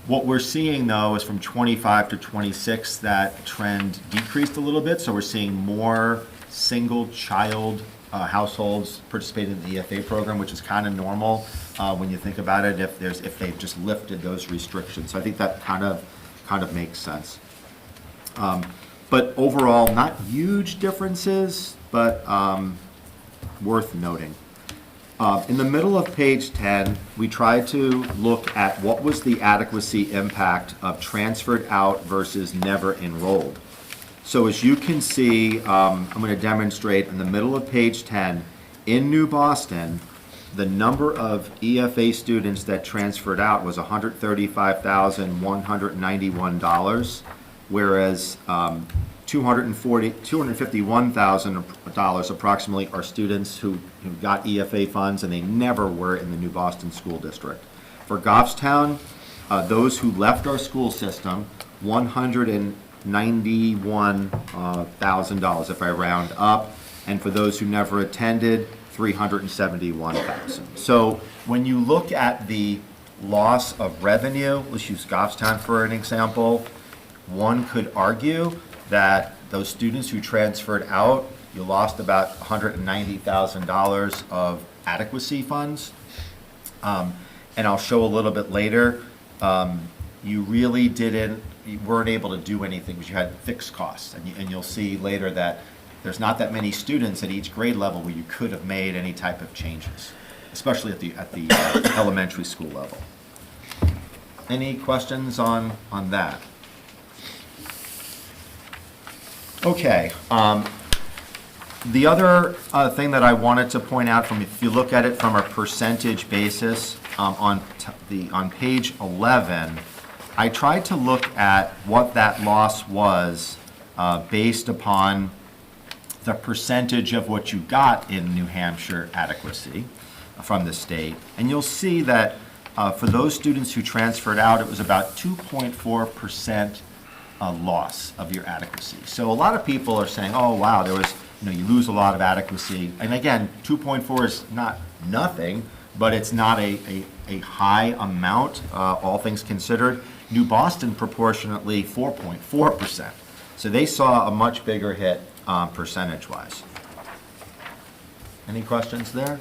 What we're seeing, though, is from 25 to 26, that trend decreased a little bit, so we're seeing more single-child households participating in the EFA program, which is kind of normal when you think about it, if they've just lifted those restrictions. So I think that kind of makes sense. But overall, not huge differences, but worth noting. In the middle of page 10, we tried to look at what was the adequacy impact of transferred out versus never enrolled. So as you can see, I'm going to demonstrate in the middle of page 10, in New Boston, the number of EFA students that transferred out was $135,191, whereas $251,000 approximately are students who got EFA funds and they never were in the New Boston School District. For Goffstown, those who left our school system, $191,000 if I round up, and for those who never attended, $371,000. So when you look at the loss of revenue, let's use Goffstown for an example, one could argue that those students who transferred out, you lost about $190,000 of adequacy funds. And I'll show a little bit later, you really you weren't able to do anything because you had fixed costs. And you'll see later that there's not that many students at each grade level where you could have made any type of changes, especially at the elementary school level. Any questions on that? Okay. The other thing that I wanted to point out, if you look at it from a percentage basis, on page 11, I tried to look at what that loss was based upon the percentage of what you got in New Hampshire adequacy from the state. And you'll see that for those students who transferred out, it was about 2.4% loss of your adequacy. So a lot of people are saying, oh, wow, there was, you lose a lot of adequacy. And again, 2.4 is not nothing, but it's not a high amount, all things considered. New Boston proportionately 4.4%. So they saw a much bigger hit percentage-wise. Any questions there?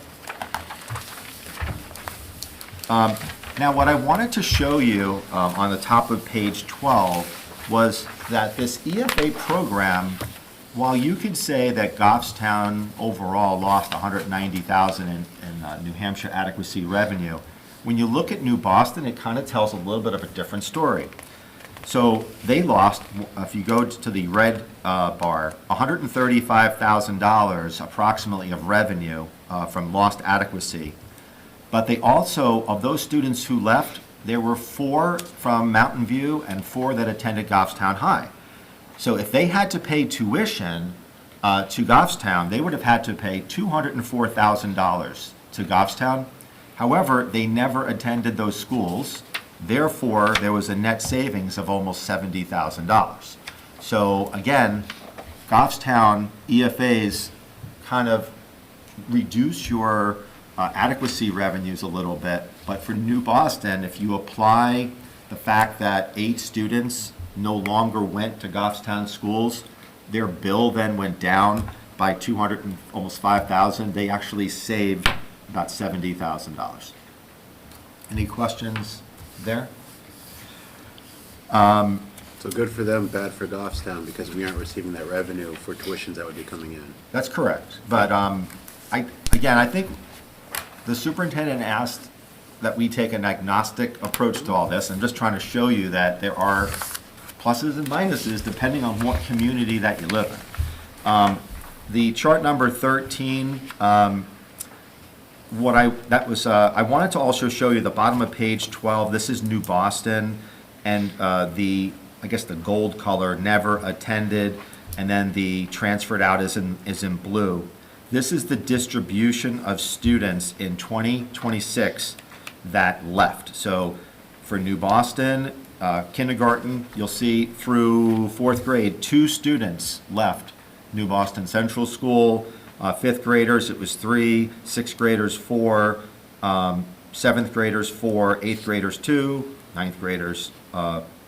Now, what I wanted to show you on the top of page 12 was that this EFA program, while you could say that Goffstown overall lost $190,000 in New Hampshire adequacy revenue, when you look at New Boston, it kind of tells a little bit of a different story. So they lost, if you go to the red bar, $135,000 approximately of revenue from lost adequacy. But they also, of those students who left, there were 4 from Mountain View and 4 that attended Goffstown High. So if they had to pay tuition to Goffstown, they would have had to pay $204,000 to Goffstown. However, they never attended those schools. Therefore, there was a net savings of almost $70,000. So again, Goffstown EFAs kind of reduce your adequacy revenues a little bit. But for New Boston, if you apply the fact that 8 students no longer went to Goffstown schools, their bill then went down by almost $5,000. They actually saved about $70,000. Any questions there? So good for them, bad for Goffstown, because we aren't receiving that revenue for tuitions that would be coming in. That's correct. But I think the superintendent asked that we take an agnostic approach to all this. I'm just trying to show you that there are pluses and minuses depending on what community that you live in. The chart number 13, I wanted to also show you the bottom of page 12. This is New Boston, and the gold color, never attended, and then the transferred out is in blue. This is the distribution of students in 2026 that left. So for New Boston, kindergarten, you'll see through 4th grade, 2 students left New Boston Central School. 5th graders, it was 3, 6th graders, 4, 7th graders, 4, 8th graders, 2, 9th graders,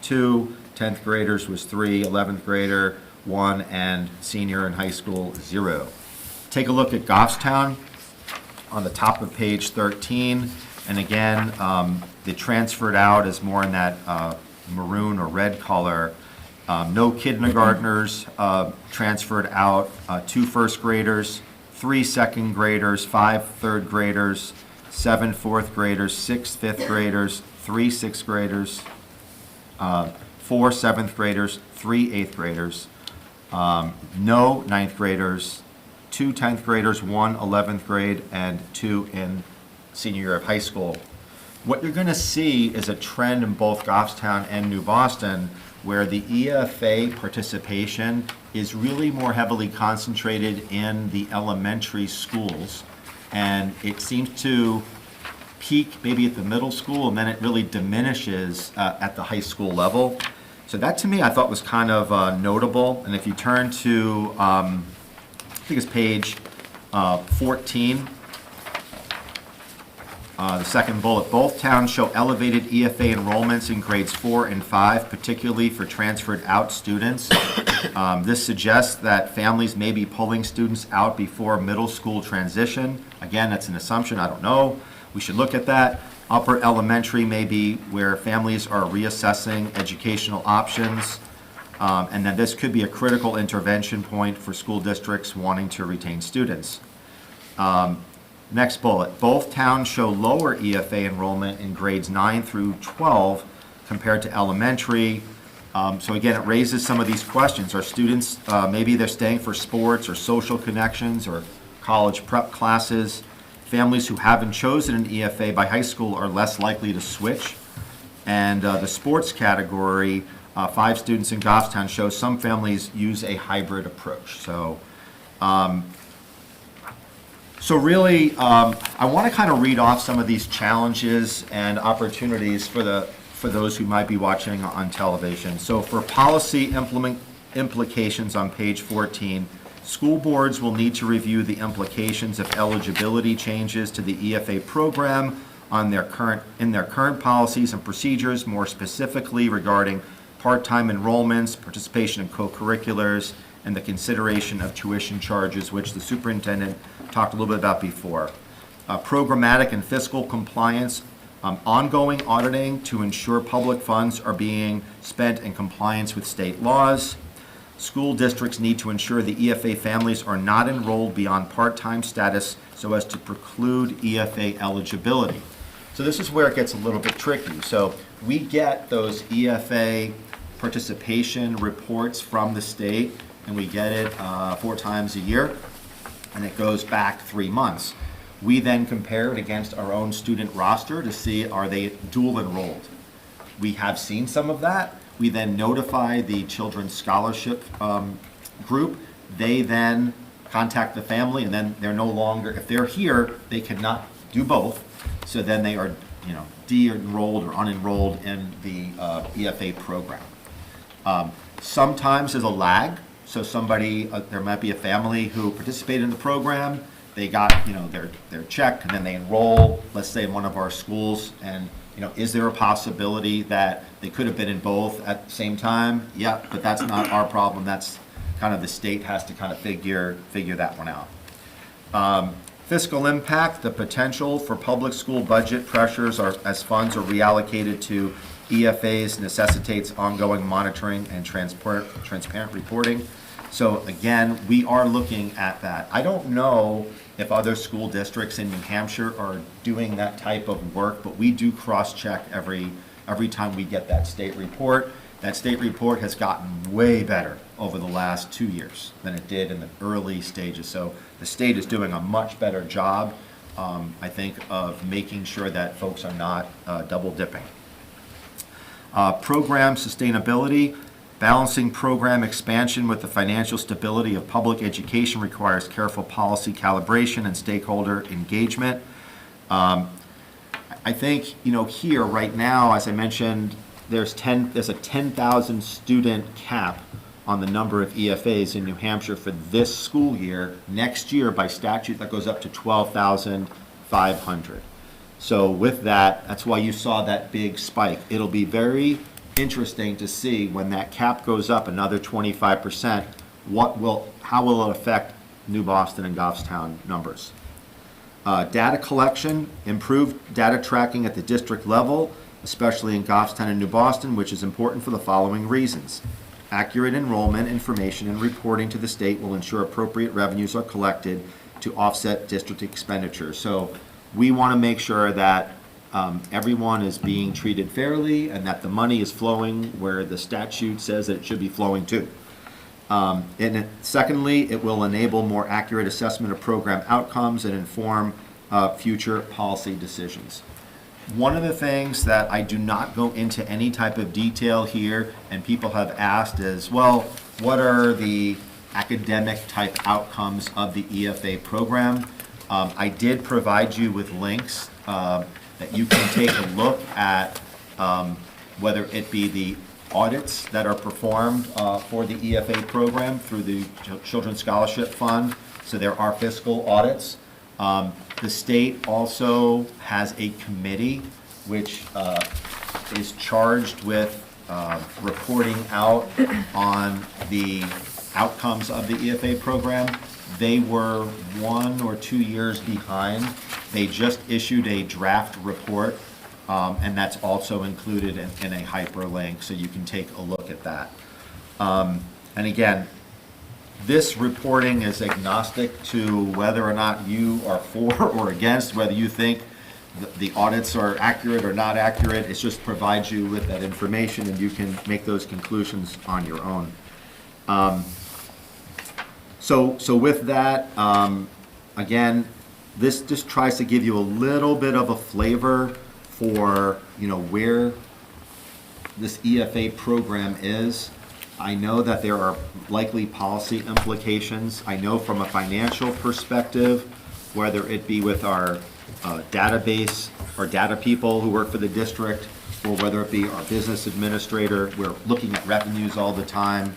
2, 10th graders was 3, 11th grader, 1, and senior in high school, 0. Take a look at Goffstown on the top of page 13. And again, the transferred out is more in that maroon or red color. No kindergartners transferred out, 2 first graders, 3 second graders, 5 third graders, 7 fourth graders, 6 fifth graders, 3 sixth graders, 4 seventh graders, 3 eighth graders, no ninth graders, 2 10th graders, 1 11th grade, and 2 in senior year of high school. What you're going to see is a trend in both Goffstown and New Boston where the EFA participation is really more heavily concentrated in the elementary schools, and it seems to peak maybe at the middle school, and then it really diminishes at the high school level. So that to me I thought was kind of notable. And if you turn to, I think it's page 14, the second bullet, both towns show elevated EFA enrollments in grades 4 and 5, particularly for transferred out students. This suggests that families may be pulling students out before middle school transition. Again, that's an assumption, I don't know. We should look at that. Upper elementary may be where families are reassessing educational options. And then this could be a critical intervention point for school districts wanting to retain students. Next bullet, both towns show lower EFA enrollment in grades 9 through 12 compared to elementary. So again, it raises some of these questions. Are students, maybe they're staying for sports or social connections or college prep classes. Families who haven't chosen an EFA by high school are less likely to switch. And the sports category, 5 students in Goffstown show some families use a hybrid approach. So really, I want to kind of read off some of these challenges and opportunities for those who might be watching on television. So for policy implications on page 14, school boards will need to review the implications of eligibility changes to the EFA program in their current policies and procedures, more specifically regarding part-time enrollments, participation in co-curriculars, and the consideration of tuition charges, which the superintendent talked a little bit about before. Programmatic and fiscal compliance, ongoing auditing to ensure public funds are being spent in compliance with state laws. School districts need to ensure the EFA families are not enrolled beyond part-time status so as to preclude EFA eligibility. So this is where it gets a little bit tricky. So we get those EFA participation reports from the state, and we get it 4 times a year, and it goes back 3 months. We then compare it against our own student roster to see, are they dual enrolled? We have seen some of that. We then notify the Children's Scholarship group. They then contact the family, and then they're no longer, if they're here, they cannot do both. So then they are, de-enrolled or unenrolled in the EFA program. Sometimes there's a lag. So somebody, there might be a family who participated in the program, they got, their check, and then they enroll, let's say in one of our schools, and, is there a possibility that they could have been in both at the same time? Yeah, but that's not our problem. That's kind of the state has to kind of figure that one out. Fiscal impact, the potential for public school budget pressures are, as funds are reallocated to EFAs necessitates ongoing monitoring and transparent reporting. So again, we are looking at that. I don't know if other school districts in New Hampshire are doing that type of work, but we do cross-check every time we get that state report. That state report has gotten way better over the last 2 years than it did in the early stages. So the state is doing a much better job, I think, of making sure that folks are not double dipping. Program sustainability. Balancing program expansion with the financial stability of public education requires careful policy calibration and stakeholder engagement. I think, here, right now, as I mentioned, there's a 10,000 student cap on the number of EFAs in New Hampshire for this school year. Next year, by statute, that goes up to 12,500. So with that, that's why you saw that big spike. It'll be very interesting to see when that cap goes up another 25%, how will it affect New Boston and Goffstown numbers. Data collection, improved data tracking at the district level, especially in Goffstown and New Boston, which is important for the following reasons. Accurate enrollment information and reporting to the state will ensure appropriate revenues are collected to offset district expenditures. So we want to make sure that everyone is being treated fairly and that the money is flowing where the statute says that it should be flowing to. And secondly, it will enable more accurate assessment of program outcomes and inform future policy decisions. One of the things that I do not go into any type of detail here, and people have asked is, well, what are the academic type outcomes of the EFA program? I did provide you with links that you can take a look at, whether it be the audits that are performed for the EFA program through the Children's Scholarship Fund. So there are fiscal audits. The state also has a committee which is charged with reporting out on the outcomes of the EFA program. They were 1 or 2 years behind. They just issued a draft report, and that's also included in a hyperlink, so you can take a look at that. And again, this reporting is agnostic to whether or not you are for or against, whether you think the audits are accurate or not accurate. It just provides you with that information, and you can make those conclusions on your own. So with that, again, this just tries to give you a little bit of a flavor for, where this EFA program is. I know that there are likely policy implications. I know from a financial perspective, whether it be with our database or data people who work for the district, or whether it be our business administrator, we're looking at revenues all the time.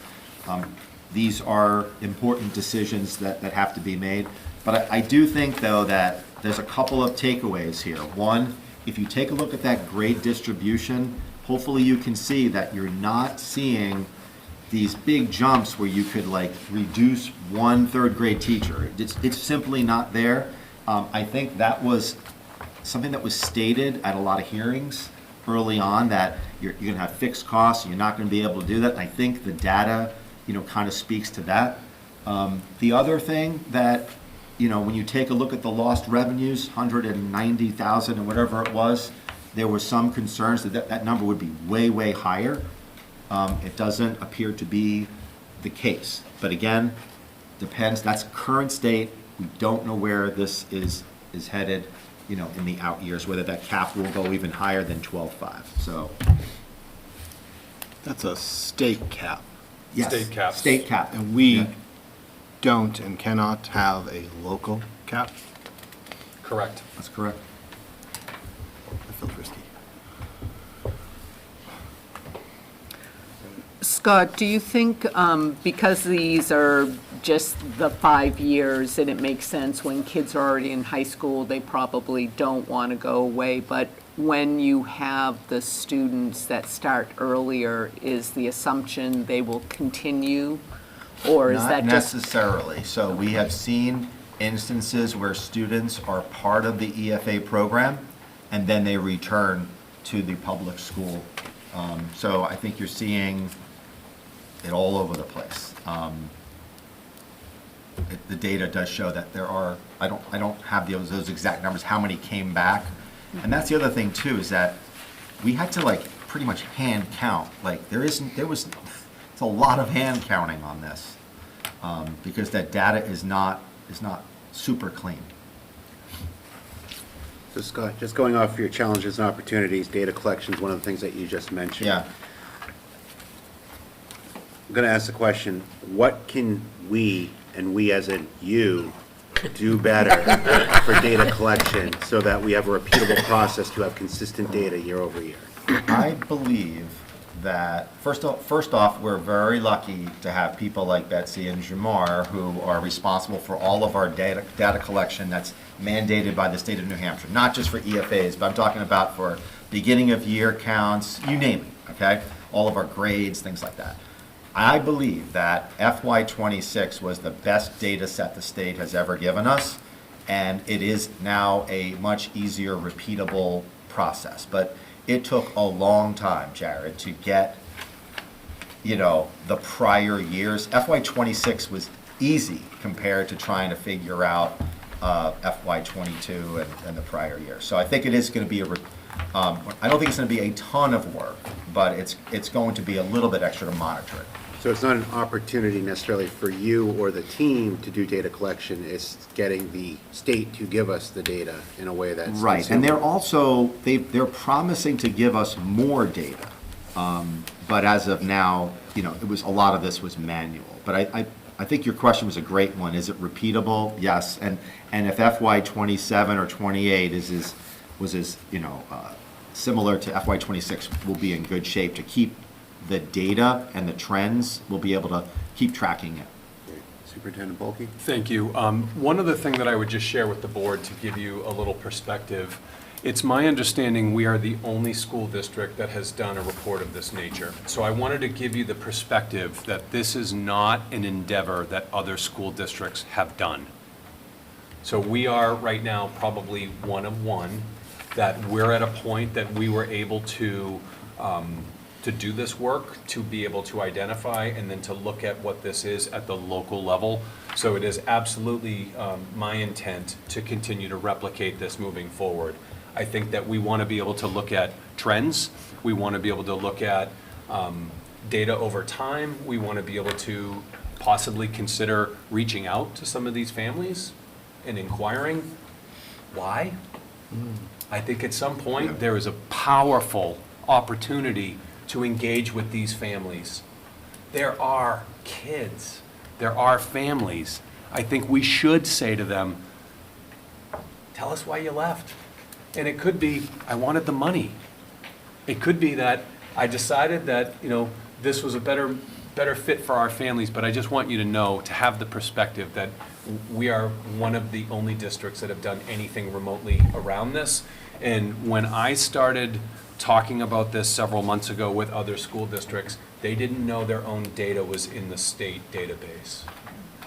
These are important decisions that have to be made. But I do think, though, that there's a couple of takeaways here. One, if you take a look at that grade distribution, hopefully you can see that you're not seeing these big jumps where you could reduce 1 third grade teacher. It's simply not there. I think that was something that was stated at a lot of hearings early on, that you're going to have fixed costs, and you're not going to be able to do that. And I think the data, kind of speaks to that. The other thing that, when you take a look at the lost revenues, 190,000 or whatever it was, there were some concerns that number would be way, way higher. It doesn't appear to be the case. But again, depends. That's current state. We don't know where this is headed, in the out years, whether that cap will go even higher than 12.5. So That's a state cap. yes, State caps. State cap. And we Yeah. don't and cannot have a local cap. Correct. That's correct. That feels risky. Scott, do you think, because these are just the 5 years and it makes sense when kids are already in high school, they probably don't want to go away, but when you have the students that start earlier, is the assumption they will continue? Or is that just? Not necessarily. So we have seen instances where students are part of the EFA program, and then they return to the public school. So I think you're seeing it all over the place. The data does show that there are, I don't have those exact numbers, how many came back. And that's the other thing too, is that we had to like pretty much hand count. Like it's a lot of hand counting on this, because that data is not super clean. So Scott, just going off your challenges and opportunities, data collection is one of the things that you just mentioned. Yeah. I'm going to ask the question, what can we, and we as in you, do better for data collection so that we have a repeatable process to have consistent data year over year? I believe that, first off, we're very lucky to have people like Betsy and Jamar who are responsible for all of our data collection that's mandated by the state of New Hampshire, not just for EFAs, but I'm talking about for beginning of year counts, you name it, okay? All of our grades, things like that. I believe that FY26 was the best data set the state has ever given us, and it is now a much easier, repeatable process. But it took a long time, Jared, to get, the prior years. FY26 was easy compared to trying to figure out FY22 and the prior year. So I think it is going to be I don't think it's going to be a ton of work, but it's going to be a little bit extra to monitor it. So it's not an opportunity necessarily for you or the team to do data collection, it's getting the state to give us the data in a way that's Right, and they're also, they're promising to give us more data. But as of now, it was, a lot of this was manual. But I think your question was a great one. Is it repeatable? Yes, and if FY27 or 28 was as similar to FY26, we'll be in good shape to keep the data and the trends. We'll be able to keep tracking it. Superintendent Bulkey? Thank you. One other thing that I would just share with the board to give you a little perspective, it's my understanding we are the only school district that has done a report of this nature. So I wanted to give you the perspective that this is not an endeavor that other school districts have done. So we are right now probably one of one, that we're at a point that we were able to do this work, to be able to identify and then to look at what this is at the local level. So it is absolutely my intent to continue to replicate this moving forward. I think that we want to be able to look at trends. We want to be able to look at data over time. We want to be able to possibly consider reaching out to some of these families and inquiring why. I think at some point there is a powerful opportunity to engage with these families. There are kids, there are families. I think we should say to them, tell us why you left. And it could be, I wanted the money. It could be that I decided that, this was a better fit for our families, but I just want you to know, to have the perspective that we are one of the only districts that have done anything remotely around this. And when I started talking about this several months ago with other school districts, they didn't know their own data was in the state database.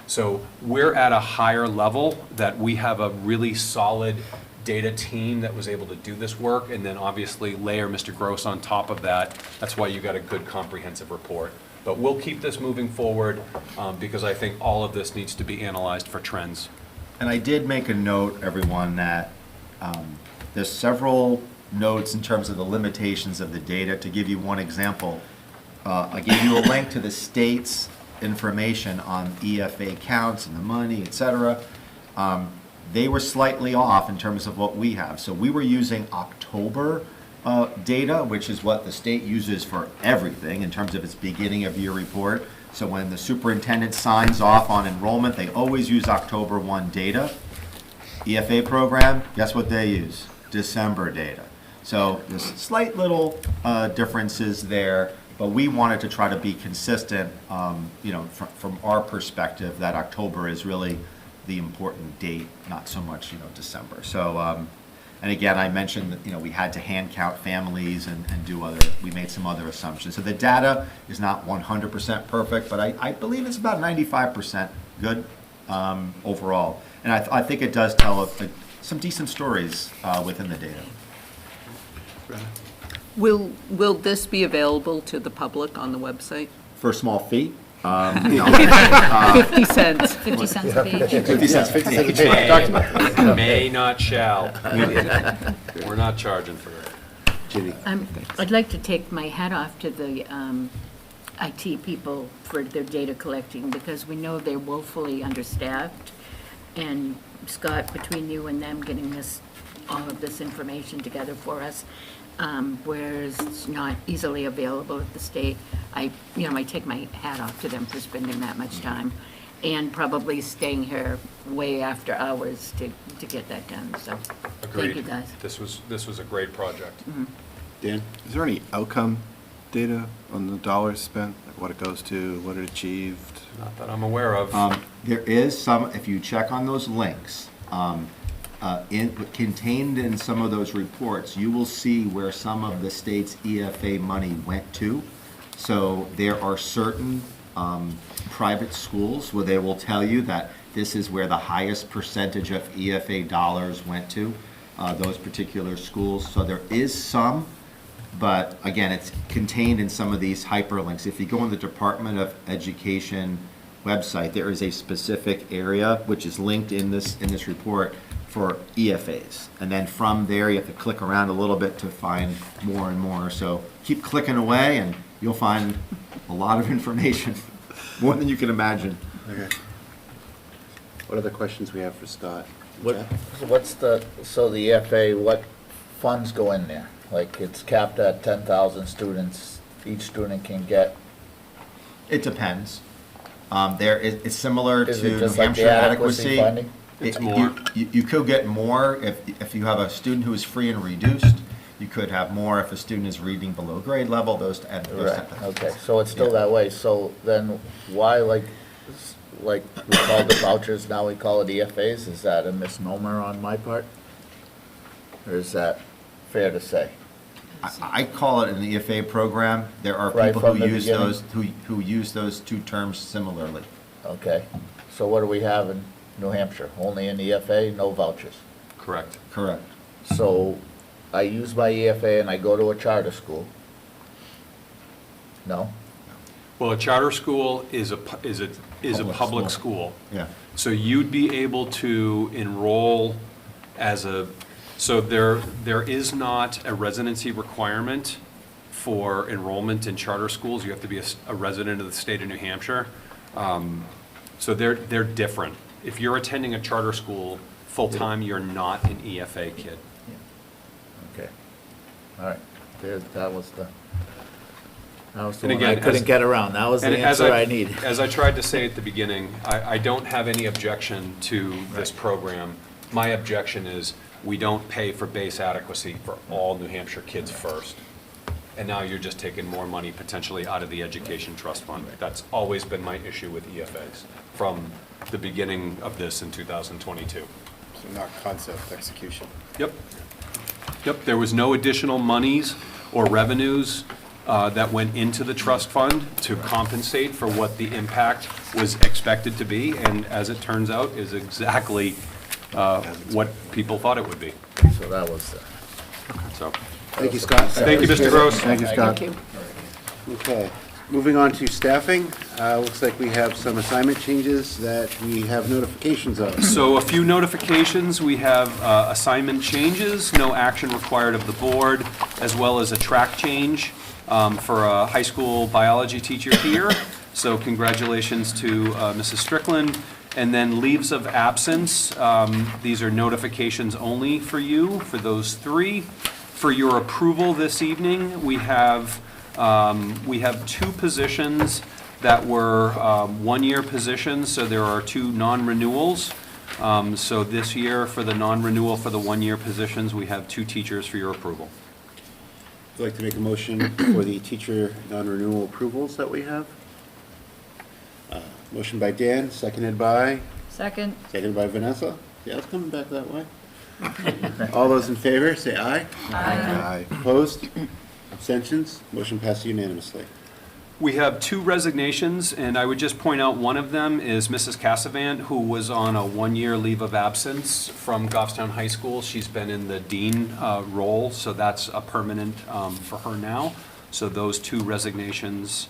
So we're at a higher level, that we have a really solid data team that was able to do this work, and then obviously layer Mr. Gross on top of that. That's why you got a good comprehensive report. But we'll keep this moving forward because I think all of this needs to be analyzed for trends. And I did make a note, everyone, that there's several notes in terms of the limitations of the data. To give you one example, I gave you a link to the state's information on EFA counts and the money, et cetera. They were slightly off in terms of what we have. So we were using October data, which is what the state uses for everything in terms of its beginning of year report. So when the superintendent signs off on enrollment, they always use October 1 data. EFA program, guess what they use? December data. So there's slight little differences there, but we wanted to try to be consistent, from our perspective, that October is really the important date, not so much, December. So, and again, I mentioned that, we had to hand count families and we made some other assumptions. So the data is not 100% perfect, but I believe it's about 95% good. overall. And I think it does tell some decent stories within the data. Will this be available to the public on the website? For a small fee? 50 cents. 50 cents a page. 50 cents, 50 cents a page. May not shall. We're not charging for that. Ginny? I'd like to take my hat off to the IT people for their data collecting, because we know they're woefully understaffed. And Scott, between you and them getting all of this information together for us, whereas it's not easily available at the state, I take my hat off to them for spending that much time and probably staying here way after hours to get that done, so thank you, Agreed. guys. This was a great project. Dan? Is there any outcome data on the dollars spent, like what it goes to, what it achieved? Not that I'm aware of. There is some, if you check on those links, contained in some of those reports, you will see where some of the state's EFA money went to. So there are certain private schools where they will tell you that this is where the highest percentage of EFA dollars went to, those particular schools. So there is some, but again, it's contained in some of these hyperlinks. If you go on the Department of Education website, there is a specific area which is linked in this report for EFAs. And then from there, you have to click around a little bit to find more and more. So keep clicking away and you'll find a lot of information, more than you can imagine. Okay. What other questions we have for Scott? What's the EFA, what funds go in there? Like, it's capped at 10,000 students, each student can get? It depends. It's similar Is to it New just like the Hampshire adequacy adequacy. funding? It's more. You could get more if you have a student who is free and reduced. You could have more if a student is reading below grade level, those type of Right, things. okay, so it's still Yeah. that way, so then why, like we called it vouchers, now we call it EFAs, is that a misnomer on my part? Or is that fair to say? I call it an EFA program. There are Right people from who the use beginning? those, who use those two terms similarly. Okay, so what do we have in New Hampshire? Only an EFA, no vouchers? Correct. Correct. So I use my EFA and I go to a charter school? No? Well, a charter school is a Public public school. school. Yeah. So you'd be able to enroll so there is not a residency requirement for enrollment in charter schools. You have to be a resident of the state of New Hampshire. So they're different. If you're attending a charter school full-time, you're not an EFA kid. Okay, all right, that was the And one I again, couldn't as- get around, that was the And as answer I need. As I tried to say at the beginning, I don't have any objection to this program. My objection is we don't pay for base adequacy for all New Hampshire kids first. And now you're just taking more money potentially out of the education trust fund. That's always been my issue with EFAs from the beginning of this in 2022. So not concept, execution. Yep. Yep, there was no additional monies or revenues that went into the trust fund to compensate for what the impact was expected to be, and as it turns out, is exactly what people thought it would be. So that was, So, Thank you, Scott. thank you, Mr. Gross. Thank you, Scott. Okay, moving on to staffing. Looks like we have some assignment changes that we have notifications of. So a few notifications, we have assignment changes, no action required of the board, as well as a track change for a high school biology teacher here. So congratulations to Mrs. Strickland. And then leaves of absence, these are notifications only for you, for those three. For your approval this evening, we have two positions that were one-year positions, so there are two non-renewals. So this year, for the non-renewal for the one-year positions, we have two teachers for your approval. I'd like to make a motion for the teacher non-renewal approvals that we have. Motion by Dan, seconded by? Seconded by Vanessa. Yeah, it's coming back that way. All those in favor, say aye. Aye. Opposed? Abstentions? Motion passed unanimously. We have two resignations, and I would just point out one of them is Mrs. Cassavant, who was on a one-year leave of absence from Goffstown High School. She's been in the dean role, so that's a permanent for her now. So those two resignations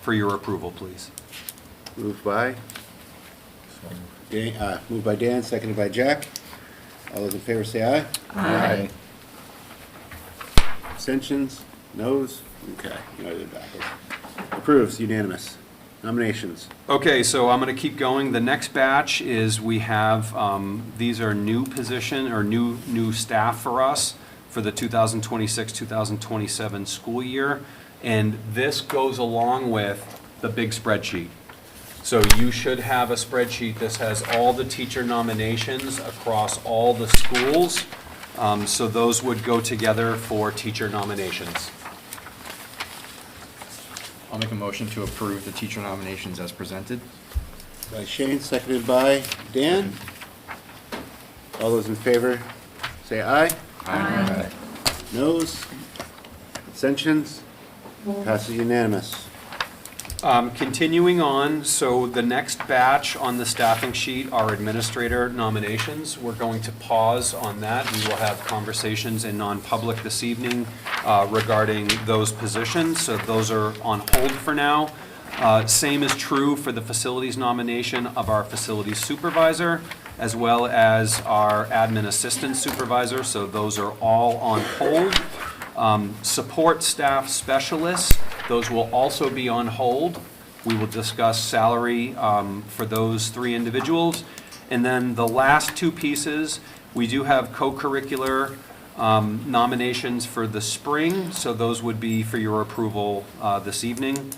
for your approval, please. Moved by? Moved by Dan, seconded by Jack. All those in favor say aye. Aye. Abstentions? Noes? Okay, you know, they're backwards. Approves, unanimous. Nominations. Okay, so I'm going to keep going. The next batch is we have, these are new position or new staff for us for the 2026-2027 school year. And this goes along with the big spreadsheet. So you should have a spreadsheet. This has all the teacher nominations across all the schools. So those would go together for teacher nominations. I'll make a motion to approve the teacher nominations as presented. By Shane, seconded by Dan. All those in favor, say aye. Aye. Noes? Abstentions? Passes unanimous. Continuing on, so the next batch on the staffing sheet are administrator nominations. We're going to pause on that. We will have conversations in non-public this evening regarding those positions, so those are on hold for now. Same is true for the facilities nomination of our facilities supervisor, as well as our admin assistant supervisor, so those are all on hold. Support staff specialists, those will also be on hold. We will discuss salary for those three individuals. And then the last two pieces, we do have co-curricular nominations for the spring, so those would be for your approval this evening.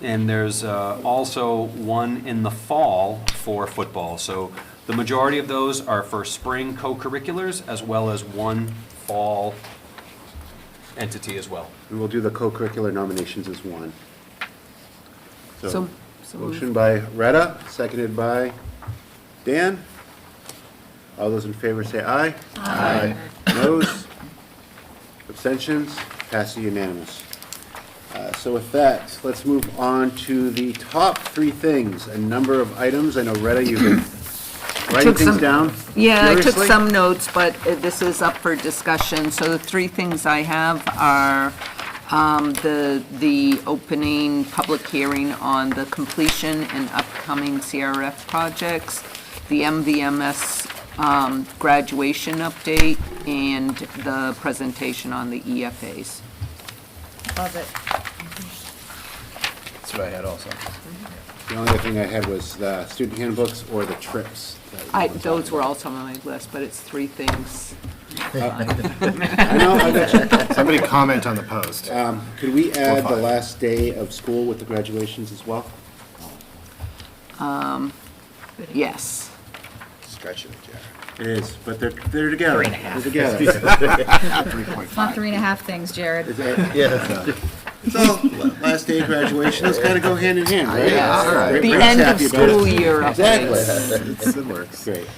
And there's also one in the fall for football. So the majority of those are for spring co-curriculars, as well as one fall entity as well. And we'll do the co-curricular nominations as one. So Motion by Retta, seconded by Dan. All those in favor say aye. Aye. Noes? Abstentions? Passes unanimous. So with that, let's move on to the top three things, a number of items. I know, Retta, you've been writing things down. Yeah, I took furiously. some notes, but this is up for discussion. So the three things I have are the opening public hearing on the completion and upcoming CRF projects, the MVMS graduation update, and the presentation on the EFAs. Love it. That's what I had also. The only other thing I had was the student handbooks or the trips. Those were also on my list, but it's three things. I know, I got you. Somebody comment on the post. Could we add the five. last day of school with the graduations as well? Yes. Stretching it, Jared. It is, but they're together. 3.5. They're together. It's not 3.5 things, Jared. So, last day of graduation, those kind of go hand in hand, right? Yeah, all right. The Rick's end of happy about it. school year updates. Exactly. It works. Great.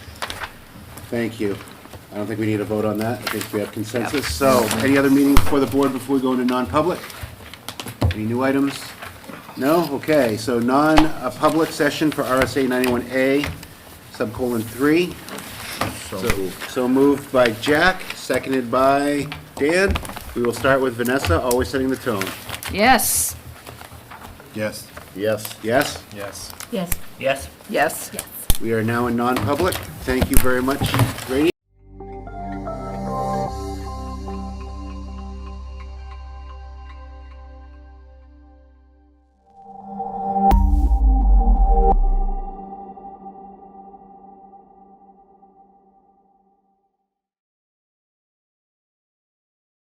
Thank you. I don't think we need a vote on that. I think we have consensus. So, any other meetings before the board before we go into non-public? Any new items? No? Okay, so non-public session for RSA 91A, subcolon 3. So moved by Jack, seconded by Dan. We will start with Vanessa, always setting the tone. Yes. Yes. Yes. Yes? Yes. Yes. Yes? Yes. We are now in non-public. Thank you very much, Grady.